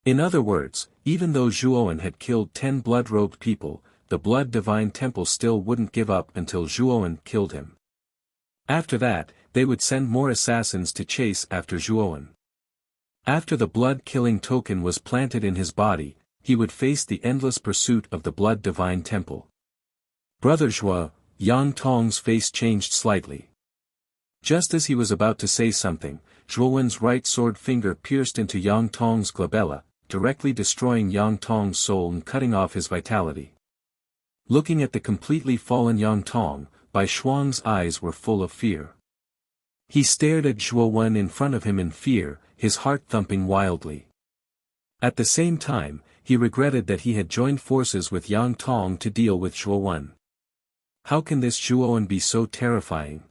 A: In other words, even though Zhuowen had killed 10 blood-robed people, the Blood Divine Temple still wouldn't give up until Zhuowen killed him. After that, they would send more assassins to chase after Zhuowen. After the blood-killing token was planted in his body, he would face the endless pursuit of the Blood Divine Temple. Brother Zhua, Yang Tong's face changed slightly. Just as he was about to say something, Zhuowen's right sword finger pierced into Yang Tong's glabella, directly destroying Yang Tong's soul and cutting off his vitality. Looking at the completely fallen Yang Tong, Bai Shuang's eyes were full of fear. He stared at Zhuowen in front of him in fear, his heart thumping wildly. At the same time, he regretted that he had joined forces with Yang Tong to deal with Zhuowen. How can this Zhuowen be so terrifying?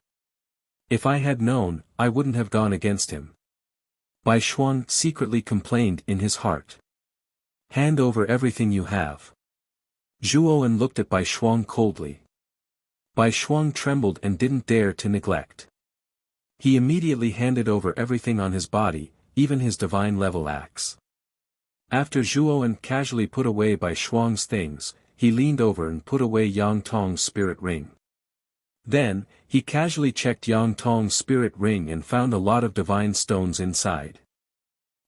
A: If I had known, I wouldn't have gone against him. Bai Shuang secretly complained in his heart. Hand over everything you have. Zhuowen looked at Bai Shuang coldly. Bai Shuang trembled and didn't dare to neglect. He immediately handed over everything on his body, even his divine-level axe. After Zhuowen casually put away Bai Shuang's things, he leaned over and put away Yang Tong's spirit ring. Then, he casually checked Yang Tong's spirit ring and found a lot of divine stones inside.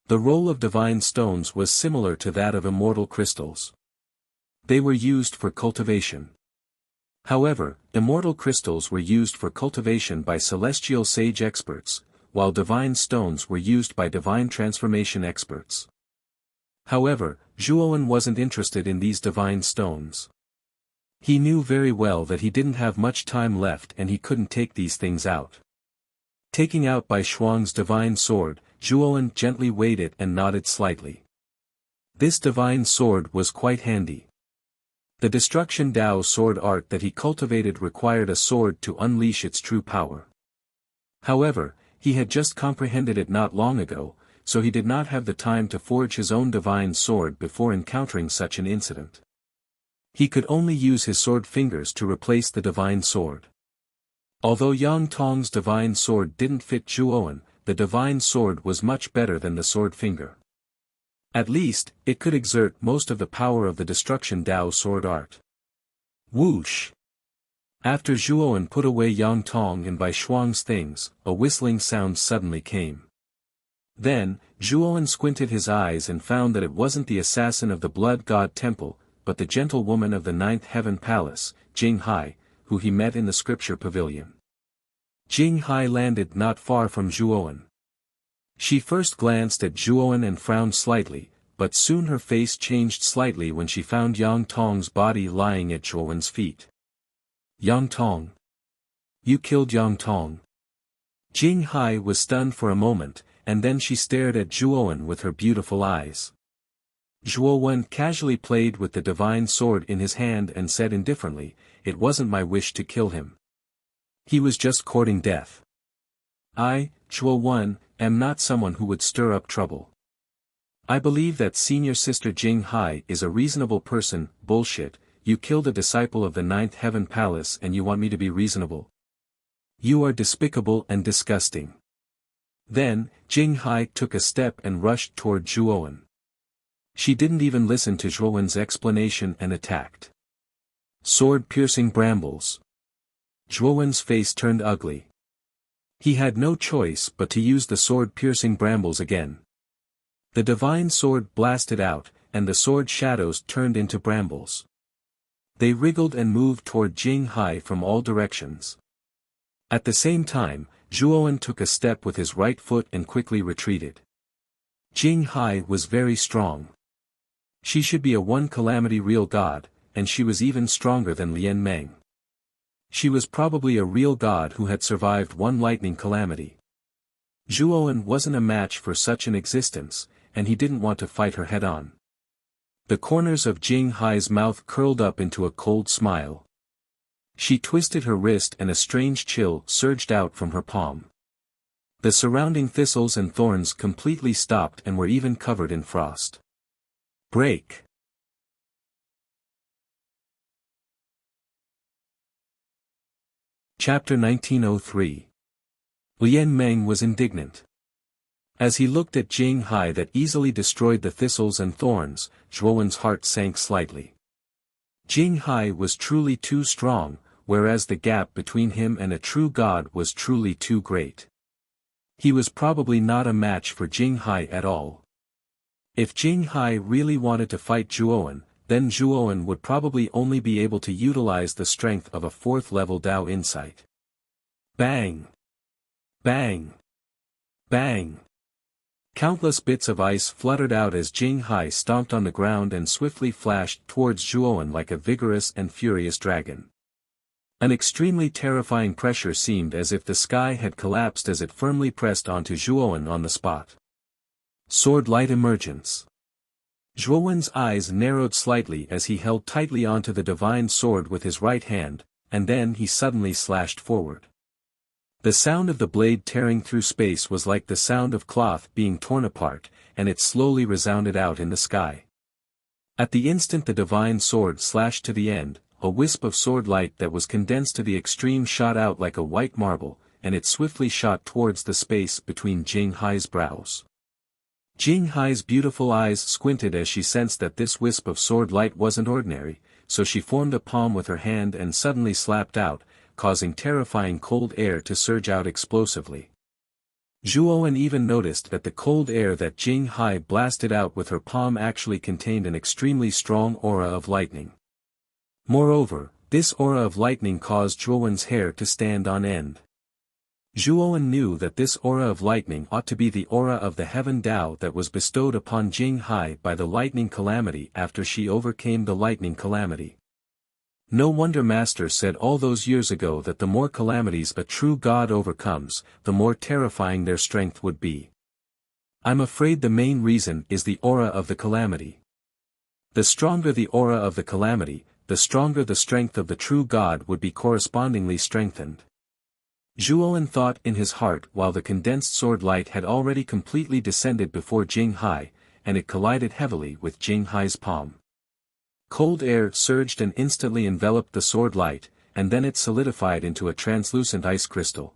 A: The role of divine stones was similar to that of immortal crystals. They were used for cultivation. However, immortal crystals were used for cultivation by celestial sage experts, while divine stones were used by divine transformation experts. However, Zhuowen wasn't interested in these divine stones. He knew very well that he didn't have much time left and he couldn't take these things out. Taking out Bai Shuang's divine sword, Zhuowen gently weighed it and nodded slightly. This divine sword was quite handy. The destruction Dao sword art that he cultivated required a sword to unleash its true power. However, he had just comprehended it not long ago, so he did not have the time to forge his own divine sword before encountering such an incident. He could only use his sword fingers to replace the divine sword. Although Yang Tong's divine sword didn't fit Zhuowen, the divine sword was much better than the sword finger. At least, it could exert most of the power of the destruction Dao sword art. Whoosh! After Zhuowen put away Yang Tong and Bai Shuang's things, a whistling sound suddenly came. Then, Zhuowen squinted his eyes and found that it wasn't the assassin of the Blood God Temple, but the gentlewoman of the Ninth Heaven Palace, Jing Hai, who he met in the scripture pavilion. Jing Hai landed not far from Zhuowen. She first glanced at Zhuowen and frowned slightly, but soon her face changed slightly when she found Yang Tong's body lying at Zhuowen's feet. Yang Tong. You killed Yang Tong. Jing Hai was stunned for a moment, and then she stared at Zhuowen with her beautiful eyes. Zhuowen casually played with the divine sword in his hand and said indifferently, "It wasn't my wish to kill him. He was just courting death. I, Zhuowen, am not someone who would stir up trouble. I believe that senior sister Jing Hai is a reasonable person." Bullshit, you killed a disciple of the Ninth Heaven Palace and you want me to be reasonable? You are despicable and disgusting. Then, Jing Hai took a step and rushed toward Zhuowen. She didn't even listen to Zhuowen's explanation and attacked. Sword-piercing brambles. Zhuowen's face turned ugly. He had no choice but to use the sword-piercing brambles again. The divine sword blasted out, and the sword shadows turned into brambles. They wriggled and moved toward Jing Hai from all directions. At the same time, Zhuowen took a step with his right foot and quickly retreated. Jing Hai was very strong. She should be a one-calamity real god, and she was even stronger than Lian Meng. She was probably a real god who had survived one lightning calamity. Zhuowen wasn't a match for such an existence, and he didn't want to fight her head-on. The corners of Jing Hai's mouth curled up into a cold smile. She twisted her wrist and a strange chill surged out from her palm. The surrounding thistles and thorns completely stopped and were even covered in frost. Break. Chapter 1903. Lian Meng was indignant. As he looked at Jing Hai that easily destroyed the thistles and thorns, Zhuowen's heart sank slightly. Jing Hai was truly too strong, whereas the gap between him and a true god was truly too great. He was probably not a match for Jing Hai at all. If Jing Hai really wanted to fight Zhuowen, then Zhuowen would probably only be able to utilize the strength of a fourth-level Dao insight. Bang! Bang! Bang! Countless bits of ice fluttered out as Jing Hai stomped on the ground and swiftly flashed towards Zhuowen like a vigorous and furious dragon. An extremely terrifying pressure seemed as if the sky had collapsed as it firmly pressed onto Zhuowen on the spot. Sword light emergence. Zhuowen's eyes narrowed slightly as he held tightly onto the divine sword with his right hand, and then he suddenly slashed forward. The sound of the blade tearing through space was like the sound of cloth being torn apart, and it slowly resounded out in the sky. At the instant the divine sword slashed to the end, a wisp of sword light that was condensed to the extreme shot out like a white marble, and it swiftly shot towards the space between Jing Hai's brows. Jing Hai's beautiful eyes squinted as she sensed that this wisp of sword light wasn't ordinary, so she formed a palm with her hand and suddenly slapped out, causing terrifying cold air to surge out explosively. Zhuowen even noticed that the cold air that Jing Hai blasted out with her palm actually contained an extremely strong aura of lightning. Moreover, this aura of lightning caused Zhuowen's hair to stand on end. Zhuowen knew that this aura of lightning ought to be the aura of the heaven Tao that was bestowed upon Jing Hai by the lightning calamity after she overcame the lightning calamity. No wonder Master said all those years ago that the more calamities a true god overcomes, the more terrifying their strength would be. I'm afraid the main reason is the aura of the calamity. The stronger the aura of the calamity, the stronger the strength of the true god would be correspondingly strengthened. Zhuowen thought in his heart while the condensed sword light had already completely descended before Jing Hai, and it collided heavily with Jing Hai's palm. Cold air surged and instantly enveloped the sword light, and then it solidified into a translucent ice crystal.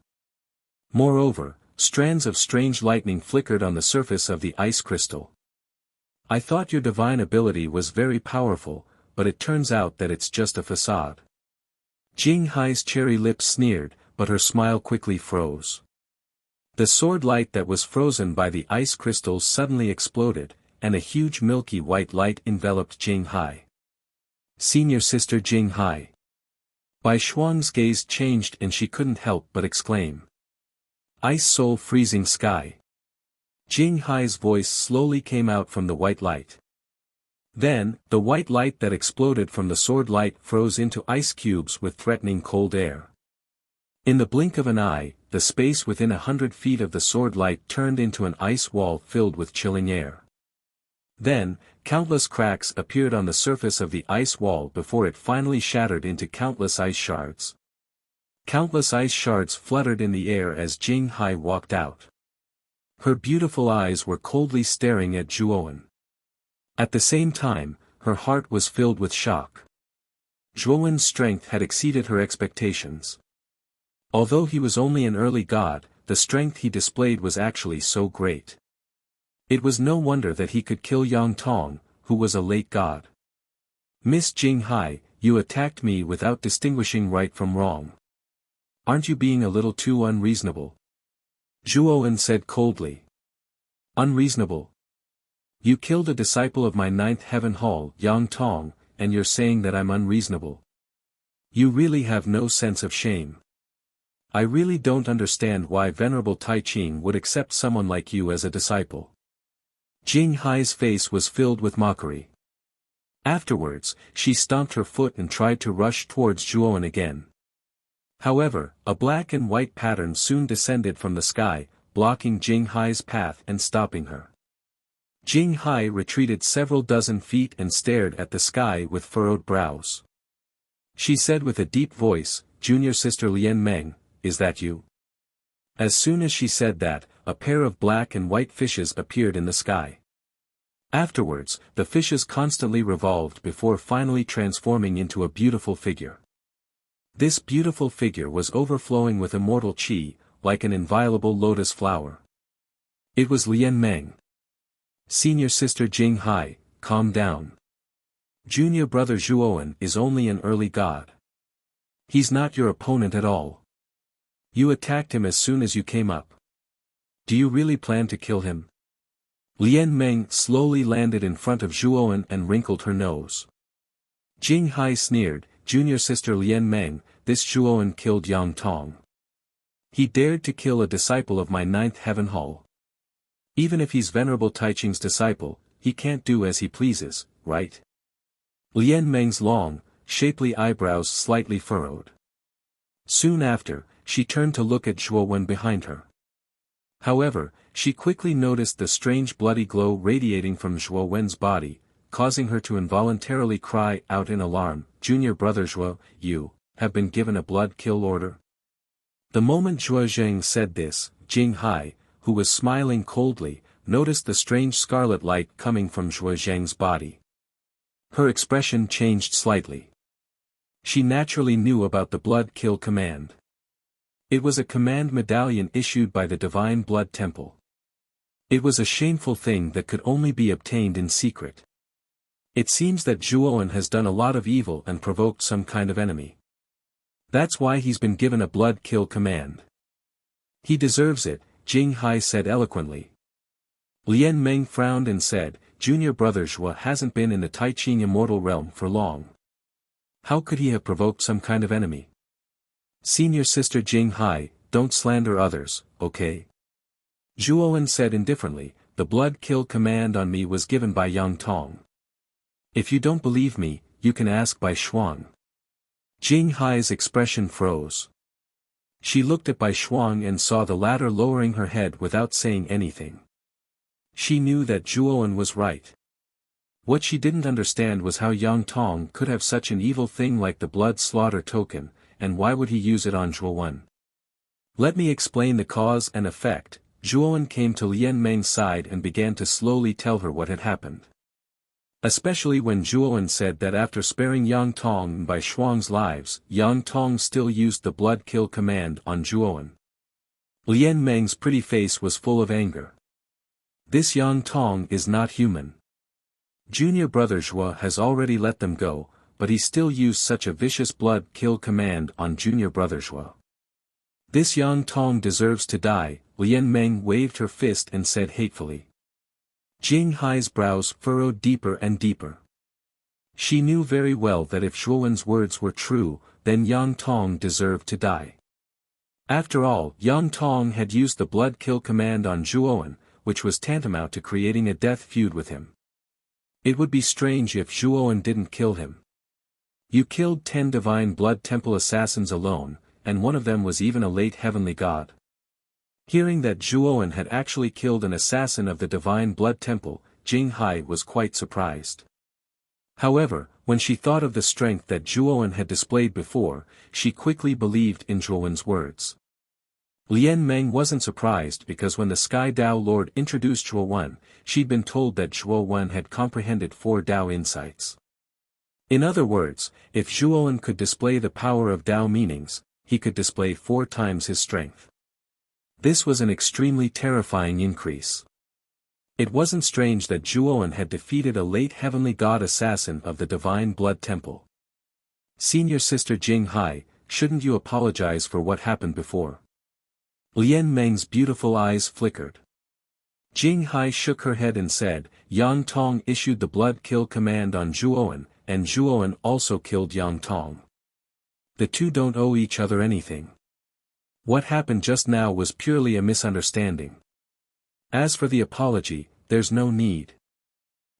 A: Moreover, strands of strange lightning flickered on the surface of the ice crystal. I thought your divine ability was very powerful, but it turns out that it's just a facade. Jing Hai's cherry lips sneered, but her smile quickly froze. The sword light that was frozen by the ice crystals suddenly exploded, and a huge milky white light enveloped Jing Hai. Senior sister Jing Hai. Bai Shuang's gaze changed and she couldn't help but exclaim. Ice soul freezing sky. Jing Hai's voice slowly came out from the white light. Then, the white light that exploded from the sword light froze into ice cubes with threatening cold air. In the blink of an eye, the space within 100 feet of the sword light turned into an ice wall filled with chilling air. Then, countless cracks appeared on the surface of the ice wall before it finally shattered into countless ice shards. Countless ice shards fluttered in the air as Jing Hai walked out. Her beautiful eyes were coldly staring at Zhuowen. At the same time, her heart was filled with shock. Zhuowen's strength had exceeded her expectations. Although he was only an early god, the strength he displayed was actually so great. It was no wonder that he could kill Yang Tong, who was a late god. Miss Jing Hai, you attacked me without distinguishing right from wrong. Aren't you being a little too unreasonable? Zhuowen said coldly. Unreasonable? You killed a disciple of my ninth heaven hall, Yang Tong, and you're saying that I'm unreasonable. You really have no sense of shame. I really don't understand why Venerable Tai Ching would accept someone like you as a disciple. Jing Hai's face was filled with mockery. Afterwards, she stomped her foot and tried to rush towards Zhuowen again. However, a black and white pattern soon descended from the sky, blocking Jing Hai's path and stopping her. Jing Hai retreated several dozen feet and stared at the sky with furrowed brows. She said with a deep voice, Junior Sister Lian Meng, is that you? As soon as she said that, a pair of black and white fishes appeared in the sky. Afterwards, the fishes constantly revolved before finally transforming into a beautiful figure. This beautiful figure was overflowing with immortal qi, like an inviolable lotus flower. It was Lian Meng. Senior sister Jing Hai, calm down. Junior brother Zhuowen is only an early god. He's not your opponent at all. You attacked him as soon as you came up. Do you really plan to kill him? Lian Meng slowly landed in front of Zhuowen and wrinkled her nose. Jing Hai sneered, Junior sister Lian Meng, this Zhuowen killed Yang Tong. He dared to kill a disciple of my ninth heaven hall. Even if he's Venerable Tai Ching's disciple, he can't do as he pleases, right? Lian Meng's long, shapely eyebrows slightly furrowed. Soon after, she turned to look at Zhuowen behind her. However, she quickly noticed the strange bloody glow radiating from Zhuowen's body, causing her to involuntarily cry out in alarm, Junior brother Zhuo, you have been given a blood kill order. The moment Zhuo Zheng said this, Jing Hai, who was smiling coldly, noticed the strange scarlet light coming from Zhuo Zheng's body. Her expression changed slightly. She naturally knew about the blood kill command. It was a command medallion issued by the Divine Blood Temple. It was a shameful thing that could only be obtained in secret. It seems that Zhuowen has done a lot of evil and provoked some kind of enemy. That's why he's been given a blood kill command. He deserves it, Jing Hai said eloquently. Lian Meng frowned and said, Junior brother Zhuo hasn't been in the Taiqing immortal realm for long. How could he have provoked some kind of enemy? Senior sister Jing Hai, don't slander others, okay? Zhuowen said indifferently, the blood kill command on me was given by Yang Tong. If you don't believe me, you can ask Bai Shuang. Jing Hai's expression froze. She looked at Bai Shuang and saw the latter lowering her head without saying anything. She knew that Zhuowen was right. What she didn't understand was how Yang Tong could have such an evil thing like the blood slaughter token, and why would he use it on Zhuowen? Let me explain the cause and effect. Zhuowen came to Lian Meng's side and began to slowly tell her what had happened. Especially when Zhuowen said that after sparing Yang Tong and Bai Shuang's lives, Yang Tong still used the blood kill command on Zhuowen. Lian Meng's pretty face was full of anger. This Yang Tong is not human. Junior brother Zhuo has already let them go, but he still used such a vicious blood kill command on junior brother Zhuo. This Yang Tong deserves to die, Lian Meng waved her fist and said hatefully. Jing Hai's brows furrowed deeper and deeper. She knew very well that if Zhuowen's words were true, then Yang Tong deserved to die. After all, Yang Tong had used the blood kill command on Zhuowen, which was tantamount to creating a death feud with him. It would be strange if Zhuowen didn't kill him. You killed 10 Divine Blood Temple assassins alone, and one of them was even a late heavenly god. Hearing that Zhuowen had actually killed an assassin of the Divine Blood Temple, Jing Hai was quite surprised. However, when she thought of the strength that Zhuowen had displayed before, she quickly believed in Zhuowen's words. Lian Meng wasn't surprised because when the Sky Dao Lord introduced Zhuowen, she'd been told that Zhuowen had comprehended 4 Dao insights. In other words, if Zhuowen could display the power of Dao meanings, he could display 4 times his strength. This was an extremely terrifying increase. It wasn't strange that Zhuowen had defeated a late heavenly god assassin of the Divine Blood Temple. Senior sister Jing Hai, shouldn't you apologize for what happened before? Lian Meng's beautiful eyes flickered. Jing Hai shook her head and said, Yang Tong issued the blood kill command on Zhuowen, and Zhuowen also killed Yang Tong. The two don't owe each other anything. What happened just now was purely a misunderstanding. As for the apology, there's no need.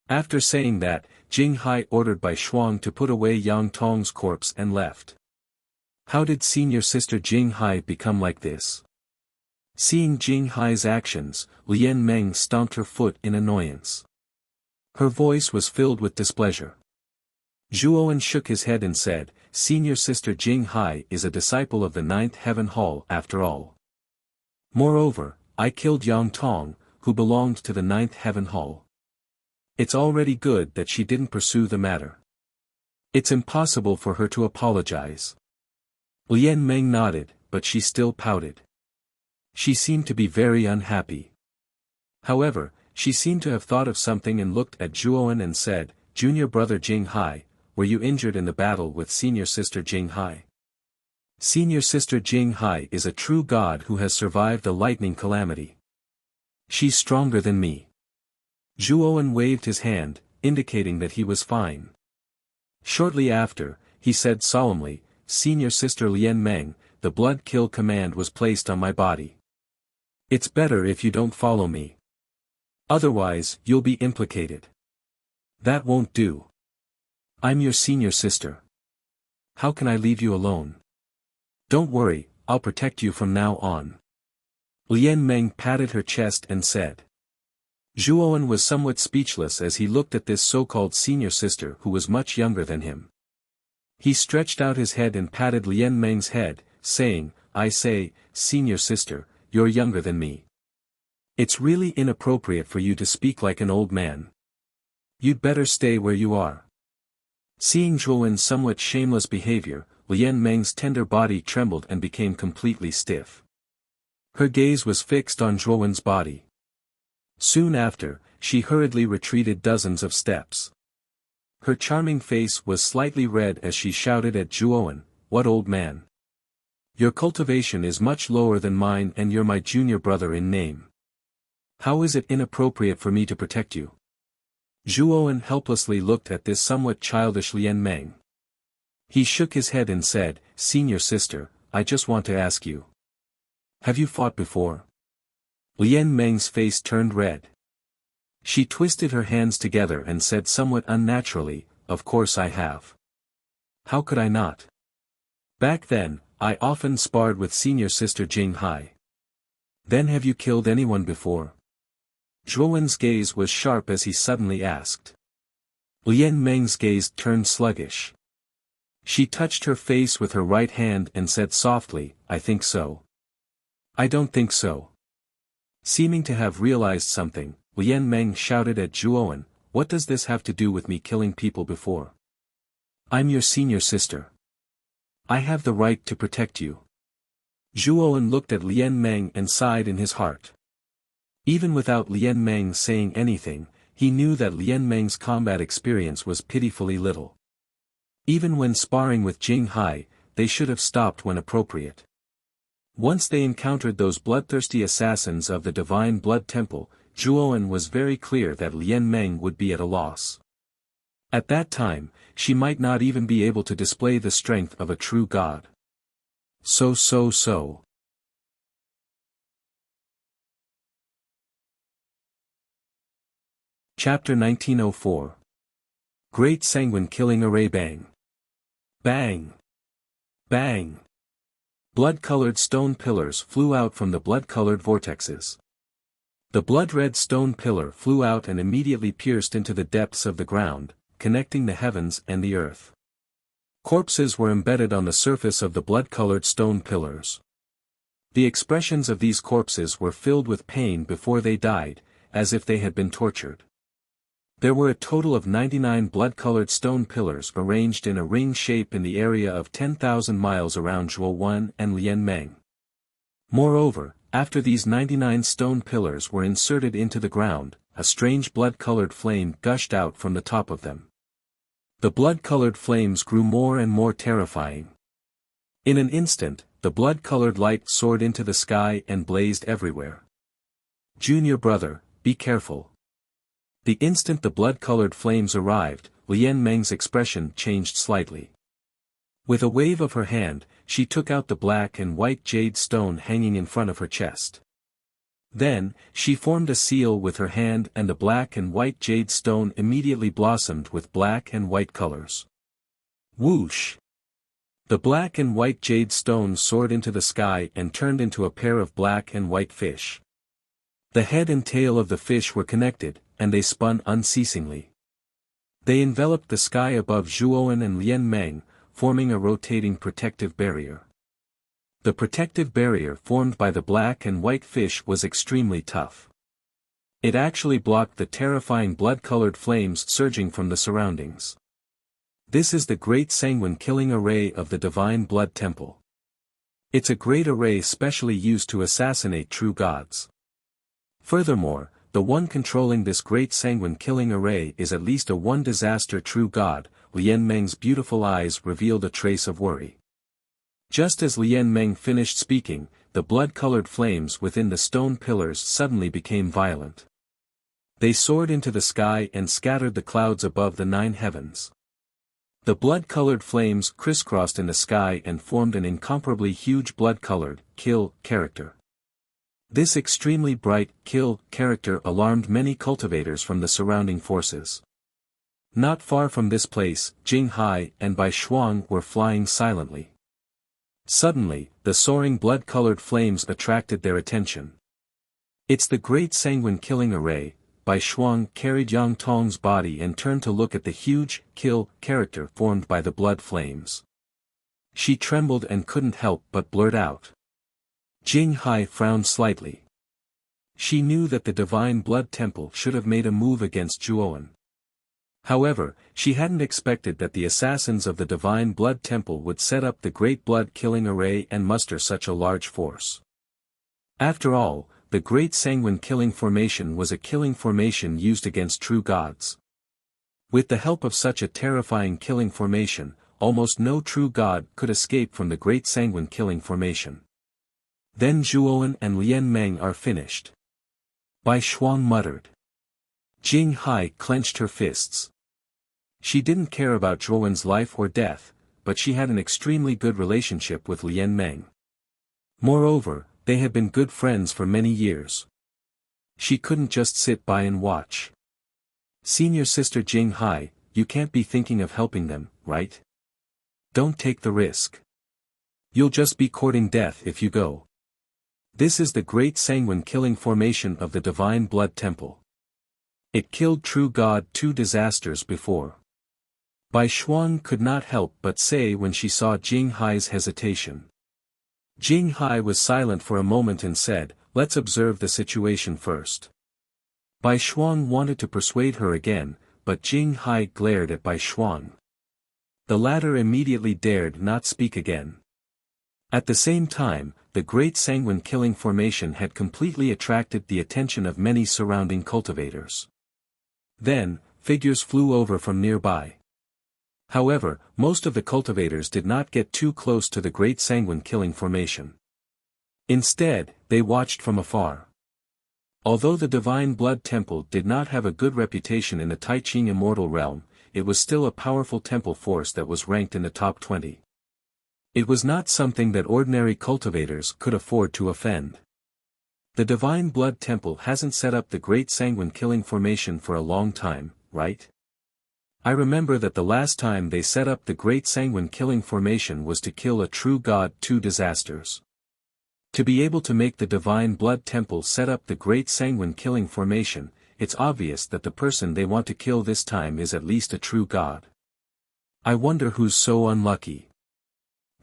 A: After saying that, Jing Hai ordered Bai Shuang to put away Yang Tong's corpse and left. How did senior sister Jing Hai become like this? Seeing Jing Hai's actions, Lian Meng stomped her foot in annoyance. Her voice was filled with displeasure. Zhuowen shook his head and said, Senior sister Jing Hai is a disciple of the 9th Heaven Hall after all. Moreover, I killed Yang Tong, who belonged to the 9th Heaven Hall. It's already good that she didn't pursue the matter. It's impossible for her to apologize. Lian Meng nodded, but she still pouted. She seemed to be very unhappy. However, she seemed to have thought of something and looked at Zhuowen and said, Junior brother Jing Hai, were you injured in the battle with senior sister Jing Hai? Senior sister Jing Hai is a true god who has survived the lightning calamity. She's stronger than me. Zhuowen waved his hand, indicating that he was fine. Shortly after, he said solemnly, Senior sister Lian Meng, the blood kill command was placed on my body. It's better if you don't follow me. Otherwise, you'll be implicated. That won't do. I'm your senior sister. How can I leave you alone? Don't worry, I'll protect you from now on. Lian Meng patted her chest and said. Zhuowen was somewhat speechless as he looked at this so-called senior sister who was much younger than him. He stretched out his head and patted Lian Meng's head, saying, I say, senior sister, you're younger than me. It's really inappropriate for you to speak like an old man. You'd better stay where you are. Seeing Zhuowen's somewhat shameless behavior, Lian Meng's tender body trembled and became completely stiff. Her gaze was fixed on Zhuowen's body. Soon after, she hurriedly retreated dozens of steps. Her charming face was slightly red as she shouted at Zhuowen, "What old man? Your cultivation is much lower than mine and you're my junior brother in name. How is it inappropriate for me to protect you?" Zhuowen helplessly looked at this somewhat childish Lian Meng. He shook his head and said, "Senior sister, I just want to ask you. Have you fought before?" Lian Meng's face turned red. She twisted her hands together and said somewhat unnaturally, "Of course I have. How could I not? Back then, I often sparred with senior sister Jing Hai. Then have you killed anyone before?" Zhuowen's gaze was sharp as he suddenly asked. Lian Meng's gaze turned sluggish. She touched her face with her right hand and said softly, "I think so." "I don't think so." Seeming to have realized something, Lian Meng shouted at Zhuowen, "What does this have to do with me killing people before? I'm your senior sister. I have the right to protect you." Zhuowen looked at Lian Meng and sighed in his heart. Even without Lian Meng saying anything, he knew that Lian Meng's combat experience was pitifully little. Even when sparring with Jing Hai, they should have stopped when appropriate. Once they encountered those bloodthirsty assassins of the Divine Blood Temple, Zhuowen was very clear that Lian Meng would be at a loss. At that time, she might not even be able to display the strength of a true god. So. Chapter 1904. Great Sanguine Killing Array. Bang! Bang! Bang! Blood-colored stone pillars flew out from the blood-colored vortexes. The blood-red stone pillar flew out and immediately pierced into the depths of the ground, connecting the heavens and the earth. Corpses were embedded on the surface of the blood-colored stone pillars. The expressions of these corpses were filled with pain before they died, as if they had been tortured. There were a total of 99 blood-colored stone pillars arranged in a ring shape in the area of 10,000 miles around Zhuowen and Lian Meng. Moreover, after these 99 stone pillars were inserted into the ground, a strange blood-colored flame gushed out from the top of them. The blood-colored flames grew more and more terrifying. In an instant, the blood-colored light soared into the sky and blazed everywhere. "Junior brother, be careful." The instant the blood-colored flames arrived, Lian Meng's expression changed slightly. With a wave of her hand, she took out the black and white jade stone hanging in front of her chest. Then, she formed a seal with her hand and the black and white jade stone immediately blossomed with black and white colors. Whoosh! The black and white jade stone soared into the sky and turned into a pair of black and white fish. The head and tail of the fish were connected, and they spun unceasingly. They enveloped the sky above Zhuowen and Lian Meng, forming a rotating protective barrier. The protective barrier formed by the black and white fish was extremely tough. It actually blocked the terrifying blood-colored flames surging from the surroundings. This is the Great Sanguine Killing Array of the Divine Blood Temple. It's a great array specially used to assassinate true gods. Furthermore, the one controlling this Great Sanguine Killing Array is at least a one disaster true god. Lian Meng's beautiful eyes revealed a trace of worry. Just as Lian Meng finished speaking, the blood-colored flames within the stone pillars suddenly became violent. They soared into the sky and scattered the clouds above the 9 heavens. The blood-colored flames crisscrossed in the sky and formed an incomparably huge blood-colored, kill, character. This extremely bright, kill, character alarmed many cultivators from the surrounding forces. Not far from this place, Jing Hai and Bai Shuang were flying silently. Suddenly, the soaring blood-colored flames attracted their attention. "It's the Great Sanguine Killing Array." Bai Shuang carried Yang Tong's body and turned to look at the huge, kill, character formed by the blood flames. She trembled and couldn't help but blurt out. Jing Hai frowned slightly. She knew that the Divine Blood Temple should have made a move against Zhuowen. However, she hadn't expected that the assassins of the Divine Blood Temple would set up the Great Blood-Killing Array and muster such a large force. After all, the Great Sanguine Killing Formation was a killing formation used against true gods. With the help of such a terrifying killing formation, almost no true god could escape from the Great Sanguine Killing Formation. Then Zhuowen and Lian Meng are finished. Bai Shuang muttered. Jing Hai clenched her fists. She didn't care about Zhuowen's life or death, but she had an extremely good relationship with Lian Meng. Moreover, they had been good friends for many years. She couldn't just sit by and watch. Senior sister Jing Hai, you can't be thinking of helping them, right? Don't take the risk. You'll just be courting death if you go. This is the Great Sanguine Killing Formation of the Divine Blood Temple. It killed true God 2 disasters before. Bai Shuang could not help but say when she saw Jing Hai's hesitation. Jing Hai was silent for a moment and said, "Let's observe the situation first." Bai Shuang wanted to persuade her again, but Jing Hai glared at Bai Shuang. The latter immediately dared not speak again. At the same time, the Great Sanguine Killing Formation had completely attracted the attention of many surrounding cultivators. Then, figures flew over from nearby. However, most of the cultivators did not get too close to the Great Sanguine Killing Formation. Instead, they watched from afar. Although the Divine Blood Temple did not have a good reputation in the Taiching Immortal Realm, it was still a powerful temple force that was ranked in the top 20. It was not something that ordinary cultivators could afford to offend. The Divine Blood Temple hasn't set up the Great Sanguine Killing Formation for a long time, right? I remember that the last time they set up the Great Sanguine Killing Formation was to kill a true god 2 disasters. To be able to make the Divine Blood Temple set up the Great Sanguine Killing Formation, it's obvious that the person they want to kill this time is at least a true god. I wonder who's so unlucky.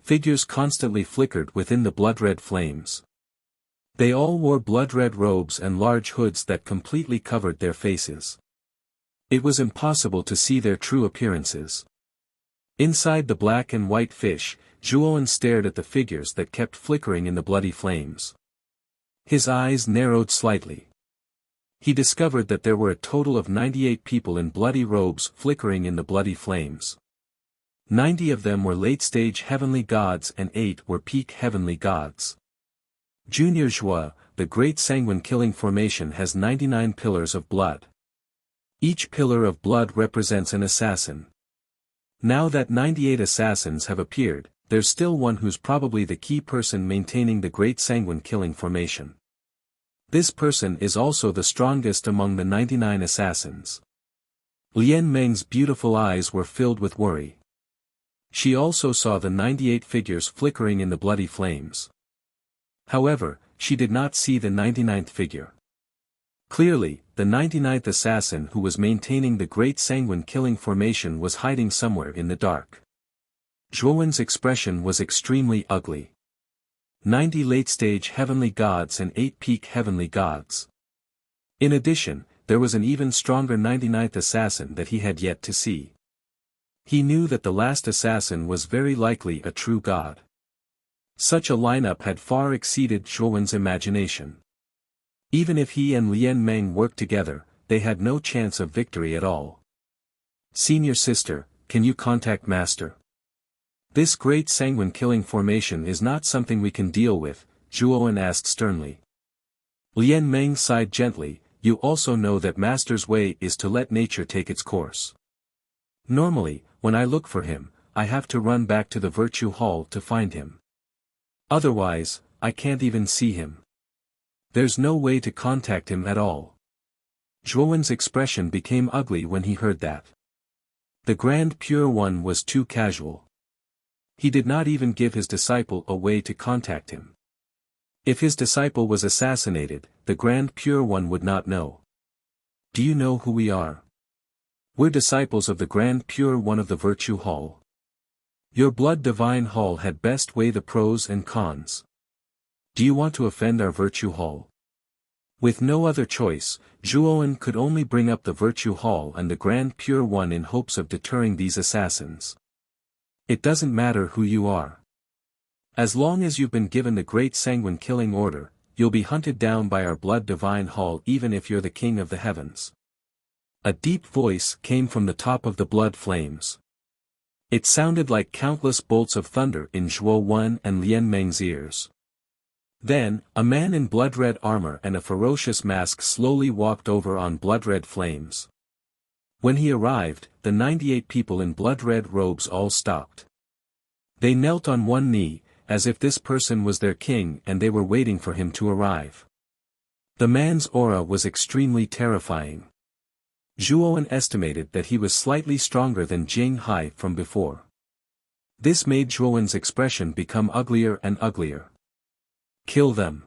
A: Figures constantly flickered within the blood-red flames. They all wore blood-red robes and large hoods that completely covered their faces. It was impossible to see their true appearances. Inside the black and white fish, Zhuowen stared at the figures that kept flickering in the bloody flames. His eyes narrowed slightly. He discovered that there were a total of 98 people in bloody robes flickering in the bloody flames. 90 of them were late-stage heavenly gods and 8 were peak heavenly gods. Junior Zhua, the Great Sanguine Killing Formation has 99 pillars of blood. Each pillar of blood represents an assassin. Now that 98 assassins have appeared, there's still one who's probably the key person maintaining the Great Sanguine Killing Formation. This person is also the strongest among the 99 assassins. Lian Meng's beautiful eyes were filled with worry. She also saw the 98 figures flickering in the bloody flames. However, she did not see the 99th figure. Clearly, the 99th assassin who was maintaining the Great Sanguine Killing Formation was hiding somewhere in the dark. Zhuowen's expression was extremely ugly. 90 late-stage heavenly gods and 8 peak heavenly gods. In addition, there was an even stronger 99th assassin that he had yet to see. He knew that the last assassin was very likely a true god. Such a lineup had far exceeded Zhuowen's imagination. Even if he and Lian Meng worked together, they had no chance of victory at all. Senior sister, can you contact Master? This Great Sanguine Killing Formation is not something we can deal with, Zhuowen asked sternly. Lian Meng sighed gently, you also know that Master's way is to let nature take its course. Normally, when I look for him, I have to run back to the Virtue Hall to find him. Otherwise, I can't even see him. There's no way to contact him at all. Zhuowen's expression became ugly when he heard that. The Grand Pure One was too casual. He did not even give his disciple a way to contact him. If his disciple was assassinated, the Grand Pure One would not know. Do you know who we are? We're disciples of the Grand Pure One of the Virtue Hall. Your Blood Divine Hall had best weigh the pros and cons. Do you want to offend our Virtue Hall? With no other choice, Zhuowen could only bring up the Virtue Hall and the Grand Pure One in hopes of deterring these assassins. It doesn't matter who you are. As long as you've been given the Great Sanguine Killing Order, you'll be hunted down by our Blood Divine Hall even if you're the King of the Heavens. A deep voice came from the top of the blood flames. It sounded like countless bolts of thunder in Zhuowen and Lian Meng's ears. Then, a man in blood-red armor and a ferocious mask slowly walked over on blood-red flames. When he arrived, the 98 people in blood-red robes all stopped. They knelt on one knee, as if this person was their king and they were waiting for him to arrive. The man's aura was extremely terrifying. Zhuowen estimated that he was slightly stronger than Jing Hai from before. This made Zhuowen's expression become uglier and uglier. Kill them.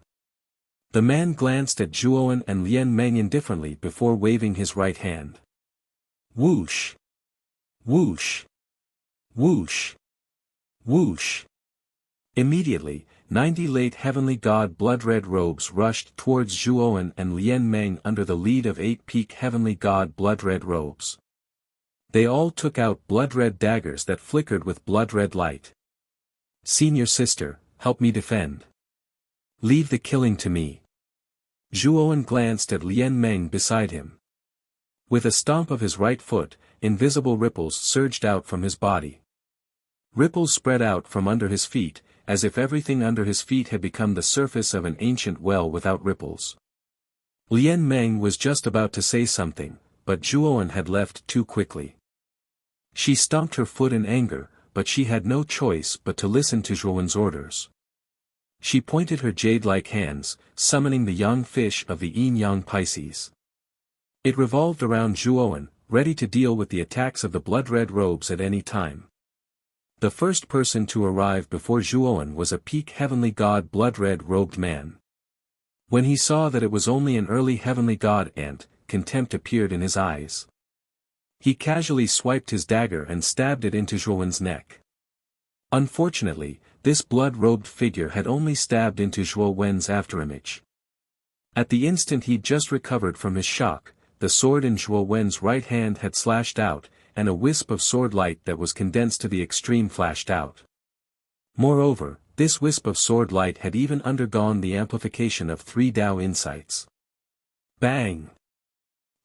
A: The man glanced at Zhuowen and Lian Meng indifferently before waving his right hand. Whoosh! Whoosh! Whoosh! Whoosh! Immediately, 90 late heavenly god blood-red robes rushed towards Zhuowen and Lian Meng under the lead of 8 peak heavenly god blood-red robes. They all took out blood-red daggers that flickered with blood-red light. Senior sister, help me defend. Leave the killing to me. Zhuowen glanced at Lian Meng beside him. With a stomp of his right foot, invisible ripples surged out from his body. Ripples spread out from under his feet, as if everything under his feet had become the surface of an ancient well without ripples. Lian Meng was just about to say something, but Zhuowen had left too quickly. She stomped her foot in anger, but she had no choice but to listen to Zhuowen's orders. She pointed her jade-like hands, summoning the young fish of the yin-yang Pisces. It revolved around Zhuowen, ready to deal with the attacks of the blood-red robes at any time. The first person to arrive before Zhuowen was a peak heavenly god blood-red robed man. When he saw that it was only an early heavenly god ant, contempt appeared in his eyes. He casually swiped his dagger and stabbed it into Zhuowen's neck. Unfortunately, this blood-robed figure had only stabbed into Zhuowen's afterimage. At the instant he'd just recovered from his shock, the sword in Zhuowen's right hand had slashed out, and a wisp of sword light that was condensed to the extreme flashed out. Moreover, this wisp of sword light had even undergone the amplification of 3 Dao insights. Bang!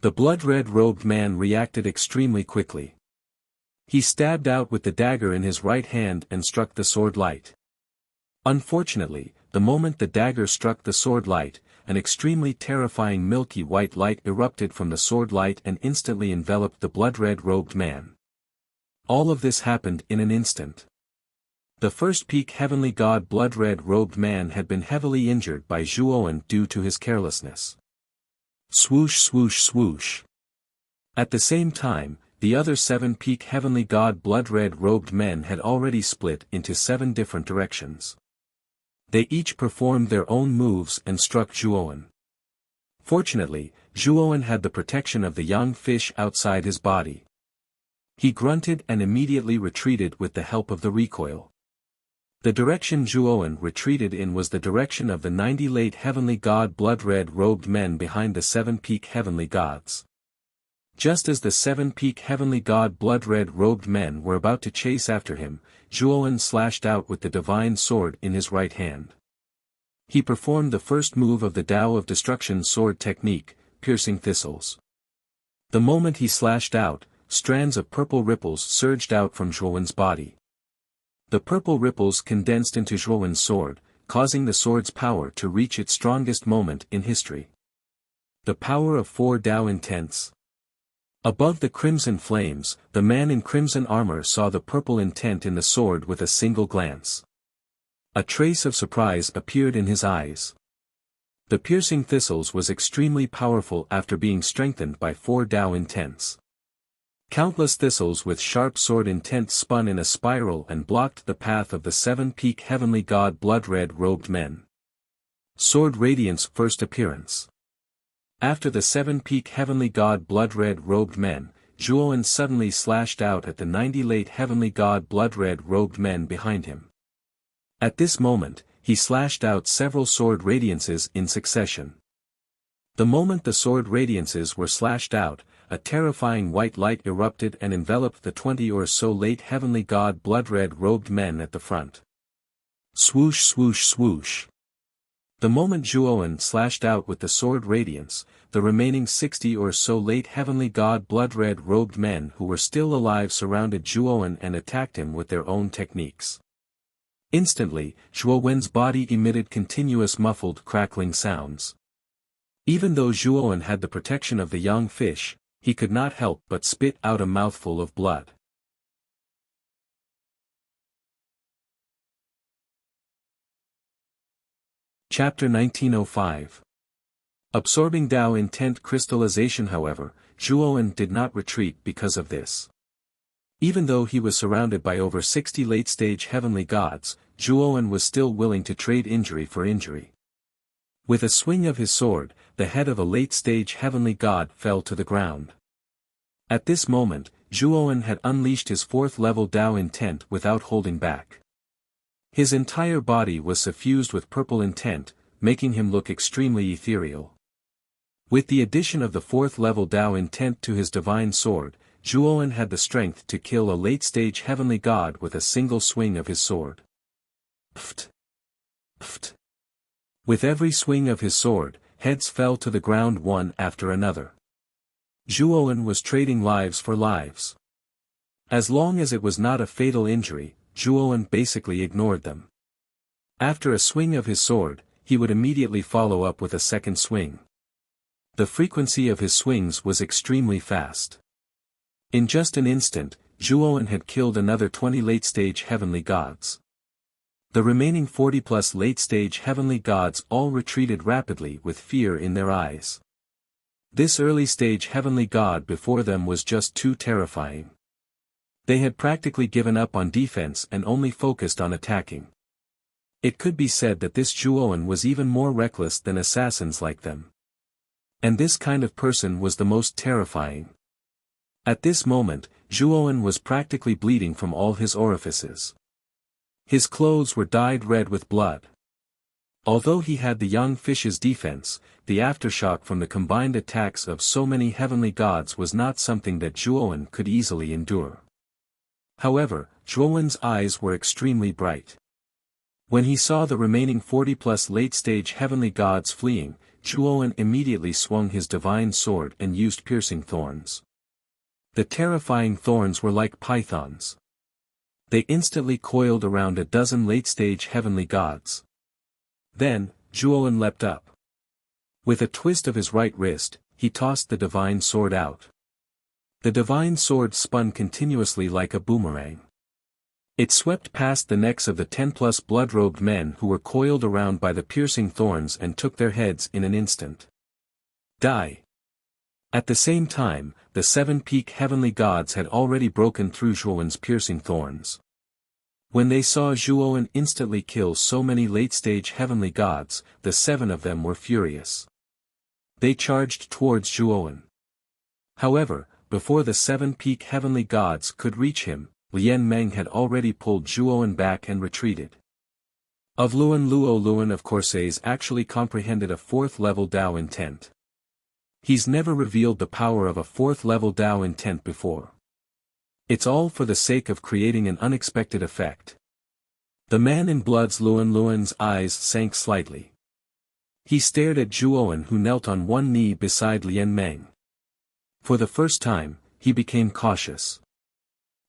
A: The blood-red robed man reacted extremely quickly. He stabbed out with the dagger in his right hand and struck the sword light. Unfortunately, the moment the dagger struck the sword light, an extremely terrifying milky white light erupted from the sword light and instantly enveloped the blood-red robed man. All of this happened in an instant. The first peak heavenly god blood-red robed man had been heavily injured by Zhuowen due to his carelessness. Swoosh swoosh swoosh. At the same time, the other 7 peak heavenly god blood-red robed men had already split into 7 different directions. They each performed their own moves and struck Zhuowen. Fortunately, Zhuowen had the protection of the young fish outside his body. He grunted and immediately retreated with the help of the recoil. The direction Zhuowen retreated in was the direction of the 90 late heavenly god blood-red robed men behind the 7 peak heavenly gods. Just as the 7 peak heavenly god blood-red robed men were about to chase after him, Zhuowen slashed out with the divine sword in his right hand. He performed the first move of the Tao of Destruction sword technique, piercing thistles. The moment he slashed out, strands of purple ripples surged out from Zhuowen's body. The purple ripples condensed into Zhuowen's sword, causing the sword's power to reach its strongest moment in history. The power of 4 Tao intense. Above the crimson flames, the man in crimson armor saw the purple intent in the sword with a single glance. A trace of surprise appeared in his eyes. The piercing thistles was extremely powerful after being strengthened by 4 Tao intents. Countless thistles with sharp sword intent spun in a spiral and blocked the path of the 7 peak heavenly god blood-red robed men. Sword Radiance first appearance. After the 7 peak heavenly god blood-red robed men, Zhuowen suddenly slashed out at the 90 late heavenly god blood-red robed men behind him. At this moment, he slashed out several sword radiances in succession. The moment the sword radiances were slashed out, a terrifying white light erupted and enveloped the 20 or so late heavenly god blood-red-robed men at the front. Swoosh swoosh swoosh. The moment Zhuowen slashed out with the sword radiance, the remaining 60 or so late heavenly god blood-red-robed men who were still alive surrounded Zhuowen and attacked him with their own techniques. Instantly, Zhuowen's body emitted continuous muffled crackling sounds. Even though Zhuowen had the protection of the young fish, he could not help but spit out a mouthful of blood. Chapter 1905. Absorbing Tao intent crystallization. However, Zhuowen did not retreat because of this. Even though he was surrounded by over 60 late-stage heavenly gods, Zhuowen was still willing to trade injury for injury. With a swing of his sword, the head of a late-stage heavenly god fell to the ground. At this moment, Zhuowen had unleashed his 4th-level Tao intent without holding back. His entire body was suffused with purple intent, making him look extremely ethereal. With the addition of the 4th-level Tao intent to his divine sword, Zhuowen had the strength to kill a late-stage heavenly god with a single swing of his sword. Pft! Pft! With every swing of his sword, heads fell to the ground one after another. Zhuowen was trading lives for lives. As long as it was not a fatal injury, Zhuowen basically ignored them. After a swing of his sword, he would immediately follow up with a second swing. The frequency of his swings was extremely fast. In just an instant, Zhuowen had killed another 20 late-stage heavenly gods. The remaining 40-plus late-stage heavenly gods all retreated rapidly with fear in their eyes. This early-stage heavenly god before them was just too terrifying. They had practically given up on defense and only focused on attacking. It could be said that this Zhuowen was even more reckless than assassins like them. And this kind of person was the most terrifying. At this moment, Zhuowen was practically bleeding from all his orifices. His clothes were dyed red with blood. Although he had the young fish's defense, the aftershock from the combined attacks of so many heavenly gods was not something that Zhuowen could easily endure. However, Zhuowen's eyes were extremely bright. When he saw the remaining 40-plus late-stage heavenly gods fleeing, Zhuowen immediately swung his divine sword and used piercing thorns. The terrifying thorns were like pythons. They instantly coiled around a dozen late-stage heavenly gods. Then, Zhuowen leapt up. With a twist of his right wrist, he tossed the divine sword out. The divine sword spun continuously like a boomerang. It swept past the necks of the 10-plus blood-robed men who were coiled around by the piercing thorns and took their heads in an instant. Die! At the same time, the 7 peak heavenly gods had already broken through Zhuowen's piercing thorns. When they saw Zhuowen instantly kill so many late-stage heavenly gods, the 7 of them were furious. They charged towards Zhuowen. However, before the 7 peak heavenly gods could reach him, Lian Meng had already pulled Zhuowen back and retreated. Of Luan Luo Luan of Corsairs actually comprehended a 4th-level Tao intent. He's never revealed the power of a 4th-level Tao intent before. It's all for the sake of creating an unexpected effect. The man in blood's Luan Luan's eyes sank slightly. He stared at Zhuowen, who knelt on one knee beside Lian Meng. For the first time, he became cautious.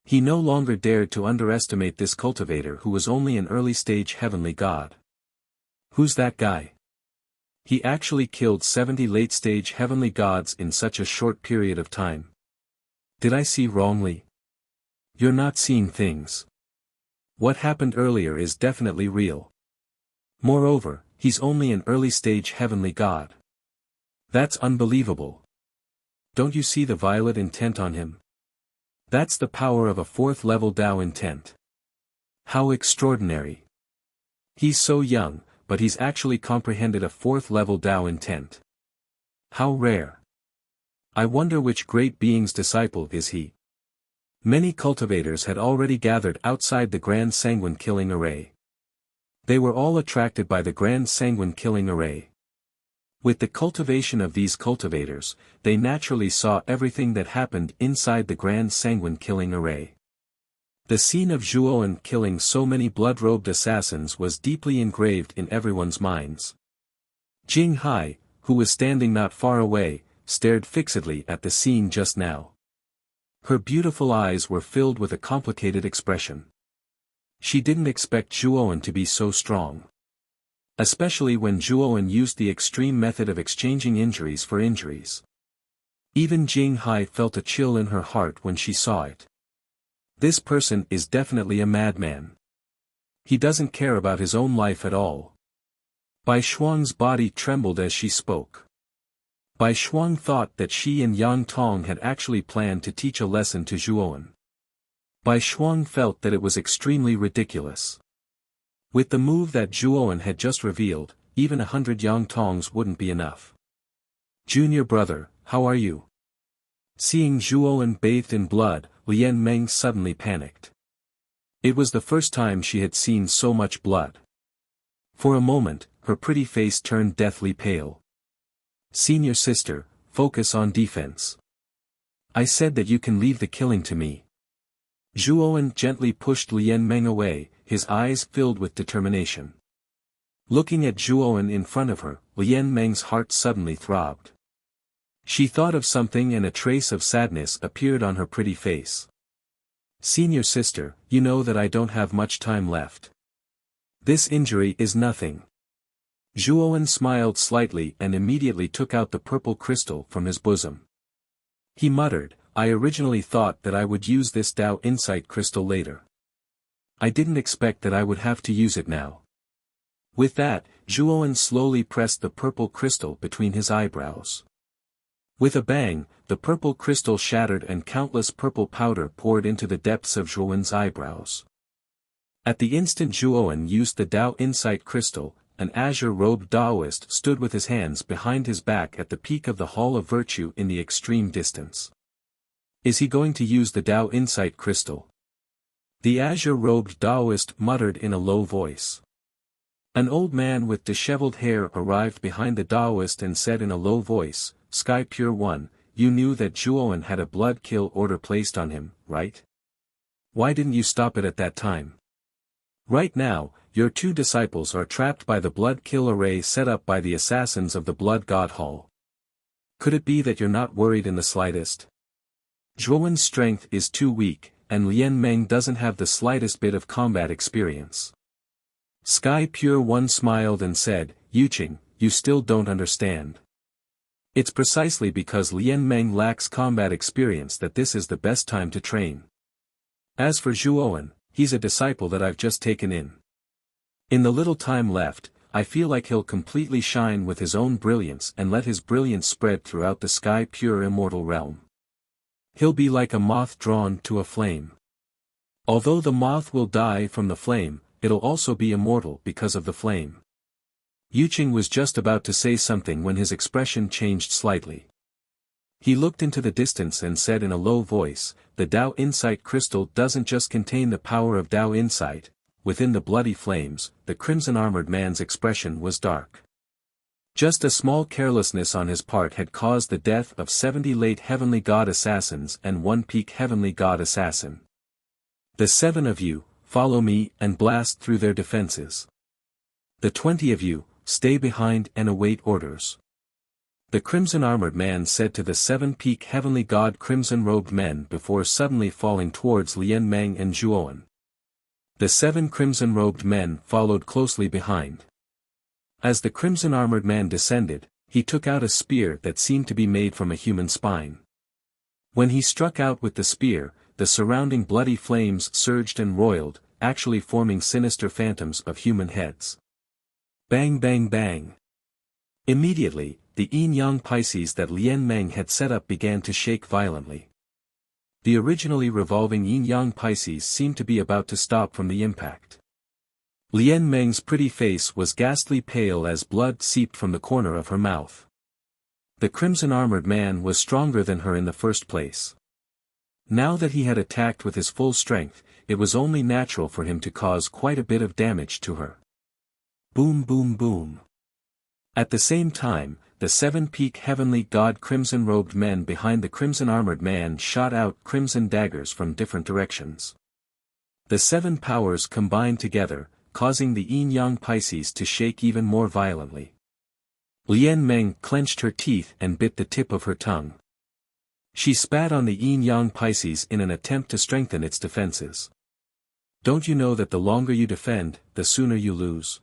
A: He no longer dared to underestimate this cultivator who was only an early-stage heavenly god. Who's that guy? He actually killed 70 late-stage heavenly gods in such a short period of time. Did I see wrongly? You're not seeing things. What happened earlier is definitely real. Moreover, he's only an early-stage heavenly god. That's unbelievable. Don't you see the violet intent on him? That's the power of a 4th-level Tao intent. How extraordinary. He's so young, but he's actually comprehended a 4th-level Tao intent. How rare. I wonder which great being's disciple is he. Many cultivators had already gathered outside the Grand Sanguine Killing Array. They were all attracted by the Grand Sanguine Killing Array. With the cultivation of these cultivators, they naturally saw everything that happened inside the Grand Sanguine killing array. The scene of Zhuowen killing so many blood-robed assassins was deeply engraved in everyone's minds. Jing Hai, who was standing not far away, stared fixedly at the scene just now. Her beautiful eyes were filled with a complicated expression. She didn't expect Zhuowen to be so strong. Especially when Zhuowen used the extreme method of exchanging injuries for injuries. Even Jing Hai felt a chill in her heart when she saw it. This person is definitely a madman. He doesn't care about his own life at all. Bai Shuang's body trembled as she spoke. Bai Shuang thought that she and Yang Tong had actually planned to teach a lesson to Zhuowen. Bai Shuang felt that it was extremely ridiculous. With the move that Zhuowen had just revealed, even 100 Yang Tongs wouldn't be enough. Junior brother, how are you? Seeing Zhuowen bathed in blood, Lian Meng suddenly panicked. It was the first time she had seen so much blood. For a moment, her pretty face turned deathly pale. Senior sister, focus on defense. I said that you can leave the killing to me. Zhuowen gently pushed Lian Meng away, his eyes filled with determination. Looking at Zhuowen in front of her, Lian Meng's heart suddenly throbbed. She thought of something and a trace of sadness appeared on her pretty face. Senior sister, you know that I don't have much time left. This injury is nothing. Zhuowen smiled slightly and immediately took out the purple crystal from his bosom. He muttered, I originally thought that I would use this Dao Insight crystal later. I didn't expect that I would have to use it now. With that, Zhuowen slowly pressed the purple crystal between his eyebrows. With a bang, the purple crystal shattered and countless purple powder poured into the depths of Zhuowen's eyebrows. At the instant Zhuowen used the Dao Insight crystal, an azure-robed Daoist stood with his hands behind his back at the peak of the Hall of Virtue in the extreme distance. Is he going to use the Dao Insight crystal? The azure-robed Daoist muttered in a low voice. An old man with disheveled hair arrived behind the Daoist and said in a low voice, Sky Pure One, you knew that Zhuowen had a blood kill order placed on him, right? Why didn't you stop it at that time? Right now, your two disciples are trapped by the blood kill array set up by the assassins of the Blood God Hall. Could it be that you're not worried in the slightest? Zhuowen's strength is too weak, and Lian Meng doesn't have the slightest bit of combat experience. Sky Pure One smiled and said, Yuqing, you still don't understand. It's precisely because Lian Meng lacks combat experience that this is the best time to train. As for Zhuowen, he's a disciple that I've just taken in. In the little time left, I feel like he'll completely shine with his own brilliance and let his brilliance spread throughout the Sky Pure Immortal realm. He'll be like a moth drawn to a flame. Although the moth will die from the flame, it'll also be immortal because of the flame. Yuqing was just about to say something when his expression changed slightly. He looked into the distance and said in a low voice, the Dao Insight crystal doesn't just contain the power of Dao Insight. Within the bloody flames, the crimson-armored man's expression was dark. Just a small carelessness on his part had caused the death of 70 late Heavenly God assassins and 1 peak Heavenly God assassin. The 7 of you, follow me and blast through their defenses. The 20 of you, stay behind and await orders. The crimson-armored man said to the 7 peak Heavenly God crimson-robed men before suddenly falling towards Lian Meng and Zhuowen. The 7 crimson-robed men followed closely behind. As the crimson-armored man descended, he took out a spear that seemed to be made from a human spine. When he struck out with the spear, the surrounding bloody flames surged and roiled, actually forming sinister phantoms of human heads. Bang bang bang. Immediately, the yin-yang Pisces that Lian Meng had set up began to shake violently. The originally revolving yin-yang Pisces seemed to be about to stop from the impact. Lian Meng's pretty face was ghastly pale as blood seeped from the corner of her mouth. The crimson-armored man was stronger than her in the first place. Now that he had attacked with his full strength, it was only natural for him to cause quite a bit of damage to her. Boom boom boom. At the same time, the seven-peak heavenly god crimson-robed men behind the crimson-armored man shot out crimson daggers from different directions. The seven powers combined together, causing the yin-yang Pisces to shake even more violently. Lian Meng clenched her teeth and bit the tip of her tongue. She spat on the yin-yang Pisces in an attempt to strengthen its defenses. Don't you know that the longer you defend, the sooner you lose?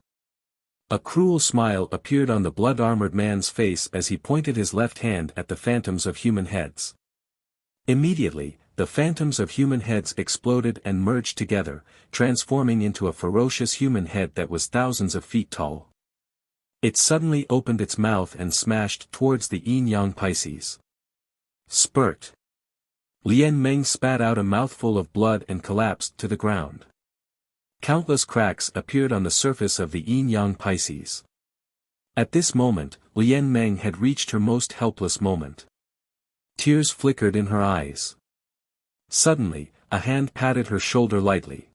A: A cruel smile appeared on the blood-armored man's face as he pointed his left hand at the phantoms of human heads. Immediately, the phantoms of human heads exploded and merged together, transforming into a ferocious human head that was thousands of feet tall. It suddenly opened its mouth and smashed towards the yin-yang Pisces. Spurt. Lian Meng spat out a mouthful of blood and collapsed to the ground. Countless cracks appeared on the surface of the yin-yang Pisces. At this moment, Lian Meng had reached her most helpless moment. Tears flickered in her eyes. Suddenly, a hand patted her shoulder lightly.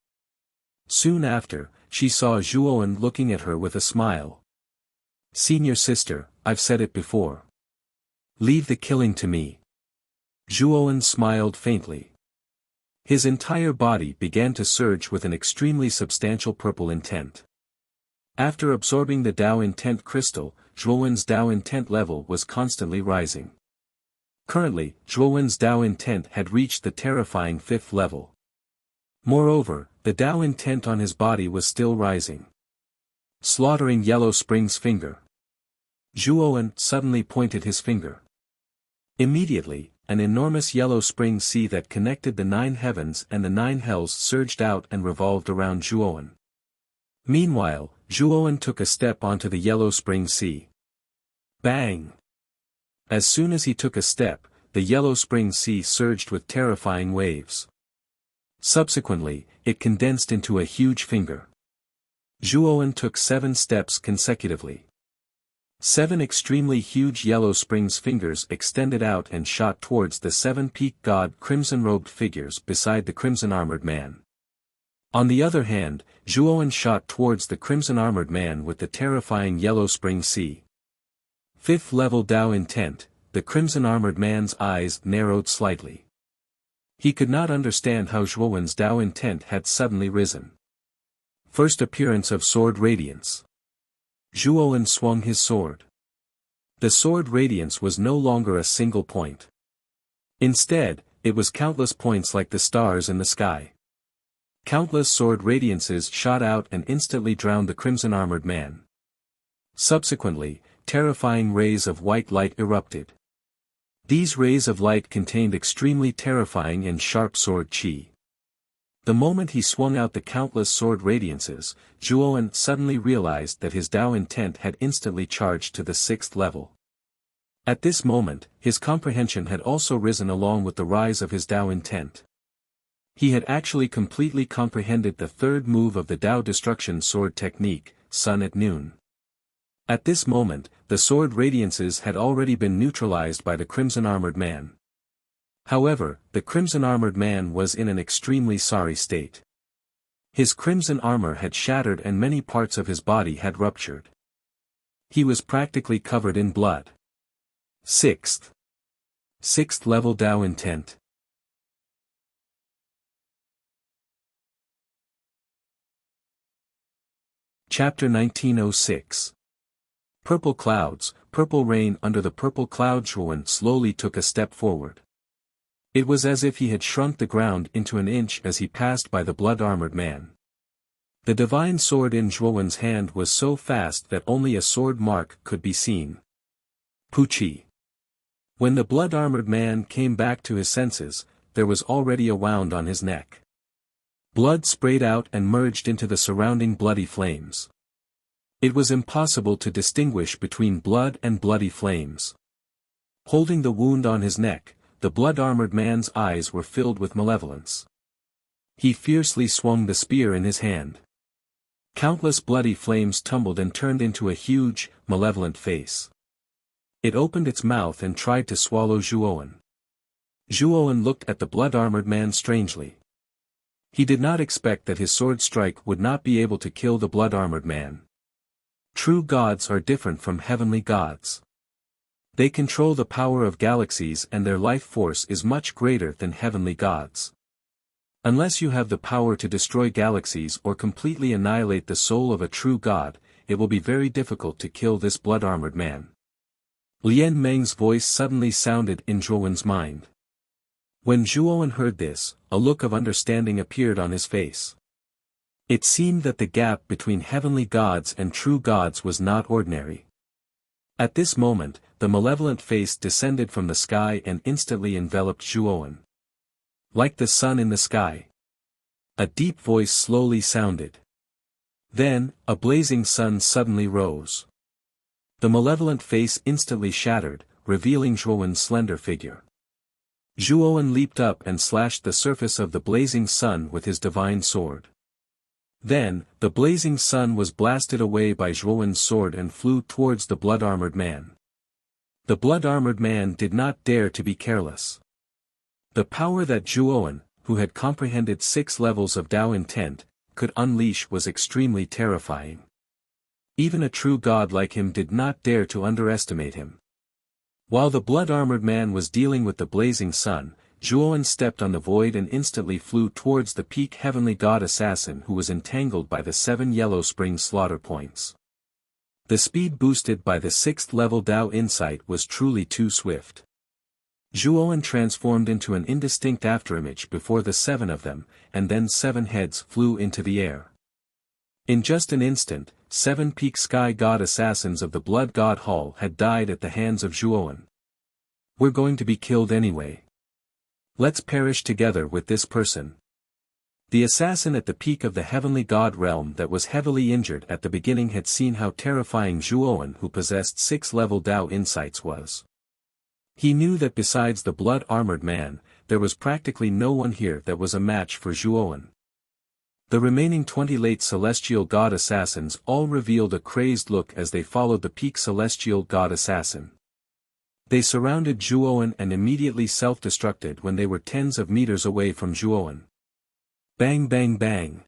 A: Soon after, she saw Zhuowen looking at her with a smile. "Senior sister, I've said it before. Leave the killing to me." Zhuowen smiled faintly. His entire body began to surge with an extremely substantial purple intent. After absorbing the Dao intent crystal, Zhuowen's Dao intent level was constantly rising. Currently, Zhuowen's Dao intent had reached the terrifying 5th level. Moreover, the Dao intent on his body was still rising. Slaughtering Yellow Spring's finger. Zhuowen suddenly pointed his finger. Immediately, an enormous yellow spring sea that connected the 9 heavens and the 9 hells surged out and revolved around Zhuowen. Meanwhile, Zhuowen took a step onto the yellow spring sea. Bang! As soon as he took a step, the yellow spring sea surged with terrifying waves. Subsequently, it condensed into a huge finger. Zhuowen took 7 steps consecutively. 7 extremely huge yellow springs fingers extended out and shot towards the 7-peak god crimson-robed figures beside the crimson-armored man. On the other hand, Zhuowen shot towards the crimson-armored man with the terrifying yellow spring sea. 5th level Dao intent, the crimson-armored man's eyes narrowed slightly. He could not understand how Zhuowen's Dao intent had suddenly risen. First appearance of sword radiance. Zhuowen swung his sword. The sword radiance was no longer a single point. Instead, it was countless points like the stars in the sky. Countless sword radiances shot out and instantly drowned the crimson-armored man. Subsequently, terrifying rays of white light erupted. These rays of light contained extremely terrifying and sharp sword qi. The moment he swung out the countless sword radiances, Zhuowen suddenly realized that his Dao intent had instantly charged to the 6th level. At this moment, his comprehension had also risen along with the rise of his Dao intent. He had actually completely comprehended the 3rd move of the Dao destruction sword technique, Sun at Noon. At this moment, the sword radiances had already been neutralized by the crimson-armored man. However, the crimson-armored man was in an extremely sorry state. His crimson armor had shattered and many parts of his body had ruptured. He was practically covered in blood. 6th level Dao intent. Chapter 1906. Purple clouds, purple rain. Under the purple cloud, Zhuowen slowly took a step forward. It was as if he had shrunk the ground into an inch as he passed by the blood-armored man. The divine sword in Zhuowen's hand was so fast that only a sword mark could be seen. Puchi. When the blood-armored man came back to his senses, there was already a wound on his neck. Blood sprayed out and merged into the surrounding bloody flames. It was impossible to distinguish between blood and bloody flames. Holding the wound on his neck, the blood-armored man's eyes were filled with malevolence. He fiercely swung the spear in his hand. Countless bloody flames tumbled and turned into a huge, malevolent face. It opened its mouth and tried to swallow Zhuowen. Zhuowen looked at the blood-armored man strangely. He did not expect that his sword strike would not be able to kill the blood-armored man. True gods are different from heavenly gods. They control the power of galaxies and their life force is much greater than heavenly gods. Unless you have the power to destroy galaxies or completely annihilate the soul of a true god, it will be very difficult to kill this blood-armored man. Lian Meng's voice suddenly sounded in Zhuowen's mind. When Zhuowen heard this, a look of understanding appeared on his face. It seemed that the gap between heavenly gods and true gods was not ordinary. At this moment, the malevolent face descended from the sky and instantly enveloped Zhuowen. Like the sun in the sky. A deep voice slowly sounded. Then, a blazing sun suddenly rose. The malevolent face instantly shattered, revealing Zhuowen's slender figure. Zhuowen leaped up and slashed the surface of the blazing sun with his divine sword. Then, the blazing sun was blasted away by Zhuowen's sword and flew towards the blood-armored man. The blood-armored man did not dare to be careless. The power that Zhuowen, who had comprehended 6 levels of Tao intent, could unleash was extremely terrifying. Even a true god like him did not dare to underestimate him. While the blood-armored man was dealing with the blazing sun, Zhuowen stepped on the void and instantly flew towards the peak heavenly god assassin who was entangled by the 7 yellow spring slaughter points. The speed boosted by the 6th level Tao insight was truly too swift. Zhuowen transformed into an indistinct afterimage before the 7 of them, and then 7 heads flew into the air. In just an instant, 7 peak sky god assassins of the blood god hall had died at the hands of Zhuowen. We're going to be killed anyway. Let's perish together with this person. The assassin at the peak of the heavenly god realm that was heavily injured at the beginning had seen how terrifying Zhuowen who possessed 6-level Tao insights was. He knew that besides the blood-armored man, there was practically no one here that was a match for Zhuowen. The remaining 20 late celestial god assassins all revealed a crazed look as they followed the peak celestial god assassin. They surrounded Zhuowen and immediately self-destructed when they were tens of meters away from Zhuowen. Bang bang bang.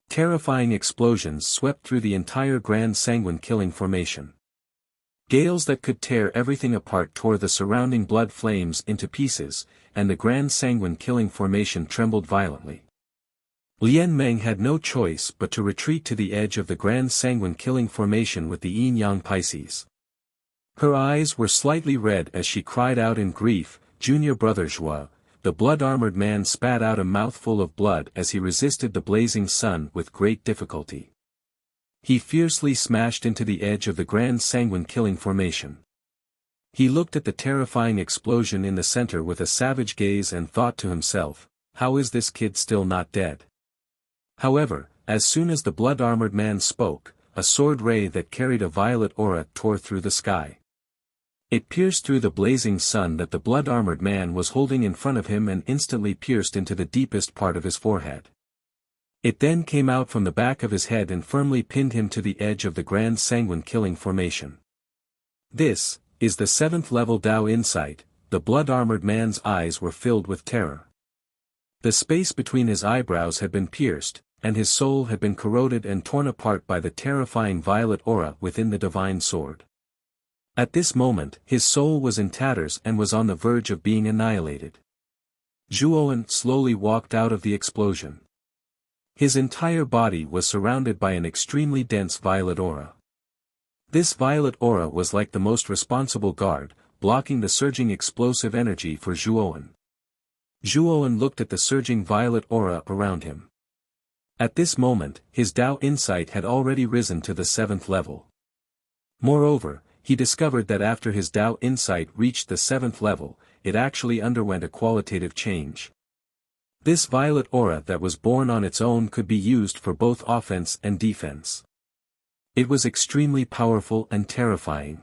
A: Terrifying explosions swept through the entire Grand Sanguine killing formation. Gales that could tear everything apart tore the surrounding blood flames into pieces, and the Grand Sanguine killing formation trembled violently. Lian Meng had no choice but to retreat to the edge of the Grand Sanguine killing formation with the Yin-Yang Pisces. Her eyes were slightly red as she cried out in grief, "Junior brother Zhua." The blood-armored man spat out a mouthful of blood as he resisted the blazing sun with great difficulty. He fiercely smashed into the edge of the Grand Sanguine killing formation. He looked at the terrifying explosion in the center with a savage gaze and thought to himself, how is this kid still not dead? However, as soon as the blood-armored man spoke, a sword ray that carried a violet aura tore through the sky. It pierced through the blazing sun that the blood-armored man was holding in front of him and instantly pierced into the deepest part of his forehead. It then came out from the back of his head and firmly pinned him to the edge of the Grand Sanguine killing formation. This is the 7th level Tao insight. The blood-armored man's eyes were filled with terror. The space between his eyebrows had been pierced, and his soul had been corroded and torn apart by the terrifying violet aura within the divine sword. At this moment, his soul was in tatters and was on the verge of being annihilated. Zhuowen slowly walked out of the explosion. His entire body was surrounded by an extremely dense violet aura. This violet aura was like the most responsible guard, blocking the surging explosive energy for Zhuowen. Zhuowen looked at the surging violet aura around him. At this moment, his Tao insight had already risen to the 7th level. Moreover, he discovered that after his Tao insight reached the 7th level, it actually underwent a qualitative change. This violet aura that was born on its own could be used for both offense and defense. It was extremely powerful and terrifying.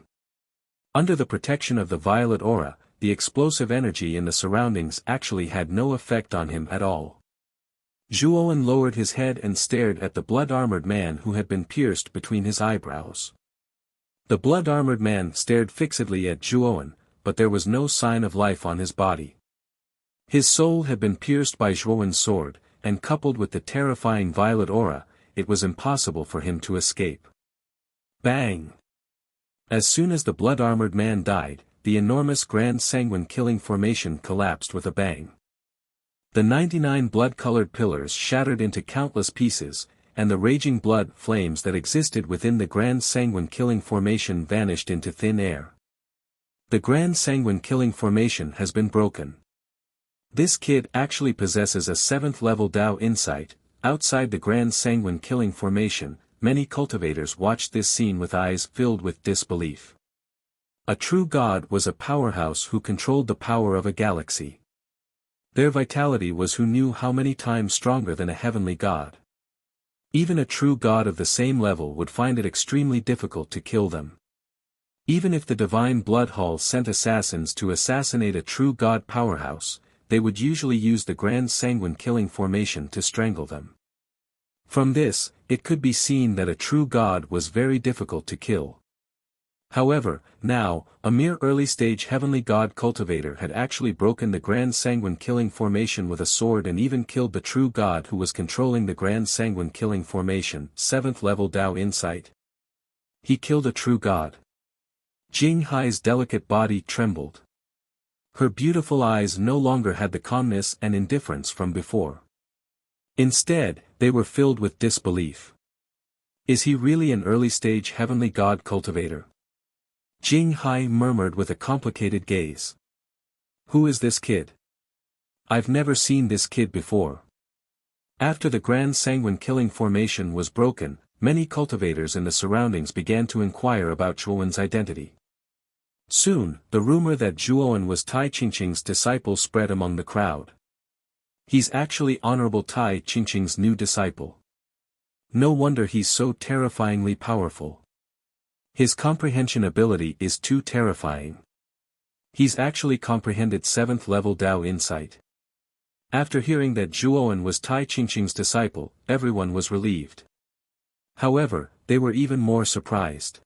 A: Under the protection of the violet aura, the explosive energy in the surroundings actually had no effect on him at all. Zhuowen lowered his head and stared at the blood-armored man who had been pierced between his eyebrows. The blood-armored man stared fixedly at Zhuowen, but there was no sign of life on his body. His soul had been pierced by Zhuowen's sword, and coupled with the terrifying violet aura, it was impossible for him to escape. Bang! As soon as the blood-armored man died, the enormous Grand Sanguine Killing Formation collapsed with a bang. The 99 blood-colored pillars shattered into countless pieces, and the raging blood flames that existed within the Grand Sanguine Killing Formation vanished into thin air. The Grand Sanguine Killing Formation has been broken. This kid actually possesses a 7th level Dao insight. Outside the Grand Sanguine Killing Formation, many cultivators watched this scene with eyes filled with disbelief. A true god was a powerhouse who controlled the power of a galaxy. Their vitality was who knew how many times stronger than a heavenly god. Even a true god of the same level would find it extremely difficult to kill them. Even if the Divine Blood Hall sent assassins to assassinate a true god powerhouse, they would usually use the Grand Sanguine Killing Formation to strangle them. From this, it could be seen that a true god was very difficult to kill. However, now, a mere early-stage heavenly god cultivator had actually broken the Grand Sanguine Killing Formation with a sword and even killed the true god who was controlling the Grand Sanguine Killing Formation, 7th level Dao insight. He killed a true god. Jing Hai's delicate body trembled. Her beautiful eyes no longer had the calmness and indifference from before. Instead, they were filled with disbelief. Is he really an early-stage heavenly god cultivator? Jing Hai murmured with a complicated gaze. Who is this kid? I've never seen this kid before. After the Grand Sanguine Killing Formation was broken, many cultivators in the surroundings began to inquire about Zhuowen's identity. Soon, the rumor that Zhuowen was Tai Qingqing's disciple spread among the crowd. He's actually Honorable Tai Qingqing's new disciple. No wonder he's so terrifyingly powerful. His comprehension ability is too terrifying. He's actually comprehended 7th level Dao insight. After hearing that Zhuowen was Tai Qingqing's disciple, everyone was relieved. However, they were even more surprised.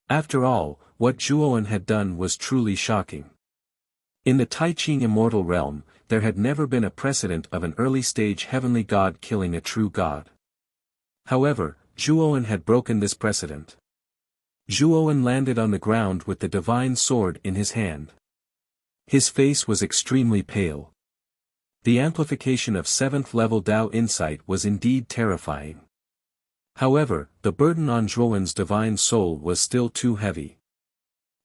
A: After all, what Zhuowen had done was truly shocking. In the Tai Qing immortal realm, there had never been a precedent of an early-stage heavenly god killing a true god. However, Zhuowen had broken this precedent. Zhuowen landed on the ground with the divine sword in his hand. His face was extremely pale. The amplification of 7th level Dao insight was indeed terrifying. However, the burden on Zhuowen's divine soul was still too heavy.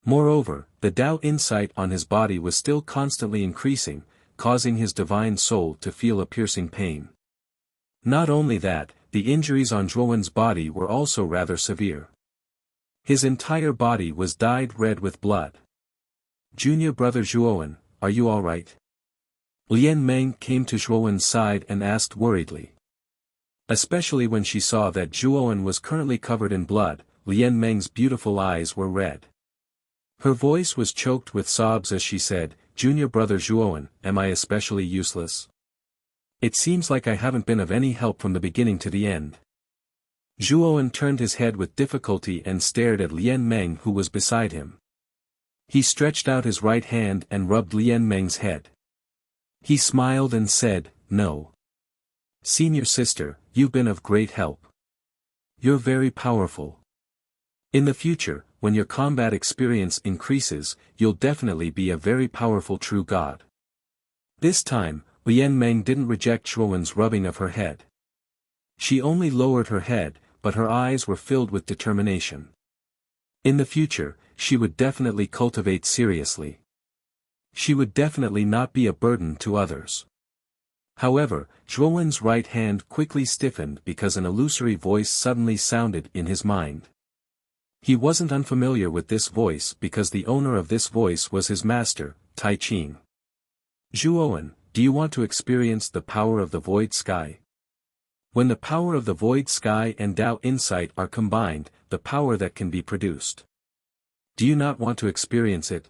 A: Moreover, the Dao insight on his body was still constantly increasing, causing his divine soul to feel a piercing pain. Not only that, the injuries on Zhuowen's body were also rather severe. His entire body was dyed red with blood. Junior brother Zhuowen, are you alright? Lian Meng came to Zhuowen's side and asked worriedly. Especially when she saw that Zhuowen was currently covered in blood, Lian Meng's beautiful eyes were red. Her voice was choked with sobs as she said, Junior brother Zhuowen, am I especially useless? It seems like I haven't been of any help from the beginning to the end. Zhuowen turned his head with difficulty and stared at Lian Meng who was beside him. He stretched out his right hand and rubbed Lian Meng's head. He smiled and said, No. Senior sister, you've been of great help. You're very powerful. In the future, when your combat experience increases, you'll definitely be a very powerful true god. This time, Lian Meng didn't reject Zhuowen's rubbing of her head. She only lowered her head, but her eyes were filled with determination. In the future, she would definitely cultivate seriously. She would definitely not be a burden to others. However, Zhuowen's right hand quickly stiffened because an illusory voice suddenly sounded in his mind. He wasn't unfamiliar with this voice because the owner of this voice was his master, Tai Qing. Zhuowen, do you want to experience the power of the void sky? When the power of the void sky and Dao insight are combined, the power that can be produced. Do you not want to experience it?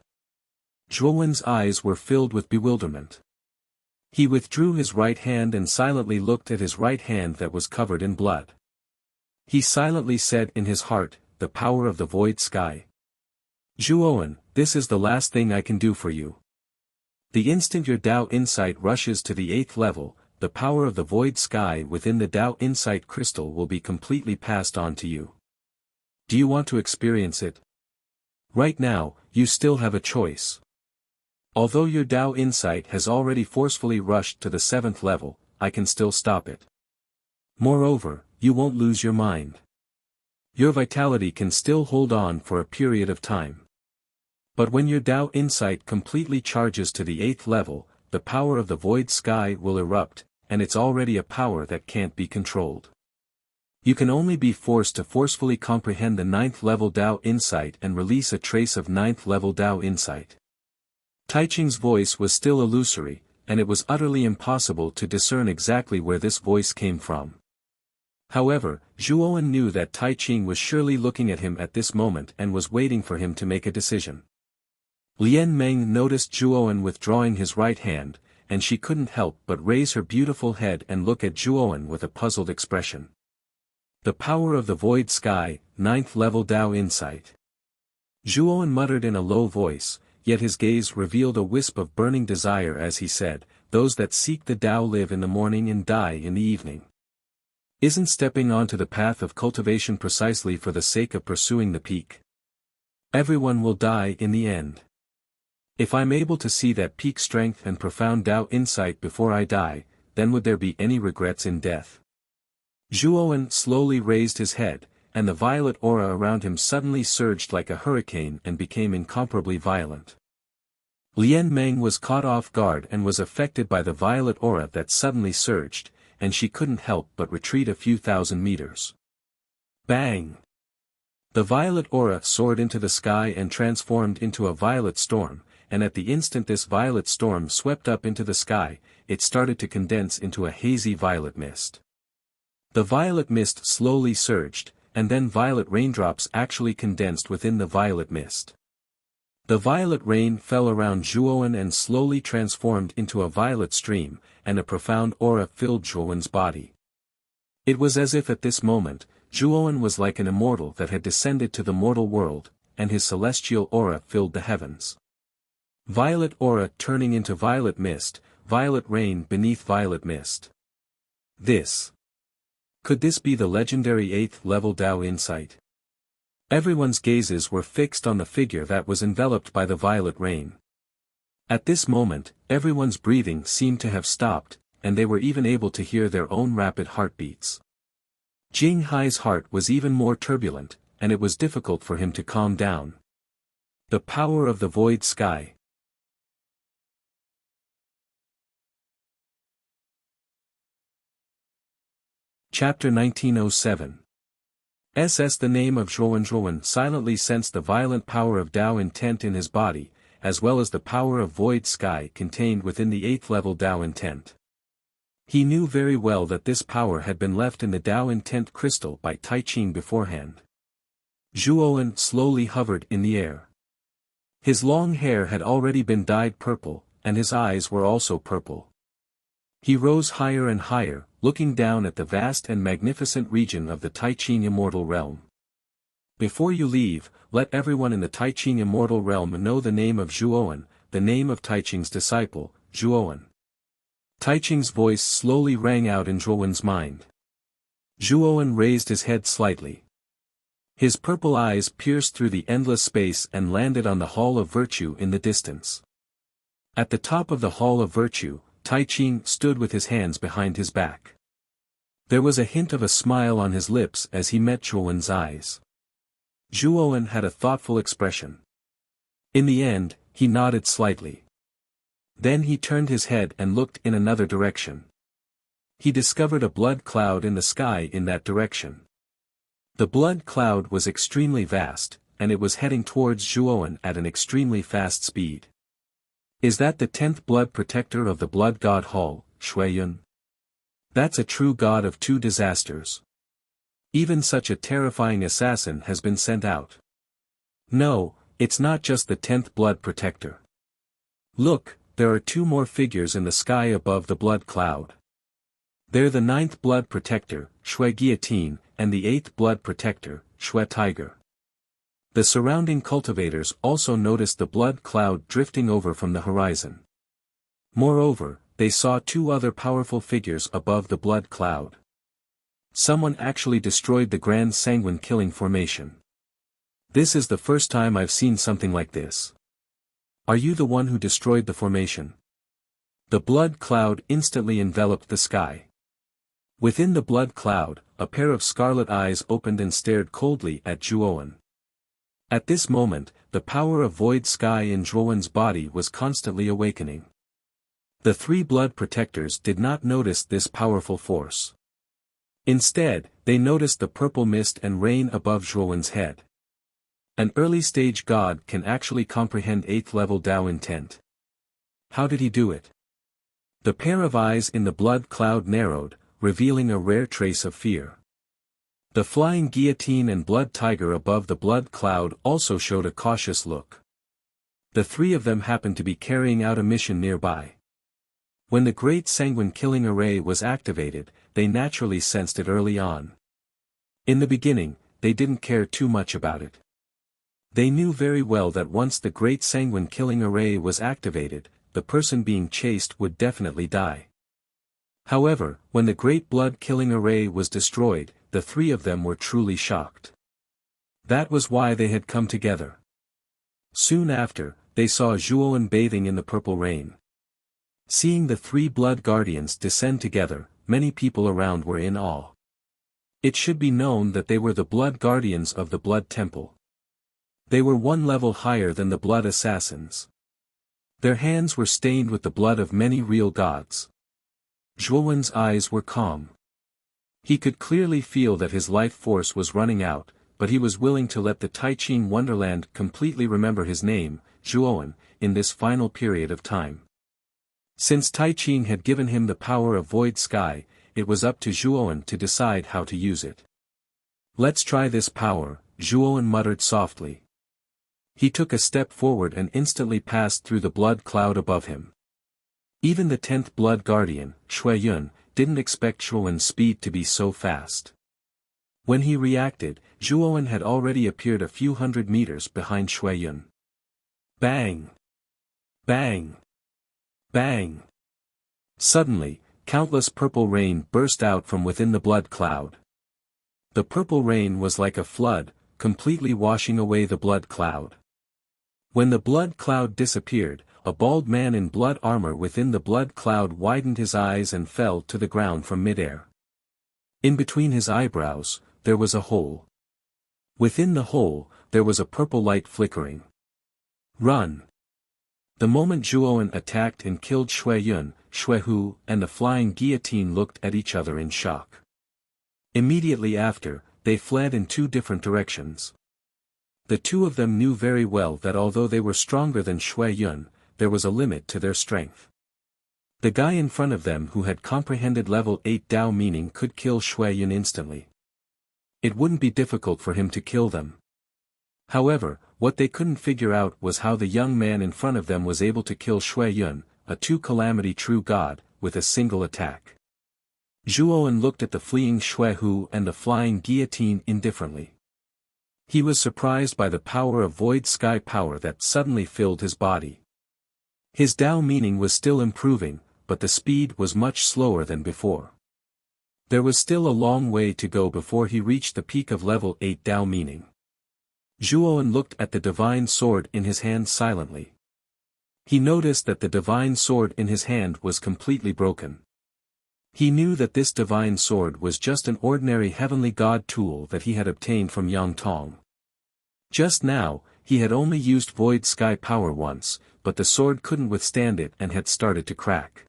A: Zhuowen's eyes were filled with bewilderment. He withdrew his right hand and silently looked at his right hand that was covered in blood. He silently said in his heart, the power of the void sky. Zhuowen, this is the last thing I can do for you. The instant your Dao insight rushes to the 8th level, the power of the void sky within the Dao insight crystal will be completely passed on to you. Do you want to experience it? Right now, you still have a choice. Although your Tao insight has already forcefully rushed to the 7th level, I can still stop it. Moreover, you won't lose your mind. Your vitality can still hold on for a period of time. But when your Tao insight completely charges to the 8th level, the power of the void sky will erupt, and it's already a power that can't be controlled. You can only be forced to forcefully comprehend the 9th level Tao insight and release a trace of 9th level Tao insight. Taiching's voice was still illusory, and it was utterly impossible to discern exactly where this voice came from. However, Zhuowen knew that Taiching was surely looking at him at this moment and was waiting for him to make a decision. Lian Meng noticed Zhuowen withdrawing his right hand, and she couldn't help but raise her beautiful head and look at Zhuowen with a puzzled expression. The power of the void sky, 9th level Tao insight. Zhuowen muttered in a low voice, yet his gaze revealed a wisp of burning desire as he said, "Those that seek the Tao live in the morning and die in the evening." Isn't stepping onto the path of cultivation precisely for the sake of pursuing the peak? Everyone will die in the end. If I'm able to see that peak strength and profound Tao insight before I die, then would there be any regrets in death? Zhuowen slowly raised his head, and the violet aura around him suddenly surged like a hurricane and became incomparably violent. Lian Meng was caught off guard and was affected by the violet aura that suddenly surged, and she couldn't help but retreat a few thousand meters. Bang! The violet aura soared into the sky and transformed into a violet storm, and at the instant this violet storm swept up into the sky, it started to condense into a hazy violet mist. The violet mist slowly surged, and then violet raindrops actually condensed within the violet mist. The violet rain fell around Zhuowen and slowly transformed into a violet stream, and a profound aura filled Zhuowen's body. It was as if at this moment, Zhuowen was like an immortal that had descended to the mortal world, and his celestial aura filled the heavens. Violet aura turning into violet mist, violet rain beneath violet mist. Could this be the legendary 8th level Tao insight? Everyone's gazes were fixed on the figure that was enveloped by the violet rain. At this moment, everyone's breathing seemed to have stopped, and they were even able to hear their own rapid heartbeats. Jing Hai's heart was even more turbulent, and it was difficult for him to calm down. The power of the void sky. Chapter 1907. The name of Zhuowen silently sensed the violent power of Tao intent in his body, as well as the power of void sky contained within the 8th level Tao intent. He knew very well that this power had been left in the Tao intent crystal by Taiching beforehand. Zhuowen slowly hovered in the air. His long hair had already been dyed purple, and his eyes were also purple. He rose higher and higher, looking down at the vast and magnificent region of the Taiching immortal realm. Before you leave, let everyone in the Taiching immortal realm know the name of Zhuowen, the name of Taiching's disciple, Zhuowen. Taiching's voice slowly rang out in Zhuowen's mind. Zhuowen raised his head slightly. His purple eyes pierced through the endless space and landed on the Hall of Virtue in the distance. At the top of the Hall of Virtue, Taiching stood with his hands behind his back. There was a hint of a smile on his lips as he met Zhuowen's eyes. Zhuowen had a thoughtful expression. In the end, he nodded slightly. Then he turned his head and looked in another direction. He discovered a blood cloud in the sky in that direction. The blood cloud was extremely vast, and it was heading towards Zhuowen at an extremely fast speed. Is that the 10th blood protector of the blood god Hall, Shuiyun? That's a true god of 2 disasters. Even such a terrifying assassin has been sent out. No, it's not just the 10th blood protector. Look, there are 2 more figures in the sky above the blood cloud. They're the 9th blood protector, Shui Guillotine, and the 8th blood protector, Shui Tiger. The surrounding cultivators also noticed the blood cloud drifting over from the horizon. Moreover, they saw 2 other powerful figures above the blood cloud. Someone actually destroyed the Grand Sanguine Killing Formation. This is the first time I've seen something like this. Are you the one who destroyed the formation? The blood cloud instantly enveloped the sky. Within the blood cloud, a pair of scarlet eyes opened and stared coldly at Zhuowen. At this moment, the power of void sky in Zhuowen's body was constantly awakening. The three blood protectors did not notice this powerful force. Instead, they noticed the purple mist and rain above Zhuowen's head. An early-stage god can actually comprehend 8th level Dao intent. How did he do it? The pair of eyes in the blood cloud narrowed, revealing a rare trace of fear. The flying guillotine and blood tiger above the blood cloud also showed a cautious look. The three of them happened to be carrying out a mission nearby. When the great sanguine killing array was activated, they naturally sensed it early on. In the beginning, they didn't care too much about it. They knew very well that once the great sanguine killing array was activated, the person being chased would definitely die. However, when the great blood killing array was destroyed, the three of them were truly shocked. That was why they had come together. Soon after, they saw Zhuowen bathing in the purple rain. Seeing the three blood guardians descend together, many people around were in awe. It should be known that they were the blood guardians of the blood temple. They were one level higher than the blood assassins. Their hands were stained with the blood of many real gods. Zhuowen's eyes were calm. He could clearly feel that his life force was running out, but he was willing to let the Taiqing Wonderland completely remember his name, Zhuowen, in this final period of time. Since Taiqing had given him the power of void sky, it was up to Zhuowen to decide how to use it. Let's try this power, Zhuowen muttered softly. He took a step forward and instantly passed through the blood cloud above him. Even the 10th blood guardian, Shuiyun, didn't expect Zhuowen's speed to be so fast. When he reacted, Zhuowen had already appeared a few hundred meters behind Shuiyun. Bang! Bang! Bang! Suddenly, countless purple rain burst out from within the blood cloud. The purple rain was like a flood, completely washing away the blood cloud. When the blood cloud disappeared, a bald man in blood armor within the blood cloud widened his eyes and fell to the ground from midair. In between his eyebrows, there was a hole. Within the hole, there was a purple light flickering. Run! The moment Zhuowen attacked and killed Shuiyun, Shuihu, and the flying guillotine looked at each other in shock. Immediately after, they fled in two different directions. The two of them knew very well that although they were stronger than Shuiyun, there was a limit to their strength. The guy in front of them who had comprehended level 8 Dao meaning could kill Shuiyun instantly. It wouldn't be difficult for him to kill them. However, what they couldn't figure out was how the young man in front of them was able to kill Shuiyun, a two-calamity true god, with a single attack. Zhuowen looked at the fleeing Shuihu and the flying guillotine indifferently. He was surprised by the power of void sky power that suddenly filled his body. His Dao meaning was still improving, but the speed was much slower than before. There was still a long way to go before he reached the peak of level 8 Dao meaning. Zhuowen looked at the divine sword in his hand silently. He noticed that the divine sword in his hand was completely broken. He knew that this divine sword was just an ordinary heavenly god tool that he had obtained from Yang Tong. Just now, he had only used void sky power once, but the sword couldn't withstand it and had started to crack.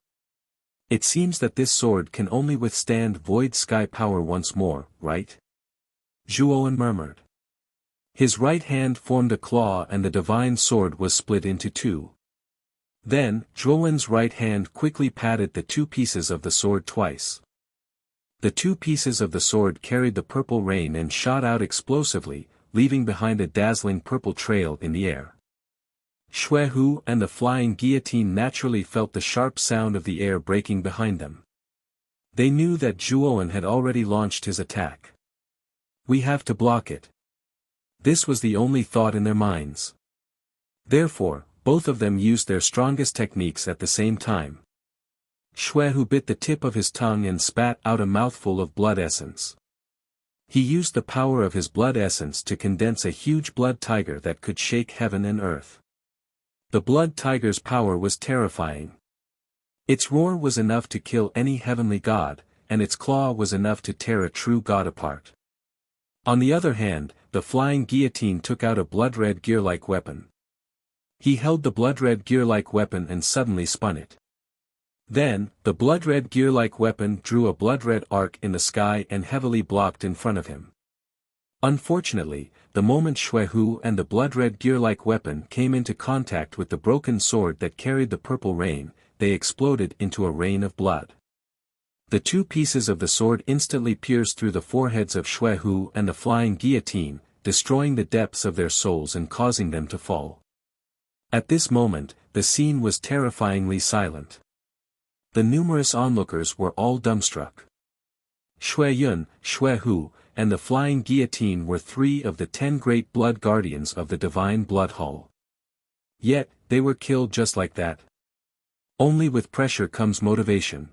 A: It seems that this sword can only withstand void sky power once more, right? Zhuowen murmured. His right hand formed a claw and the divine sword was split into two. Then, Zhuowen's right hand quickly patted the two pieces of the sword twice. The two pieces of the sword carried the purple rain and shot out explosively, leaving behind a dazzling purple trail in the air. Shuihu and the flying guillotine naturally felt the sharp sound of the air breaking behind them. They knew that Zhuowen had already launched his attack. We have to block it. This was the only thought in their minds. Therefore, both of them used their strongest techniques at the same time. Shuihu bit the tip of his tongue and spat out a mouthful of blood essence. He used the power of his blood essence to condense a huge blood tiger that could shake heaven and earth. The blood tiger's power was terrifying. Its roar was enough to kill any heavenly god, and its claw was enough to tear a true god apart. On the other hand, the flying guillotine took out a blood-red gear-like weapon. He held the blood-red gear-like weapon and suddenly spun it. Then, the blood-red gear-like weapon drew a blood-red arc in the sky and heavily blocked in front of him. Unfortunately, the moment Xue Hu and the blood-red gear-like weapon came into contact with the broken sword that carried the purple rain, they exploded into a rain of blood. The two pieces of the sword instantly pierced through the foreheads of Xue Hu and the flying guillotine, destroying the depths of their souls and causing them to fall. At this moment, the scene was terrifyingly silent. The numerous onlookers were all dumbstruck. Xue Yun, Xue Hu, and the flying guillotine were 3 of the 10 great blood guardians of the divine blood hall. Yet, they were killed just like that. Only with pressure comes motivation.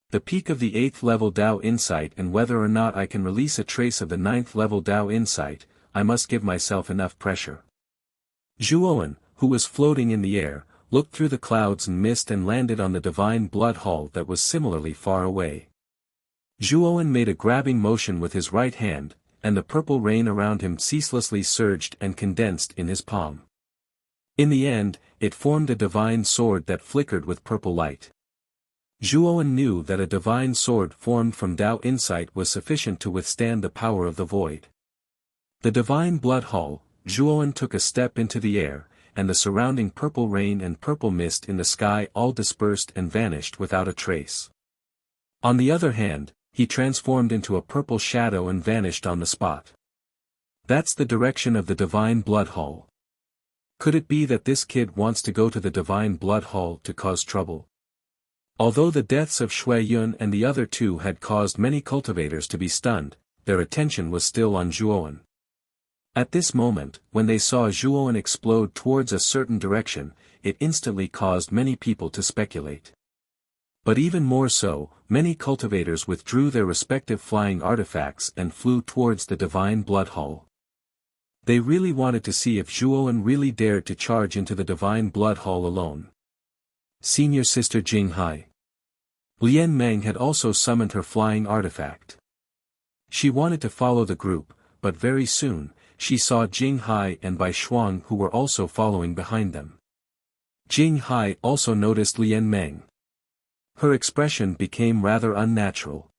A: The peak of the 8th level Tao insight, and whether or not I can release a trace of the 9th level Tao insight, I must give myself enough pressure. Zhuowen, who was floating in the air, looked through the clouds and mist and landed on the divine blood hall that was similarly far away. Zhuowen made a grabbing motion with his right hand, and the purple rain around him ceaselessly surged and condensed in his palm. In the end, it formed a divine sword that flickered with purple light. Zhuowen knew that a divine sword formed from Tao insight was sufficient to withstand the power of the void. The divine blood hall, Zhuowen took a step into the air, and the surrounding purple rain and purple mist in the sky all dispersed and vanished without a trace. On the other hand, he transformed into a purple shadow and vanished on the spot. That's the direction of the divine blood hall. Could it be that this kid wants to go to the divine blood hall to cause trouble? Although the deaths of Xue Yun and the other 2 had caused many cultivators to be stunned, their attention was still on Zhuowen. At this moment, when they saw Zhuowen explode towards a certain direction, it instantly caused many people to speculate. But even more so, many cultivators withdrew their respective flying artifacts and flew towards the divine blood hall. They really wanted to see if Zhuowen really dared to charge into the divine blood hall alone. Senior Sister Jinghai. Lian Meng had also summoned her flying artifact. She wanted to follow the group, but very soon, she saw Jinghai and Bai Shuang who were also following behind them. Jinghai also noticed Lian Meng. Her expression became rather unnatural.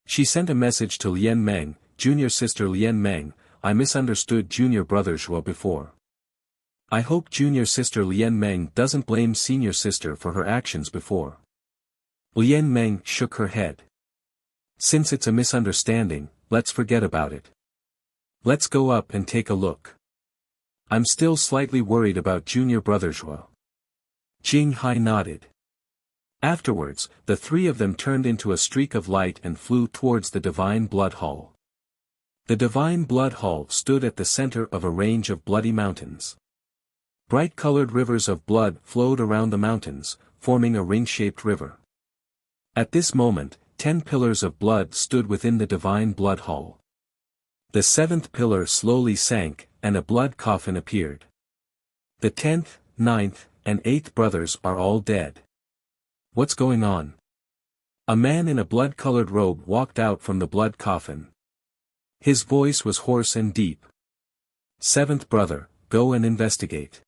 A: She sent a message to Lian Meng, Junior Sister Lian Meng, I misunderstood Junior Brother Zhuo before. I hope Junior Sister Lian Meng doesn't blame Senior Sister for her actions before. Lian Meng shook her head. Since it's a misunderstanding, let's forget about it. Let's go up and take a look. I'm still slightly worried about Junior Brother Zhuo. Jinghai nodded. Afterwards, the 3 of them turned into a streak of light and flew towards the divine blood hall. The divine blood hall stood at the center of a range of bloody mountains. Bright-colored rivers of blood flowed around the mountains, forming a ring-shaped river. At this moment, 10 pillars of blood stood within the divine blood hall. The 7th pillar slowly sank, and a blood coffin appeared. The 10th, 9th, and 8th brothers are all dead. What's going on? A man in a blood-colored robe walked out from the blood coffin. His voice was hoarse and deep. 7th brother, go and investigate.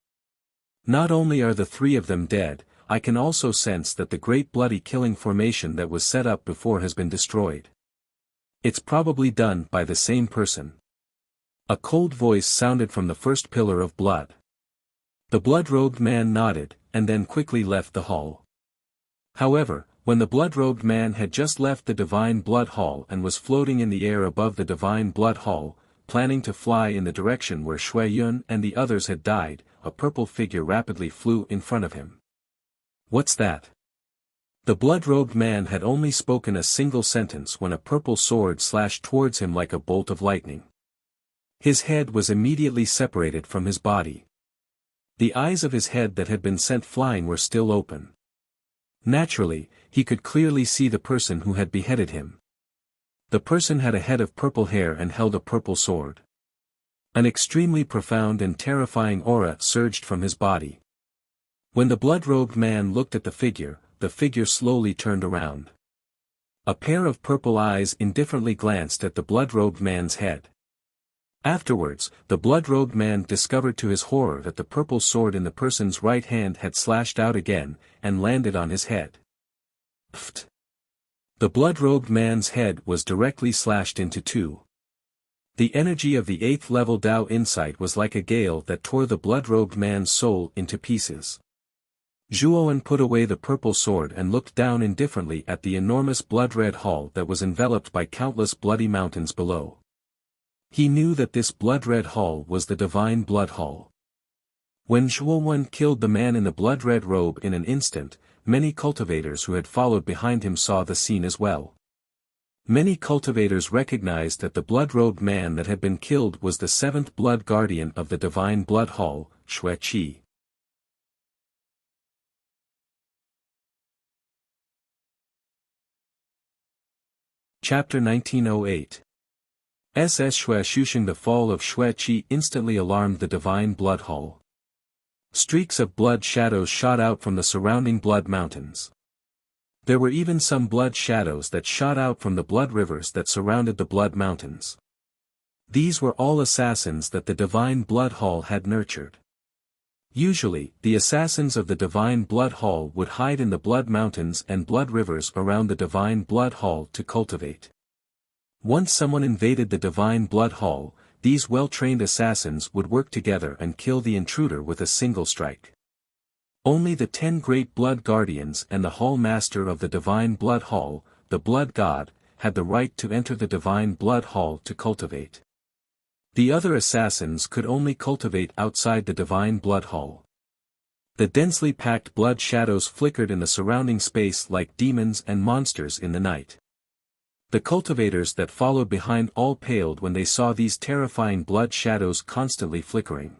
A: Not only are the 3 of them dead, I can also sense that the great bloody killing formation that was set up before has been destroyed. It's probably done by the same person. A cold voice sounded from the first pillar of blood. The blood-robed man nodded, and then quickly left the hall. However, when the blood-robed man had just left the divine blood hall and was floating in the air above the divine blood hall, planning to fly in the direction where Xue Yun and the others had died, a purple figure rapidly flew in front of him. What's that? The blood-robed man had only spoken a single sentence when a purple sword slashed towards him like a bolt of lightning. His head was immediately separated from his body. The eyes of his head that had been sent flying were still open. Naturally, he could clearly see the person who had beheaded him. The person had a head of purple hair and held a purple sword. An extremely profound and terrifying aura surged from his body. When the blood-robed man looked at the figure slowly turned around. A pair of purple eyes indifferently glanced at the blood-robed man's head. Afterwards, the blood-robed man discovered to his horror that the purple sword in the person's right hand had slashed out again, and landed on his head. Pfft! The blood-robed man's head was directly slashed into two. The energy of the 8th level Tao insight was like a gale that tore the blood-robed man's soul into pieces. Zhuowen put away the purple sword and looked down indifferently at the enormous blood-red hall that was enveloped by countless bloody mountains below. He knew that this blood-red hall was the Divine Blood Hall. When Zhuowen killed the man in the blood-red robe in an instant, many cultivators who had followed behind him saw the scene as well. Many cultivators recognized that the blood-robed man that had been killed was the 7th blood guardian of the Divine Blood Hall, Xueqi. Chapter 1908. SS Xuexusheng. The fall of Xueqi instantly alarmed the Divine Blood Hall. Streaks of blood shadows shot out from the surrounding blood mountains. There were even some blood shadows that shot out from the blood rivers that surrounded the blood mountains. These were all assassins that the Divine Blood Hall had nurtured. Usually, the assassins of the Divine Blood Hall would hide in the blood mountains and blood rivers around the Divine Blood Hall to cultivate. Once someone invaded the Divine Blood Hall, these well-trained assassins would work together and kill the intruder with a single strike. Only the 10 great blood guardians and the Hall Master of the Divine Blood Hall, the Blood God, had the right to enter the Divine Blood Hall to cultivate. The other assassins could only cultivate outside the Divine Blood Hall. The densely packed blood shadows flickered in the surrounding space like demons and monsters in the night. The cultivators that followed behind all paled when they saw these terrifying blood shadows constantly flickering.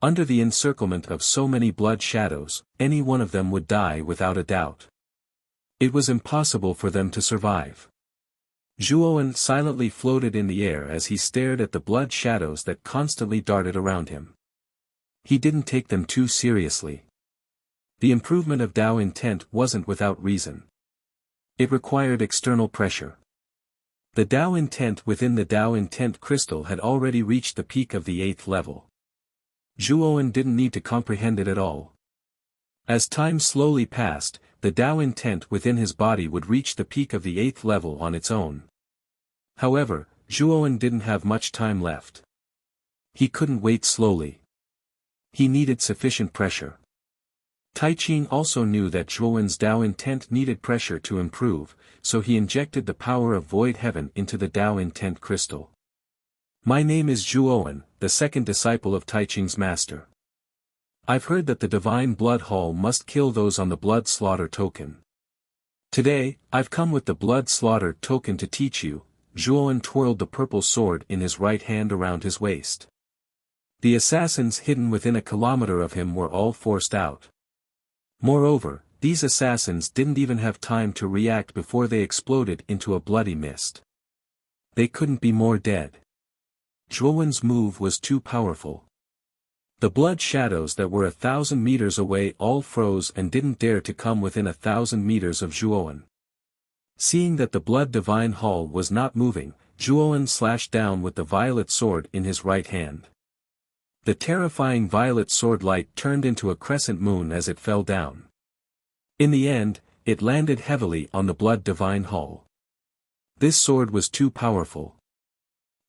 A: Under the encirclement of so many blood shadows, any one of them would die without a doubt. It was impossible for them to survive. Zhuowen silently floated in the air as he stared at the blood shadows that constantly darted around him. He didn't take them too seriously. The improvement of Tao intent wasn't without reason. It required external pressure. The Tao intent within the Tao intent crystal had already reached the peak of the 8th level. Zhuowen didn't need to comprehend it at all. As time slowly passed, the Tao intent within his body would reach the peak of the 8th level on its own. However, Zhuowen didn't have much time left. He couldn't wait slowly. He needed sufficient pressure. Taiqing also knew that Zhuowen's Tao intent needed pressure to improve, so he injected the power of Void Heaven into the Tao intent crystal. My name is Zhuowen, the second disciple of Taiqing's master. I've heard that the Divine Blood Hall must kill those on the Blood Slaughter token. Today, I've come with the Blood Slaughter token to teach you. Zhuowen twirled the purple sword in his right hand around his waist. The assassins hidden within a kilometer of him were all forced out. Moreover, these assassins didn't even have time to react before they exploded into a bloody mist. They couldn't be more dead. Zhuowen's move was too powerful. The blood shadows that were 1,000 meters away all froze and didn't dare to come within 1,000 meters of Zhuowen. Seeing that the Blood Divine Hall was not moving, Zhuowen slashed down with the violet sword in his right hand. The terrifying violet sword light turned into a crescent moon as it fell down. In the end, it landed heavily on the Blood Divine Hall. This sword was too powerful.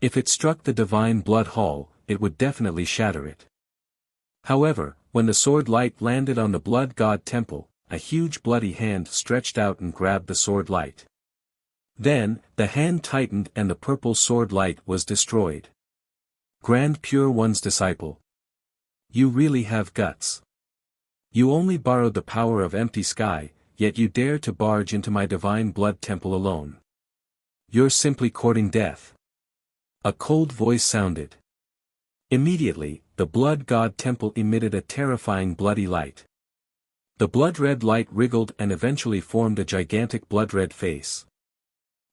A: If it struck the Divine Blood Hall, it would definitely shatter it. However, when the sword light landed on the Blood God Temple, a huge bloody hand stretched out and grabbed the sword light. Then, the hand tightened and the purple sword light was destroyed. Grand Pure One's disciple. You really have guts. You only borrowed the power of empty sky, yet you dare to barge into my Divine Blood Temple alone. You're simply courting death. A cold voice sounded. Immediately, the Blood God Temple emitted a terrifying bloody light. The blood-red light wriggled and eventually formed a gigantic blood-red face.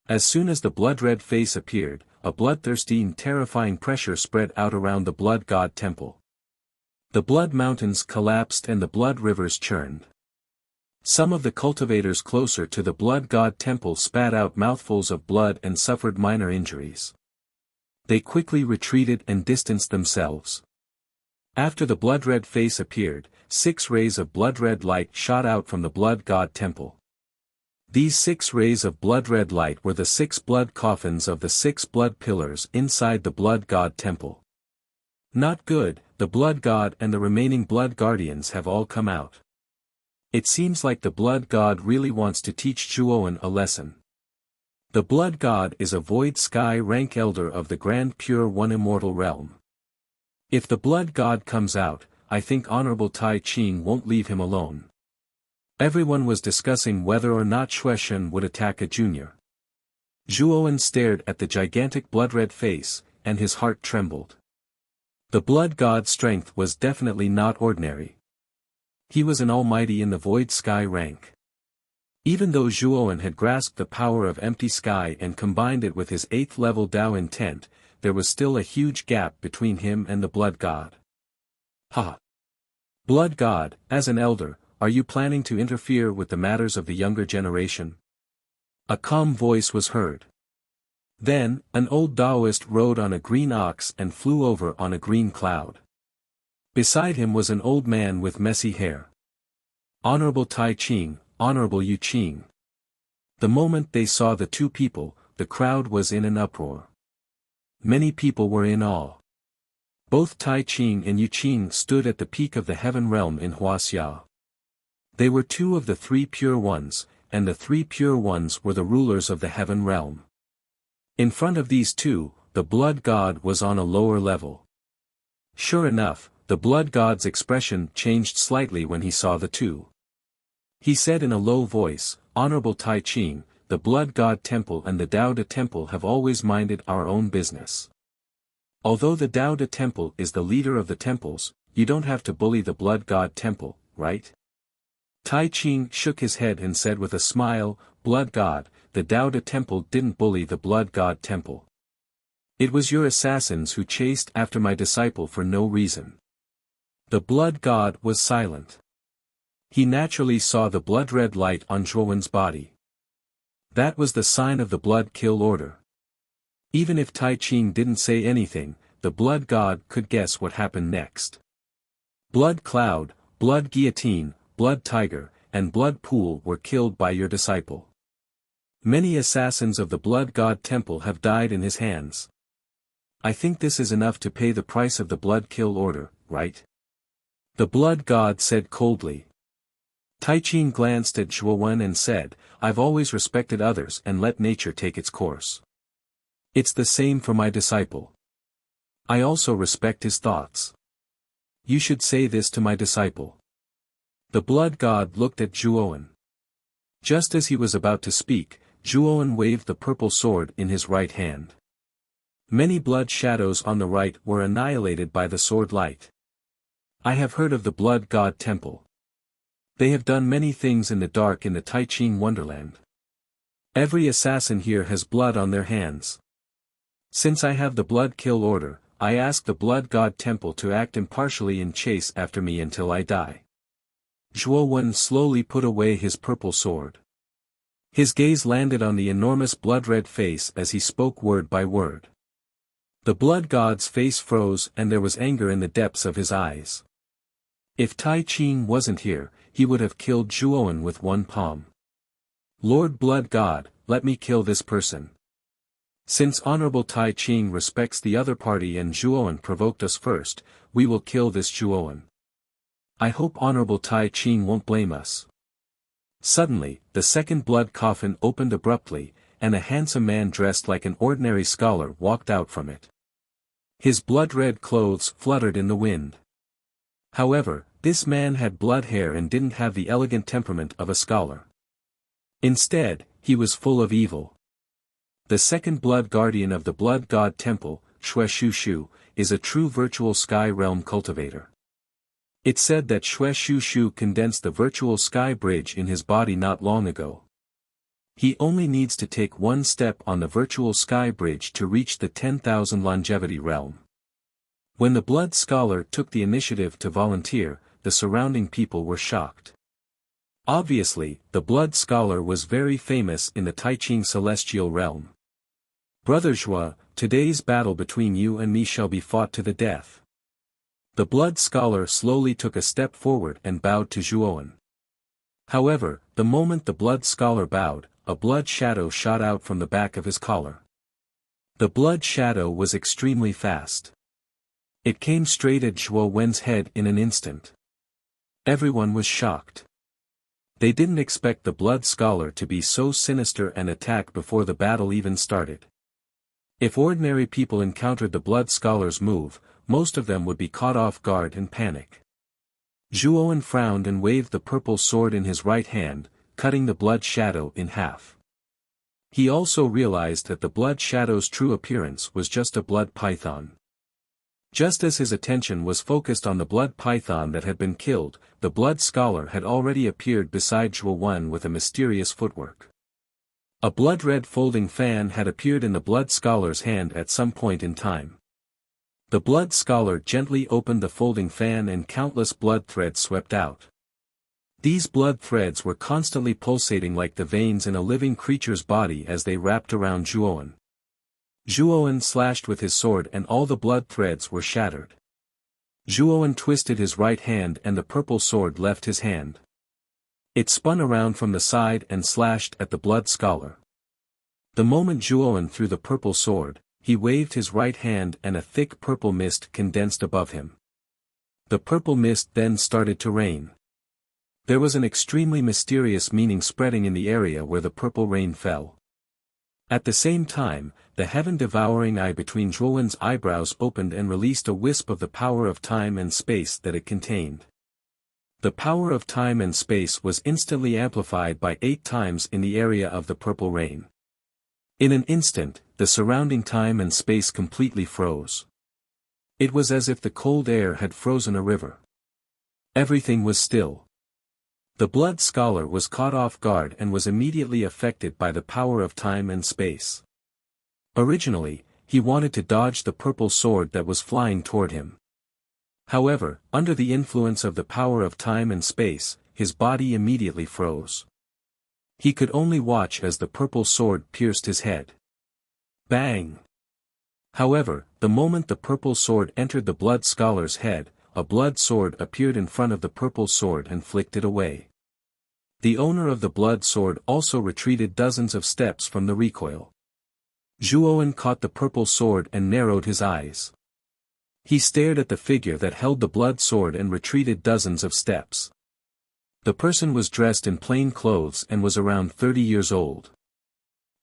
A: As soon as the blood-red face appeared, a bloodthirsty and terrifying pressure spread out around the blood god temple. The blood mountains collapsed and the blood rivers churned. Some of the cultivators closer to the blood god temple spat out mouthfuls of blood and suffered minor injuries. They quickly retreated and distanced themselves. After the blood-red face appeared, 6 rays of blood-red light shot out from the blood god temple. These 6 rays of blood-red light were the 6 blood coffins of the 6 blood pillars inside the blood god temple. Not good, the blood god and the remaining blood guardians have all come out. It seems like the blood god really wants to teach Zhuowen a lesson. The blood god is a void sky rank elder of the Grand Pure One immortal realm. If the blood god comes out, I think Honorable Tai Ching won't leave him alone. Everyone was discussing whether or not Xueshen would attack a junior. Zhuowen stared at the gigantic blood-red face, and his heart trembled. The blood god's strength was definitely not ordinary. He was an almighty in the void sky rank. Even though Zhuowen had grasped the power of empty sky and combined it with his 8th level Dao intent, there was still a huge gap between him and the blood god. Ha! Blood god, as an elder, are you planning to interfere with the matters of the younger generation? A calm voice was heard. Then, an old Taoist rode on a green ox and flew over on a green cloud. Beside him was an old man with messy hair. Honorable Tai Ching, Honorable Yu Qing. The moment they saw the two people, the crowd was in an uproar. Many people were in awe. Both Tai Ching and Yu Qing stood at the peak of the heaven realm in Wuxia. They were 2 of the 3 pure ones, and the 3 pure ones were the rulers of the heaven realm. In front of these 2, the blood god was on a lower level. Sure enough, the blood god's expression changed slightly when he saw the 2. He said in a low voice, Honorable Tai Ching, the blood god temple and the Dao De temple have always minded our own business. Although the Dao De temple is the leader of the temples, you don't have to bully the blood god temple, right? Tai Ching shook his head and said with a smile, Blood god, the Dao De temple didn't bully the blood god temple. It was your assassins who chased after my disciple for no reason. The blood god was silent. He naturally saw the blood-red light on Zhuowen's body. That was the sign of the blood kill order. Even if Tai Ching didn't say anything, the blood god could guess what happened next. Blood cloud, blood guillotine, blood tiger, and blood pool were killed by your disciple. Many assassins of the blood god temple have died in his hands. I think this is enough to pay the price of the blood kill order, right? The blood god said coldly. Tai Ching glanced at Zhuowen and said, I've always respected others and let nature take its course. It's the same for my disciple. I also respect his thoughts. You should say this to my disciple. The blood god looked at Zhuowen. Just as he was about to speak, Zhuowen waved the purple sword in his right hand. Many blood shadows on the right were annihilated by the sword light. I have heard of the blood god temple. They have done many things in the dark in the Tai Ching wonderland. Every assassin here has blood on their hands. Since I have the blood kill order, I ask the blood god temple to act impartially and chase after me until I die. Zhuowen slowly put away his purple sword. His gaze landed on the enormous blood-red face as he spoke word by word. The blood god's face froze and there was anger in the depths of his eyes. If Tai Ching wasn't here, he would have killed Zhuowen with one palm. Lord Blood God, let me kill this person. Since Honorable Tai Ching respects the other party and Zhuowen provoked us first, we will kill this Zhuowen. I hope Honorable Tai Ching won't blame us. Suddenly, the second blood coffin opened abruptly, and a handsome man dressed like an ordinary scholar walked out from it. His blood-red clothes fluttered in the wind. However, this man had blood hair and didn't have the elegant temperament of a scholar. Instead, he was full of evil. The second blood guardian of the blood god temple, Xueshu, is a true virtual sky realm cultivator. It's said that Xueshu condensed the virtual sky bridge in his body not long ago. He only needs to take one step on the virtual sky bridge to reach the 10,000 longevity realm. When the Blood Scholar took the initiative to volunteer, the surrounding people were shocked. Obviously, the Blood Scholar was very famous in the Taiching celestial realm. "Brother Zhua, today's battle between you and me shall be fought to the death." The Blood Scholar slowly took a step forward and bowed to Zhuowen. However, the moment the Blood Scholar bowed, a blood shadow shot out from the back of his collar. The blood shadow was extremely fast. It came straight at Zhuo Wen's head in an instant. Everyone was shocked. They didn't expect the Blood Scholar to be so sinister and attack before the battle even started. If ordinary people encountered the Blood Scholar's move, most of them would be caught off guard and panic. Zhuowen frowned and waved the purple sword in his right hand, cutting the blood shadow in half. He also realized that the blood shadow's true appearance was just a blood python. Just as his attention was focused on the blood python that had been killed, the Blood Scholar had already appeared beside Zhuowen with a mysterious footwork. A blood-red folding fan had appeared in the Blood Scholar's hand at some point in time. The Blood Scholar gently opened the folding fan and countless blood threads swept out. These blood threads were constantly pulsating like the veins in a living creature's body as they wrapped around Zhuowen. Zhuowen slashed with his sword and all the blood threads were shattered. Zhuowen twisted his right hand and the purple sword left his hand. It spun around from the side and slashed at the Blood Scholar. The moment Zhuowen threw the purple sword, he waved his right hand and a thick purple mist condensed above him. The purple mist then started to rain. There was an extremely mysterious meaning spreading in the area where the purple rain fell. At the same time, the heaven-devouring eye between Zhuowen's eyebrows opened and released a wisp of the power of time and space that it contained. The power of time and space was instantly amplified by 8 times in the area of the purple rain. In an instant, the surrounding time and space completely froze. It was as if the cold air had frozen a river. Everything was still. The Blood Scholar was caught off guard and was immediately affected by the power of time and space. Originally, he wanted to dodge the purple sword that was flying toward him. However, under the influence of the power of time and space, his body immediately froze. He could only watch as the purple sword pierced his head. Bang! However, the moment the purple sword entered the Blood Scholar's head, a blood sword appeared in front of the purple sword and flicked it away. The owner of the blood sword also retreated dozens of steps from the recoil. Zhuowen caught the purple sword and narrowed his eyes. He stared at the figure that held the blood sword and retreated dozens of steps. The person was dressed in plain clothes and was around 30 years old.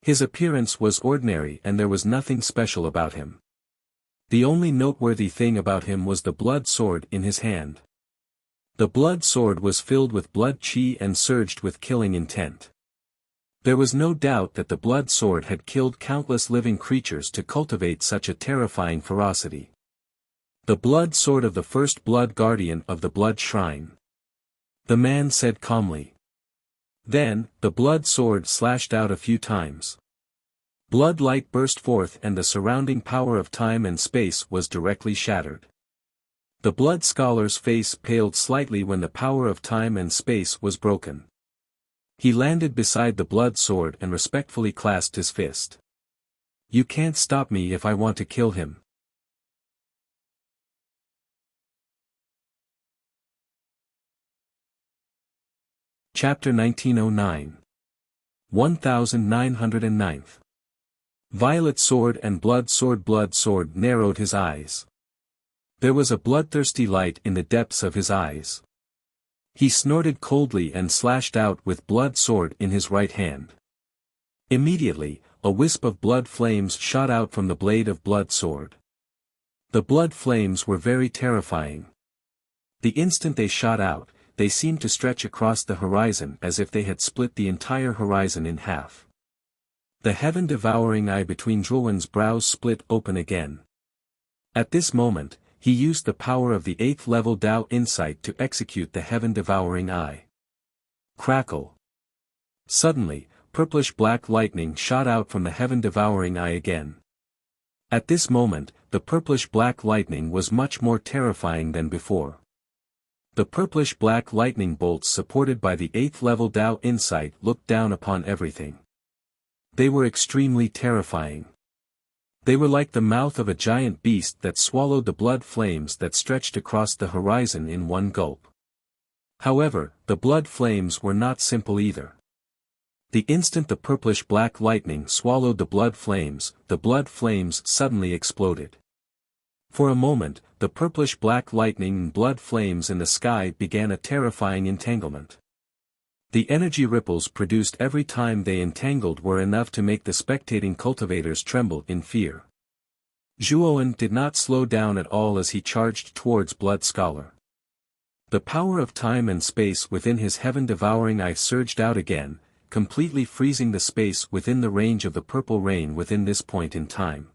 A: His appearance was ordinary and there was nothing special about him. The only noteworthy thing about him was the blood sword in his hand. The blood sword was filled with blood qi and surged with killing intent. There was no doubt that the blood sword had killed countless living creatures to cultivate such a terrifying ferocity. The blood sword of the first blood guardian of the blood shrine. The man said calmly. Then, the blood sword slashed out a few times. Blood light burst forth and the surrounding power of time and space was directly shattered. The Blood Scholar's face paled slightly when the power of time and space was broken. He landed beside the blood sword and respectfully clasped his fist. "You can't stop me if I want to kill him." Chapter 1909. 1909th. Violet sword and blood sword narrowed his eyes. There was a bloodthirsty light in the depths of his eyes. He snorted coldly and slashed out with blood sword in his right hand. Immediately, a wisp of blood flames shot out from the blade of blood sword. The blood flames were very terrifying. The instant they shot out, they seemed to stretch across the horizon as if they had split the entire horizon in half. The heaven-devouring eye between Zhuowen's brows split open again. At this moment, he used the power of the 8th level Dao insight to execute the heaven-devouring eye. Crackle! Suddenly, purplish-black lightning shot out from the heaven-devouring eye again. At this moment, the purplish-black lightning was much more terrifying than before. The purplish-black lightning bolts supported by the 8th level Tao insight looked down upon everything. They were extremely terrifying. They were like the mouth of a giant beast that swallowed the blood flames that stretched across the horizon in one gulp. However, the blood flames were not simple either. The instant the purplish-black lightning swallowed the blood flames suddenly exploded. For a moment, the purplish-black lightning and blood flames in the sky began a terrifying entanglement. The energy ripples produced every time they entangled were enough to make the spectating cultivators tremble in fear. Zhuowen did not slow down at all as he charged towards Blood Scholar. The power of time and space within his heaven-devouring eye surged out again, completely freezing the space within the range of the purple rain within this point in time.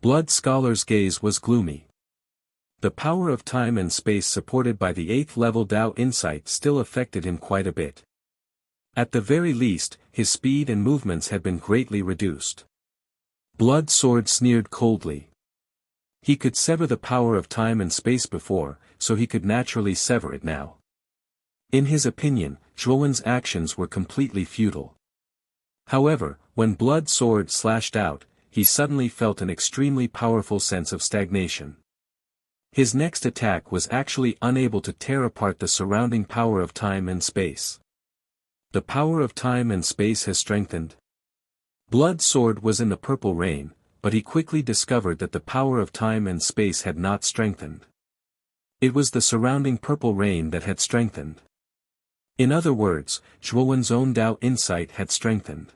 A: Blood Scholar's gaze was gloomy. The power of time and space supported by the 8th level Tao insight still affected him quite a bit. At the very least, his speed and movements had been greatly reduced. Blood Sword sneered coldly. He could sever the power of time and space before, so he could naturally sever it now. In his opinion, Zhuowen's actions were completely futile. However, when Blood Sword slashed out, he suddenly felt an extremely powerful sense of stagnation. His next attack was actually unable to tear apart the surrounding power of time and space. The power of time and space has strengthened. Blood Sword was in the purple rain, but he quickly discovered that the power of time and space had not strengthened. It was the surrounding purple rain that had strengthened. In other words, Zhuowen's own Tao insight had strengthened.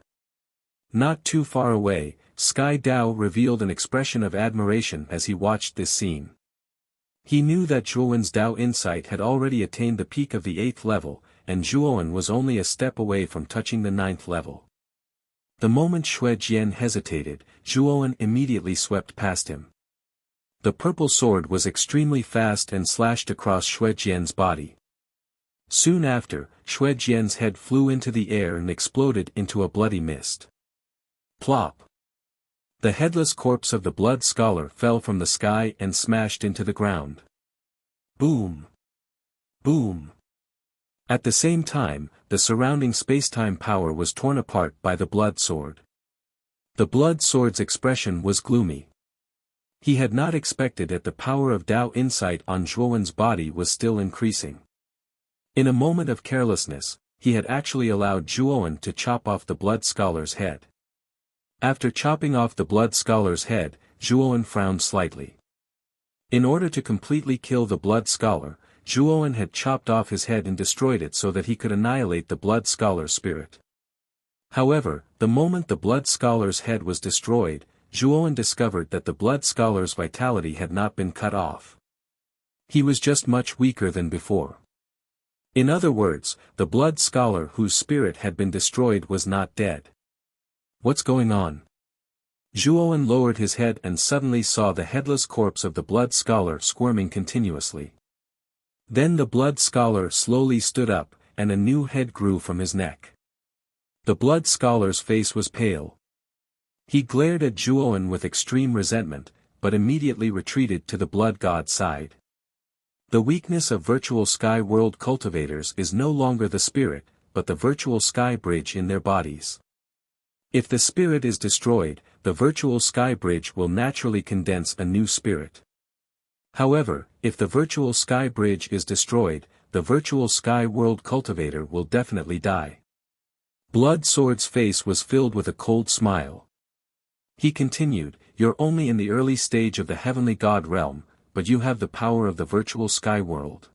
A: Not too far away, Sky Dao revealed an expression of admiration as he watched this scene. He knew that Zhuowen's Tao insight had already attained the peak of the 8th level, and Zhuowen was only a step away from touching the 9th level. The moment Xue Jian hesitated, Zhuowen immediately swept past him. The purple sword was extremely fast and slashed across Xue Jian's body. Soon after, Xue Jian's head flew into the air and exploded into a bloody mist. Plop! The headless corpse of the Blood Scholar fell from the sky and smashed into the ground. Boom! Boom! At the same time, the surrounding spacetime power was torn apart by the Blood Sword. The Blood Sword's expression was gloomy. He had not expected that the power of Tao insight on Zhuowen's body was still increasing. In a moment of carelessness, he had actually allowed Zhuowen to chop off the Blood Scholar's head. After chopping off the Blood Scholar's head, Zhuowen frowned slightly. In order to completely kill the Blood Scholar, Zhuowen had chopped off his head and destroyed it so that he could annihilate the Blood Scholar's spirit. However, the moment the Blood Scholar's head was destroyed, Zhuowen discovered that the Blood Scholar's vitality had not been cut off. He was just much weaker than before. In other words, the Blood Scholar whose spirit had been destroyed was not dead. What's going on? Zhuowen lowered his head and suddenly saw the headless corpse of the Blood Scholar squirming continuously. Then the Blood Scholar slowly stood up, and a new head grew from his neck. The Blood Scholar's face was pale. He glared at Zhuowen with extreme resentment, but immediately retreated to the Blood God's side. The weakness of virtual sky world cultivators is no longer the spirit, but the virtual sky bridge in their bodies. If the spirit is destroyed, the virtual sky bridge will naturally condense a new spirit. However, if the virtual sky bridge is destroyed, the virtual sky world cultivator will definitely die. Blood Sword's face was filled with a cold smile. He continued, "You're only in the early stage of the heavenly god realm, but you have the power of the virtual sky world.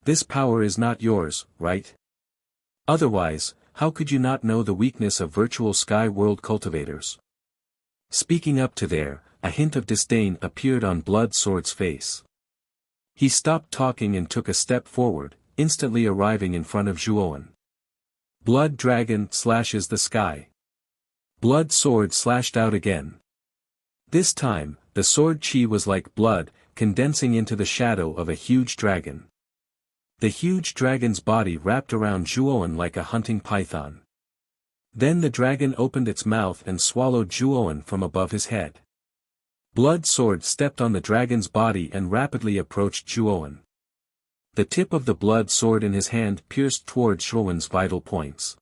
A: This power is not yours, right? Otherwise, how could you not know the weakness of virtual sky world cultivators?" Speaking up to there, a hint of disdain appeared on Blood Sword's face. He stopped talking and took a step forward, instantly arriving in front of Zhuowen. Blood Dragon slashes the sky. Blood Sword slashed out again. This time, the sword chi was like blood, condensing into the shadow of a huge dragon. The huge dragon's body wrapped around Zhuowen like a hunting python. Then the dragon opened its mouth and swallowed Zhuowen from above his head. Blood Sword stepped on the dragon's body and rapidly approached Zhuowen. The tip of the blood sword in his hand pierced towards Zhuowen's vital points.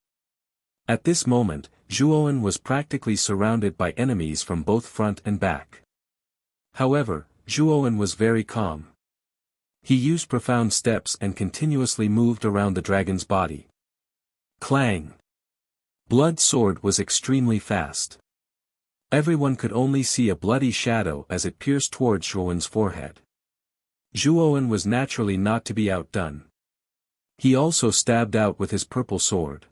A: At this moment, Zhuowen was practically surrounded by enemies from both front and back. However, Zhuowen was very calm. He used profound steps and continuously moved around the dragon's body. Clang! Blood Sword was extremely fast. Everyone could only see a bloody shadow as it pierced towards Zhuowen's forehead. Zhuowen was naturally not to be outdone. He also stabbed out with his purple sword.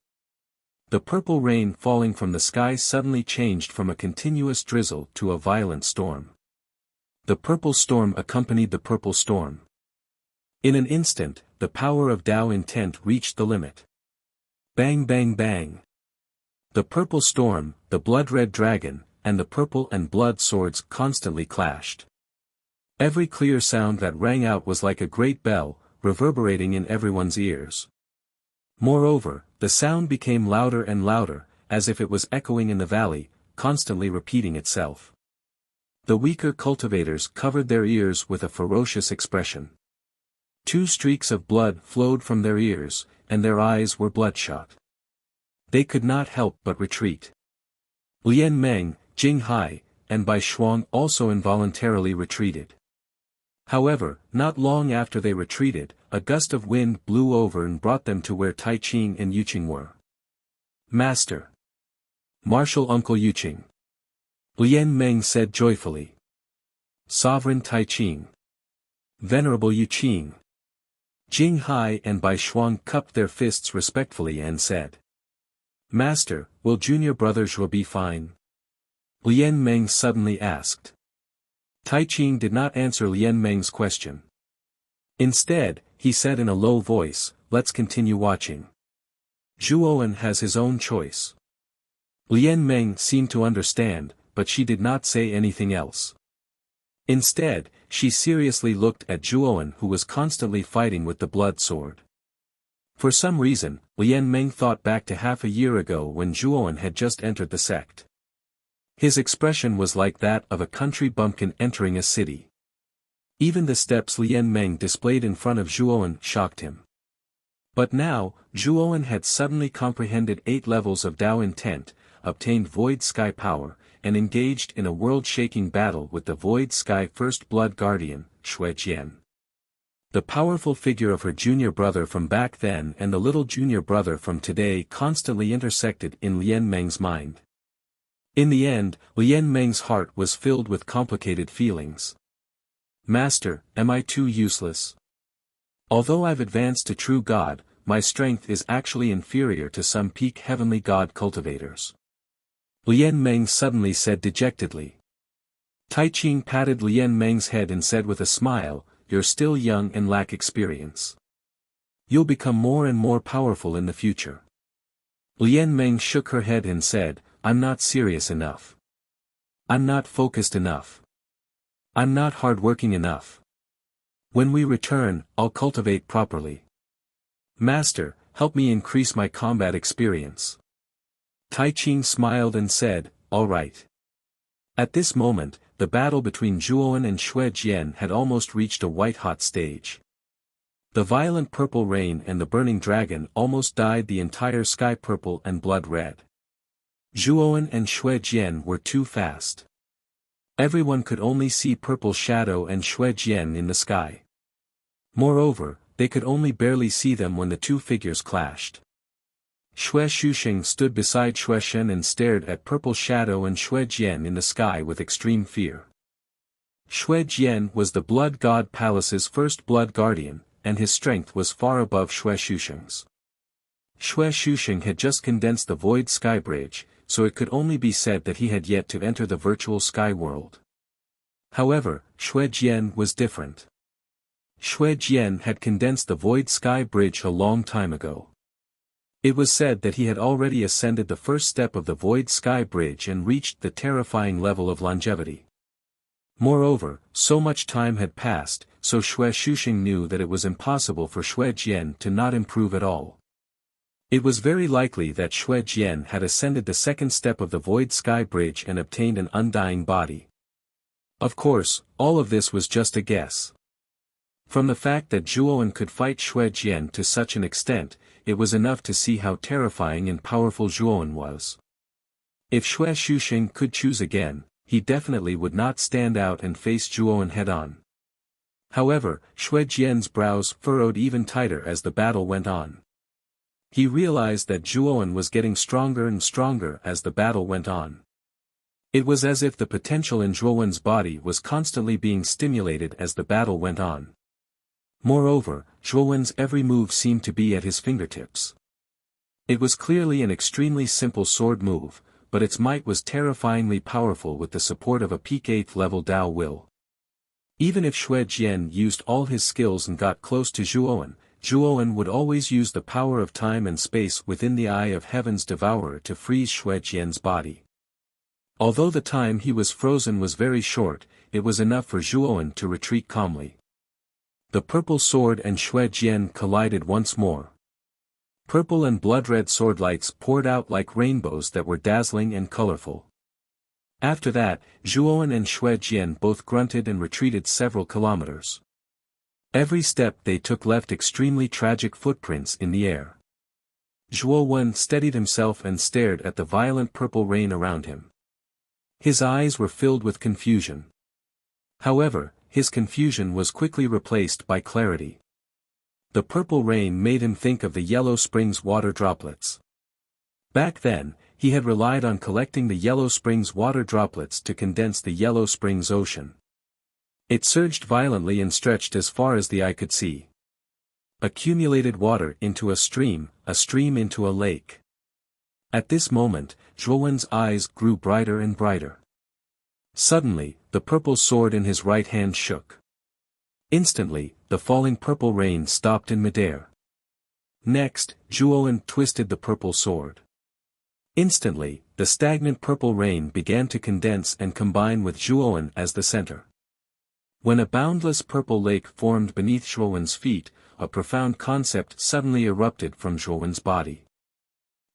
A: The purple rain falling from the sky suddenly changed from a continuous drizzle to a violent storm. The purple storm accompanied the purple storm. In an instant, the power of Dao intent reached the limit. Bang bang bang. The purple storm, the blood-red dragon, and the purple and blood swords constantly clashed. Every clear sound that rang out was like a great bell, reverberating in everyone's ears. Moreover, the sound became louder and louder, as if it was echoing in the valley, constantly repeating itself. The weaker cultivators covered their ears with a ferocious expression. 2 streaks of blood flowed from their ears, and their eyes were bloodshot. They could not help but retreat. Lian Meng, Jing Hai, and Bai Shuang also involuntarily retreated. However, not long after they retreated, a gust of wind blew over and brought them to where Tai Ching and Yuqing were. Master! Martial Uncle Yuqing! Lian Meng said joyfully. Sovereign Tai Ching! Venerable Yuqing! Jing Hai and Bai Shuang cupped their fists respectfully and said. Master, will junior brother Zhuo be fine? Lian Meng suddenly asked. Tai Ching did not answer Lian Meng's question. Instead, he said in a low voice, let's continue watching. Zhuowen has his own choice. Lian Meng seemed to understand, but she did not say anything else. Instead, she seriously looked at Zhuowen, who was constantly fighting with the blood sword. For some reason, Lian Meng thought back to half a year ago when Zhuowen had just entered the sect. His expression was like that of a country bumpkin entering a city. Even the steps Lian Meng displayed in front of Zhuowen shocked him. But now, Zhuowen had suddenly comprehended 8 levels of Dao intent, obtained Void Sky power, and engaged in a world-shaking battle with the Void Sky First Blood Guardian, Xue Jian. The powerful figure of her junior brother from back then and the little junior brother from today constantly intersected in Lian Meng's mind. In the end, Lian Meng's heart was filled with complicated feelings. Master, am I too useless? Although I've advanced to true God, my strength is actually inferior to some peak heavenly God cultivators. Lian Meng suddenly said dejectedly. Tai Ching patted Lian Meng's head and said with a smile, you're still young and lack experience. You'll become more and more powerful in the future. Lian Meng shook her head and said, I'm not serious enough. I'm not focused enough. I'm not hardworking enough. When we return, I'll cultivate properly. Master, help me increase my combat experience. Tai Ching smiled and said, all right. At this moment, the battle between Zhuowen and Xue Jian had almost reached a white-hot stage. The violent purple rain and the burning dragon almost dyed the entire sky purple and blood red. Zhuowen and Xue Jian were too fast. Everyone could only see purple shadow and Xue Jian in the sky. Moreover, they could only barely see them when the two figures clashed. Xue Shusheng stood beside Xue Shen and stared at purple shadow and Xue Jian in the sky with extreme fear. Xue Jian was the blood god palace's first blood guardian, and his strength was far above Xue Shusheng's. Xue Shusheng had just condensed the void sky bridge, so it could only be said that he had yet to enter the virtual sky world. However, Xue Jian was different. Xue Jian had condensed the void sky bridge a long time ago. It was said that he had already ascended the first step of the Void Sky Bridge and reached the terrifying level of longevity. Moreover, so much time had passed, so Xue Shusheng knew that it was impossible for Xue Jian to not improve at all. It was very likely that Xue Jian had ascended the second step of the Void Sky Bridge and obtained an undying body. Of course, all of this was just a guess. From the fact that Zhuowen could fight Xue Jian to such an extent, it was enough to see how terrifying and powerful Zhuowen was. If Xue Shuxing could choose again, he definitely would not stand out and face Zhuowen head-on. However, Xue Jian's brows furrowed even tighter as the battle went on. He realized that Zhuowen was getting stronger and stronger as the battle went on. It was as if the potential in Zhuowen's body was constantly being stimulated as the battle went on. Moreover, Zhuowen's every move seemed to be at his fingertips. It was clearly an extremely simple sword move, but its might was terrifyingly powerful with the support of a peak 8th level Dao will. Even if Xue Jian used all his skills and got close to Zhuowen, Zhuowen would always use the power of time and space within the Eye of Heaven's Devourer to freeze Xue Jian's body. Although the time he was frozen was very short, it was enough for Zhuowen to retreat calmly. The purple sword and Xue Jian collided once more. Purple and blood-red sword lights poured out like rainbows that were dazzling and colorful. After that, Zhuowen and Xue Jian both grunted and retreated several kilometers. Every step they took left extremely tragic footprints in the air. Zhuowen steadied himself and stared at the violent purple rain around him. His eyes were filled with confusion. However, his confusion was quickly replaced by clarity. The purple rain made him think of the Yellow Springs water droplets. Back then, he had relied on collecting the Yellow Springs water droplets to condense the Yellow Springs ocean. It surged violently and stretched as far as the eye could see. Accumulated water into a stream into a lake. At this moment, Zhuowen's eyes grew brighter and brighter. Suddenly, the purple sword in his right hand shook. Instantly, the falling purple rain stopped in midair. Next, Zhuowen twisted the purple sword. Instantly, the stagnant purple rain began to condense and combine with Zhuowen as the center. When a boundless purple lake formed beneath Zhuowen's feet, a profound concept suddenly erupted from Zhuowen's body.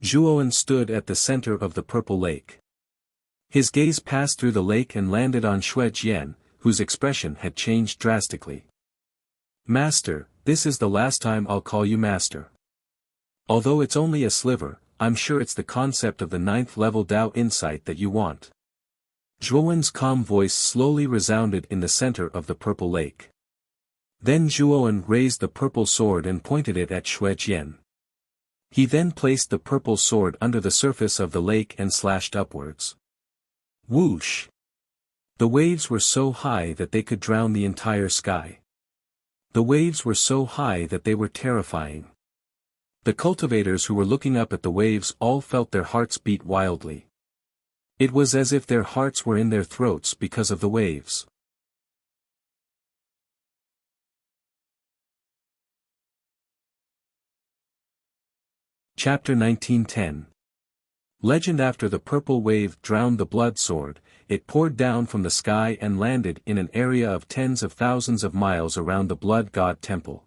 A: Zhuowen stood at the center of the purple lake. His gaze passed through the lake and landed on Xue Jian, whose expression had changed drastically. "Master, this is the last time I'll call you master. Although it's only a sliver, I'm sure it's the concept of the 9th level Dao insight that you want." Zhuowen's calm voice slowly resounded in the center of the purple lake. Then Zhuowen raised the purple sword and pointed it at Xue Jian. He then placed the purple sword under the surface of the lake and slashed upwards. Whoosh! The waves were so high that they could drown the entire sky. The waves were so high that they were terrifying. The cultivators who were looking up at the waves all felt their hearts beat wildly. It was as if their hearts were in their throats because of the waves. Chapter 1910. Legend. After the purple wave drowned the blood sword, it poured down from the sky and landed in an area of tens of thousands of miles around the blood god temple.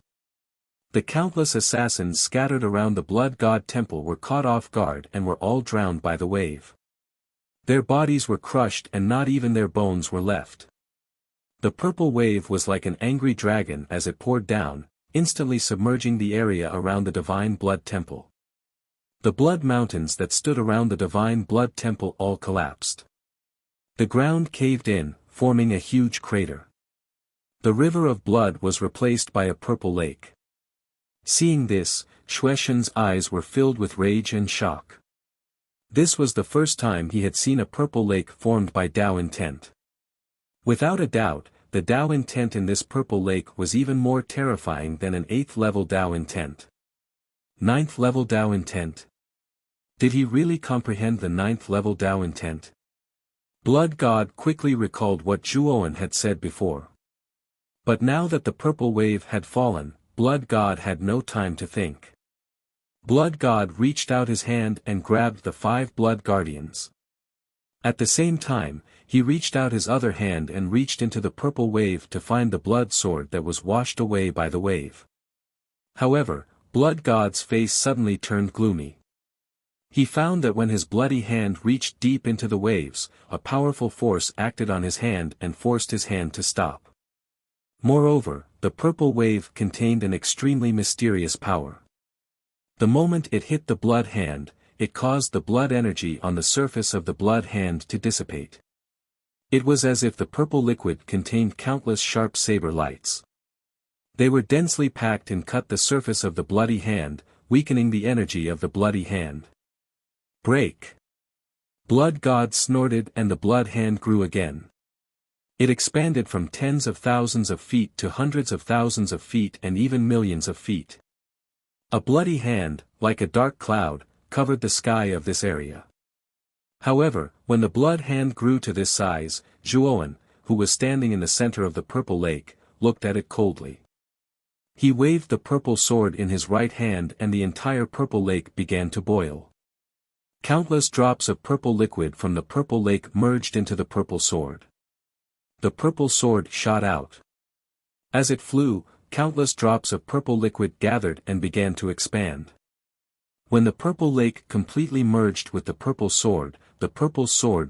A: The countless assassins scattered around the blood god temple were caught off guard and were all drowned by the wave. Their bodies were crushed and not even their bones were left. The purple wave was like an angry dragon as it poured down, instantly submerging the area around the divine blood temple. The blood mountains that stood around the divine blood temple all collapsed. The ground caved in, forming a huge crater. The river of blood was replaced by a purple lake. Seeing this, Xueshen's eyes were filled with rage and shock. This was the first time he had seen a purple lake formed by Dao intent. Without a doubt, the Dao intent in this purple lake was even more terrifying than an 8th level Dao intent. 9th level Dao intent? Did he really comprehend the 9th level Dao intent? Blood God quickly recalled what Zhuowen had said before. But now that the purple wave had fallen, Blood God had no time to think. Blood God reached out his hand and grabbed the 5 blood guardians. At the same time, he reached out his other hand and reached into the purple wave to find the blood sword that was washed away by the wave. However, Blood God's face suddenly turned gloomy. He found that when his bloody hand reached deep into the waves, a powerful force acted on his hand and forced his hand to stop. Moreover, the purple wave contained an extremely mysterious power. The moment it hit the blood hand, it caused the blood energy on the surface of the blood hand to dissipate. It was as if the purple liquid contained countless sharp saber lights. They were densely packed and cut the surface of the bloody hand, weakening the energy of the bloody hand. Break! Blood God snorted and the blood hand grew again. It expanded from tens of thousands of feet to hundreds of thousands of feet and even millions of feet. A bloody hand, like a dark cloud, covered the sky of this area. However, when the blood hand grew to this size, Zhuowen, who was standing in the center of the purple lake, looked at it coldly. He waved the purple sword in his right hand and the entire purple lake began to boil. Countless drops of purple liquid from the purple lake merged into the purple sword. The purple sword shot out. As it flew, countless drops of purple liquid gathered and began to expand. When the purple lake completely merged with the purple sword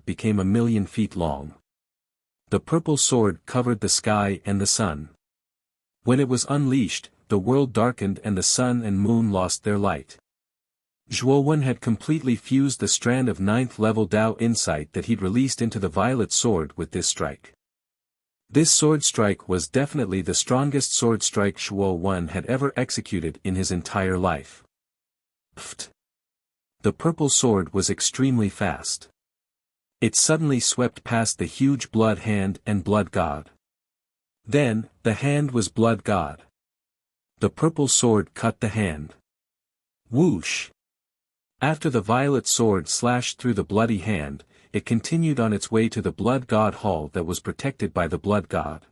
A: became 1,000,000 feet long. The purple sword covered the sky and the sun. When it was unleashed, the world darkened and the sun and moon lost their light. Zhuowen had completely fused the strand of 9th level Dao insight that he'd released into the violet sword with this strike. This sword strike was definitely the strongest sword strike Zhuowen had ever executed in his entire life. Pfft! The purple sword was extremely fast. It suddenly swept past the huge blood hand and blood god. Then, the hand was blood god. The purple sword cut the hand. Whoosh! After the violet sword slashed through the bloody hand, it continued on its way to the blood god hall that was protected by the blood god.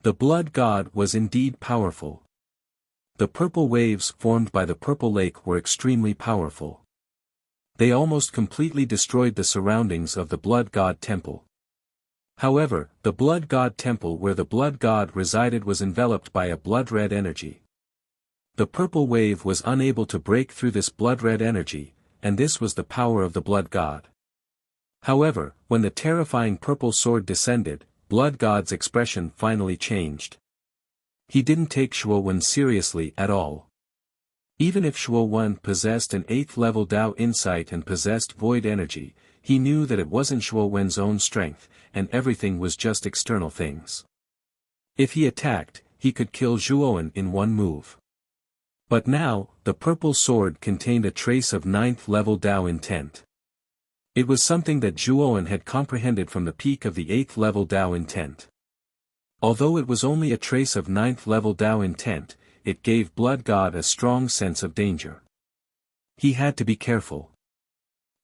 A: The blood god was indeed powerful. The purple waves formed by the purple lake were extremely powerful. They almost completely destroyed the surroundings of the blood god temple. However, the blood god temple where the blood god resided was enveloped by a blood-red energy. The purple wave was unable to break through this blood-red energy, and this was the power of the blood god. However, when the terrifying purple sword descended, blood god's expression finally changed. He didn't take Zhuowen seriously at all. Even if Zhuowen possessed an 8th level Dao insight and possessed void energy, he knew that it wasn't Zhuowen's own strength, and everything was just external things. If he attacked, he could kill Zhuowen in one move. But now, the purple sword contained a trace of 9th level Dao intent. It was something that Zhuowen had comprehended from the peak of the 8th level Dao intent. Although it was only a trace of 9th level Dao intent, it gave blood god a strong sense of danger. He had to be careful.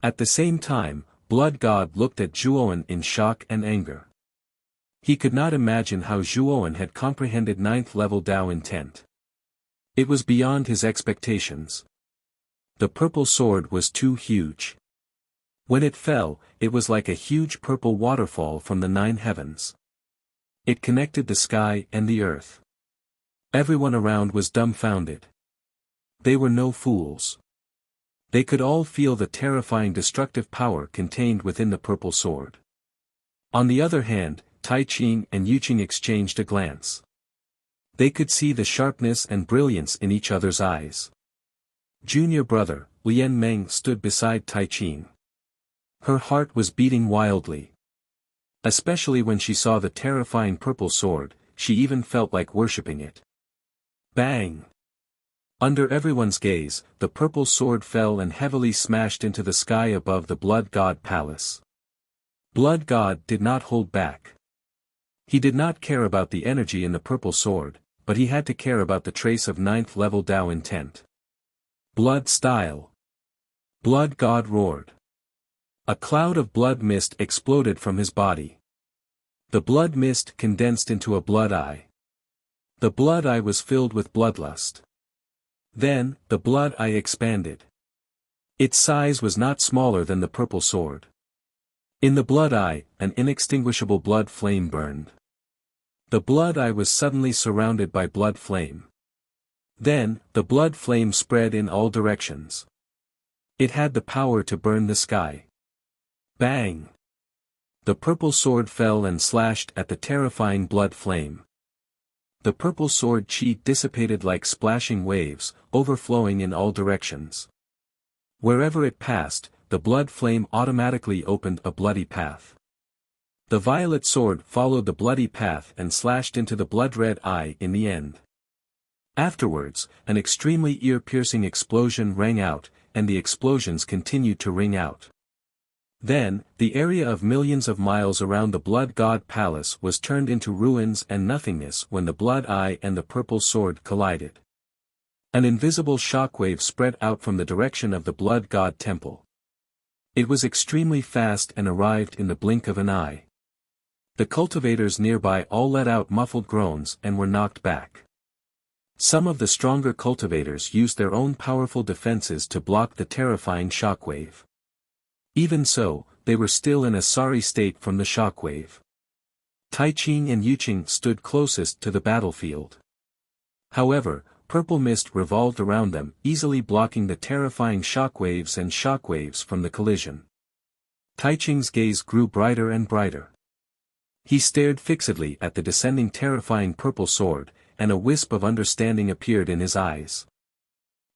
A: At the same time, blood god looked at Zhuowen in shock and anger. He could not imagine how Zhuowen had comprehended 9th level Dao intent. It was beyond his expectations. The purple sword was too huge. When it fell, it was like a huge purple waterfall from the 9 heavens. It connected the sky and the earth. Everyone around was dumbfounded. They were no fools. They could all feel the terrifying destructive power contained within the purple sword. On the other hand, Tai Qing and Yuqing exchanged a glance. They could see the sharpness and brilliance in each other's eyes. Junior brother, Lian Meng stood beside Tai Qing. Her heart was beating wildly. Especially when she saw the terrifying purple sword, she even felt like worshipping it. Bang! Under everyone's gaze, the purple sword fell and heavily smashed into the sky above the Blood God Palace. Blood God did not hold back. He did not care about the energy in the purple sword, but he had to care about the trace of 9th level Dao intent. Blood style. Blood God roared. A cloud of blood mist exploded from his body. The blood mist condensed into a blood eye. The blood eye was filled with bloodlust. Then, the blood eye expanded. Its size was not smaller than the purple sword. In the blood eye, an inextinguishable blood flame burned. The blood eye was suddenly surrounded by blood flame. Then, the blood flame spread in all directions. It had the power to burn the sky. Bang! The purple sword fell and slashed at the terrifying blood flame. The purple sword chi dissipated like splashing waves, overflowing in all directions. Wherever it passed, the blood flame automatically opened a bloody path. The violet sword followed the bloody path and slashed into the blood-red eye in the end. Afterwards, an extremely ear-piercing explosion rang out, and the explosions continued to ring out. Then, the area of millions of miles around the Blood God Palace was turned into ruins and nothingness when the blood eye and the purple sword collided. An invisible shockwave spread out from the direction of the Blood God Temple. It was extremely fast and arrived in the blink of an eye. The cultivators nearby all let out muffled groans and were knocked back. Some of the stronger cultivators used their own powerful defenses to block the terrifying shockwave. Even so, they were still in a sorry state from the shockwave. Taiching and Yuqing stood closest to the battlefield. However, purple mist revolved around them, easily blocking the terrifying shockwaves from the collision. Taiching's gaze grew brighter and brighter. He stared fixedly at the descending terrifying purple sword, and a wisp of understanding appeared in his eyes.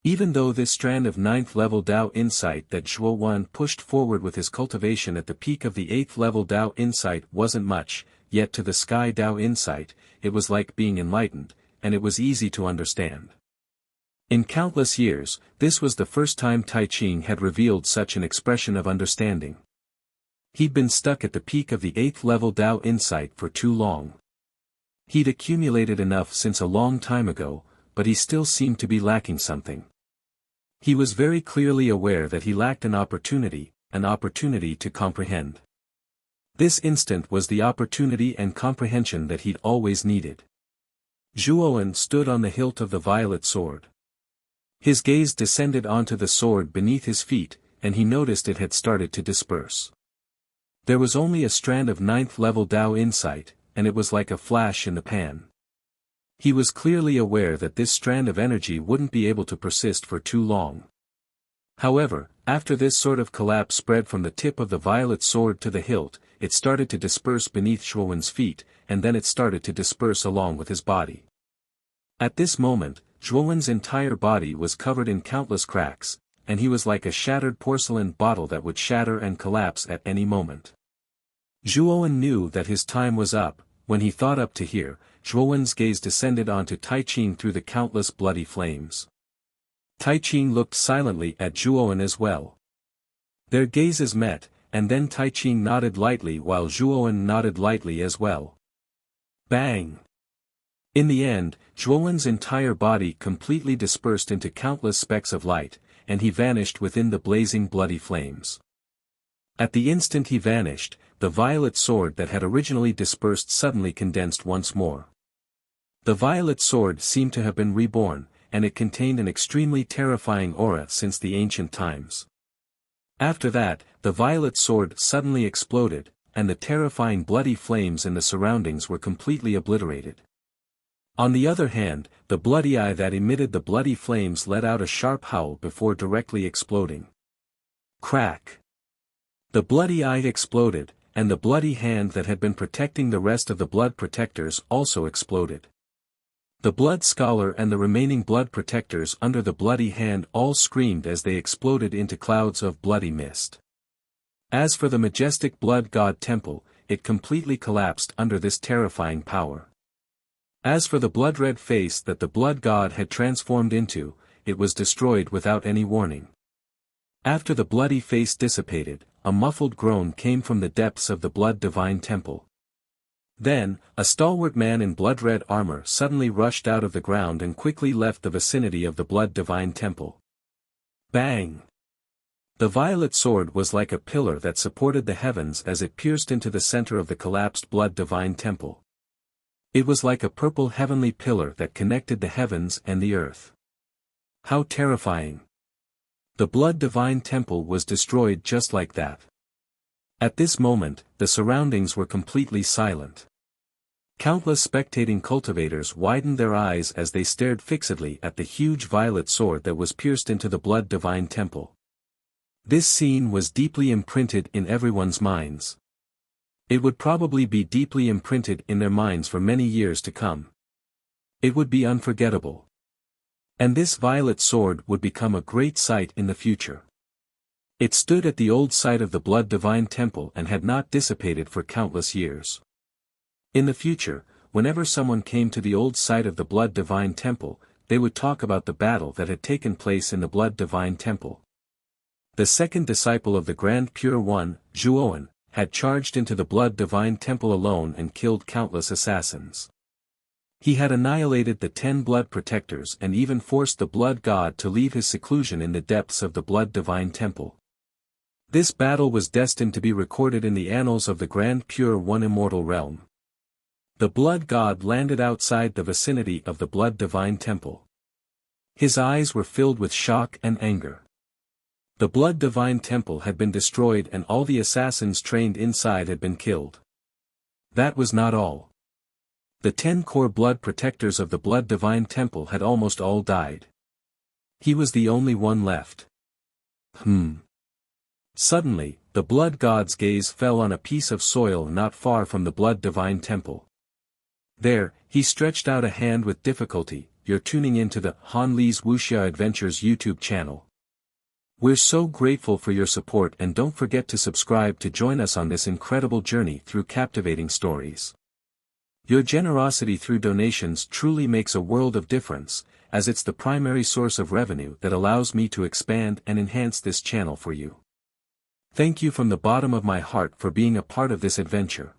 A: Even though this strand of 9th level Dao insight that Zhuo Wen pushed forward with his cultivation at the peak of the 8th level Dao insight wasn't much, yet to the Sky Dao insight, it was like being enlightened, and it was easy to understand. In countless years, this was the first time Taiching had revealed such an expression of understanding. He'd been stuck at the peak of the 8th level Dao insight for too long. He'd accumulated enough since a long time ago, but he still seemed to be lacking something. He was very clearly aware that he lacked an opportunity to comprehend. This instant was the opportunity and comprehension that he'd always needed. Zhuowen stood on the hilt of the violet sword. His gaze descended onto the sword beneath his feet, and he noticed it had started to disperse. There was only a strand of 9th level Dao insight, and it was like a flash in the pan. He was clearly aware that this strand of energy wouldn't be able to persist for too long. However, after this sort of collapse spread from the tip of the violet sword to the hilt, it started to disperse beneath Zhuowen's feet, and then it started to disperse along with his body. At this moment, Zhuowen's entire body was covered in countless cracks, and he was like a shattered porcelain bottle that would shatter and collapse at any moment. Zhuowen knew that his time was up. When he thought up to here, Zhuowen's gaze descended onto Taiching through the countless bloody flames. Taiching looked silently at Zhuowen as well. Their gazes met, and then Taiching nodded lightly while Zhuowen nodded lightly as well. Bang! In the end, Zhuowen's entire body completely dispersed into countless specks of light, and he vanished within the blazing bloody flames. At the instant he vanished, the violet sword that had originally dispersed suddenly condensed once more. The violet sword seemed to have been reborn, and it contained an extremely terrifying aura since the ancient times. After that, the violet sword suddenly exploded, and the terrifying bloody flames in the surroundings were completely obliterated. On the other hand, the bloody eye that emitted the bloody flames let out a sharp howl before directly exploding. Crack! The bloody eye exploded, and the bloody hand that had been protecting the rest of the blood protectors also exploded. The blood scholar and the remaining blood protectors under the bloody hand all screamed as they exploded into clouds of bloody mist. As for the majestic blood god temple, it completely collapsed under this terrifying power. As for the blood-red face that the blood god had transformed into, it was destroyed without any warning. After the bloody face dissipated, a muffled groan came from the depths of the blood divine temple. Then, a stalwart man in blood-red armor suddenly rushed out of the ground and quickly left the vicinity of the blood divine temple. Bang! The violet sword was like a pillar that supported the heavens as it pierced into the center of the collapsed blood divine temple. It was like a purple heavenly pillar that connected the heavens and the earth. How terrifying! The blood divine temple was destroyed just like that. At this moment, the surroundings were completely silent. Countless spectating cultivators widened their eyes as they stared fixedly at the huge violet sword that was pierced into the blood divine temple. This scene was deeply imprinted in everyone's minds. It would probably be deeply imprinted in their minds for many years to come. It would be unforgettable. And this violet sword would become a great sight in the future. It stood at the old site of the blood divine temple and had not dissipated for countless years. In the future, whenever someone came to the old site of the blood divine temple, they would talk about the battle that had taken place in the blood divine temple. The second disciple of the Grand Pure One, Zhuoan, had charged into the blood divine temple alone and killed countless assassins. He had annihilated the 10 blood protectors and even forced the blood god to leave his seclusion in the depths of the blood divine temple. This battle was destined to be recorded in the annals of the Grand Pure One immortal realm. The blood god landed outside the vicinity of the blood divine temple. His eyes were filled with shock and anger. The blood divine temple had been destroyed and all the assassins trained inside had been killed. That was not all. The 10 core blood protectors of the blood divine temple had almost all died. He was the only one left. Suddenly, the blood god's gaze fell on a piece of soil not far from the blood divine temple. There, he stretched out a hand with difficulty. You're tuning into the Han Li's Wuxia Adventures YouTube channel. We're so grateful for your support and don't forget to subscribe to join us on this incredible journey through captivating stories. Your generosity through donations truly makes a world of difference, as it's the primary source of revenue that allows me to expand and enhance this channel for you. Thank you from the bottom of my heart for being a part of this adventure.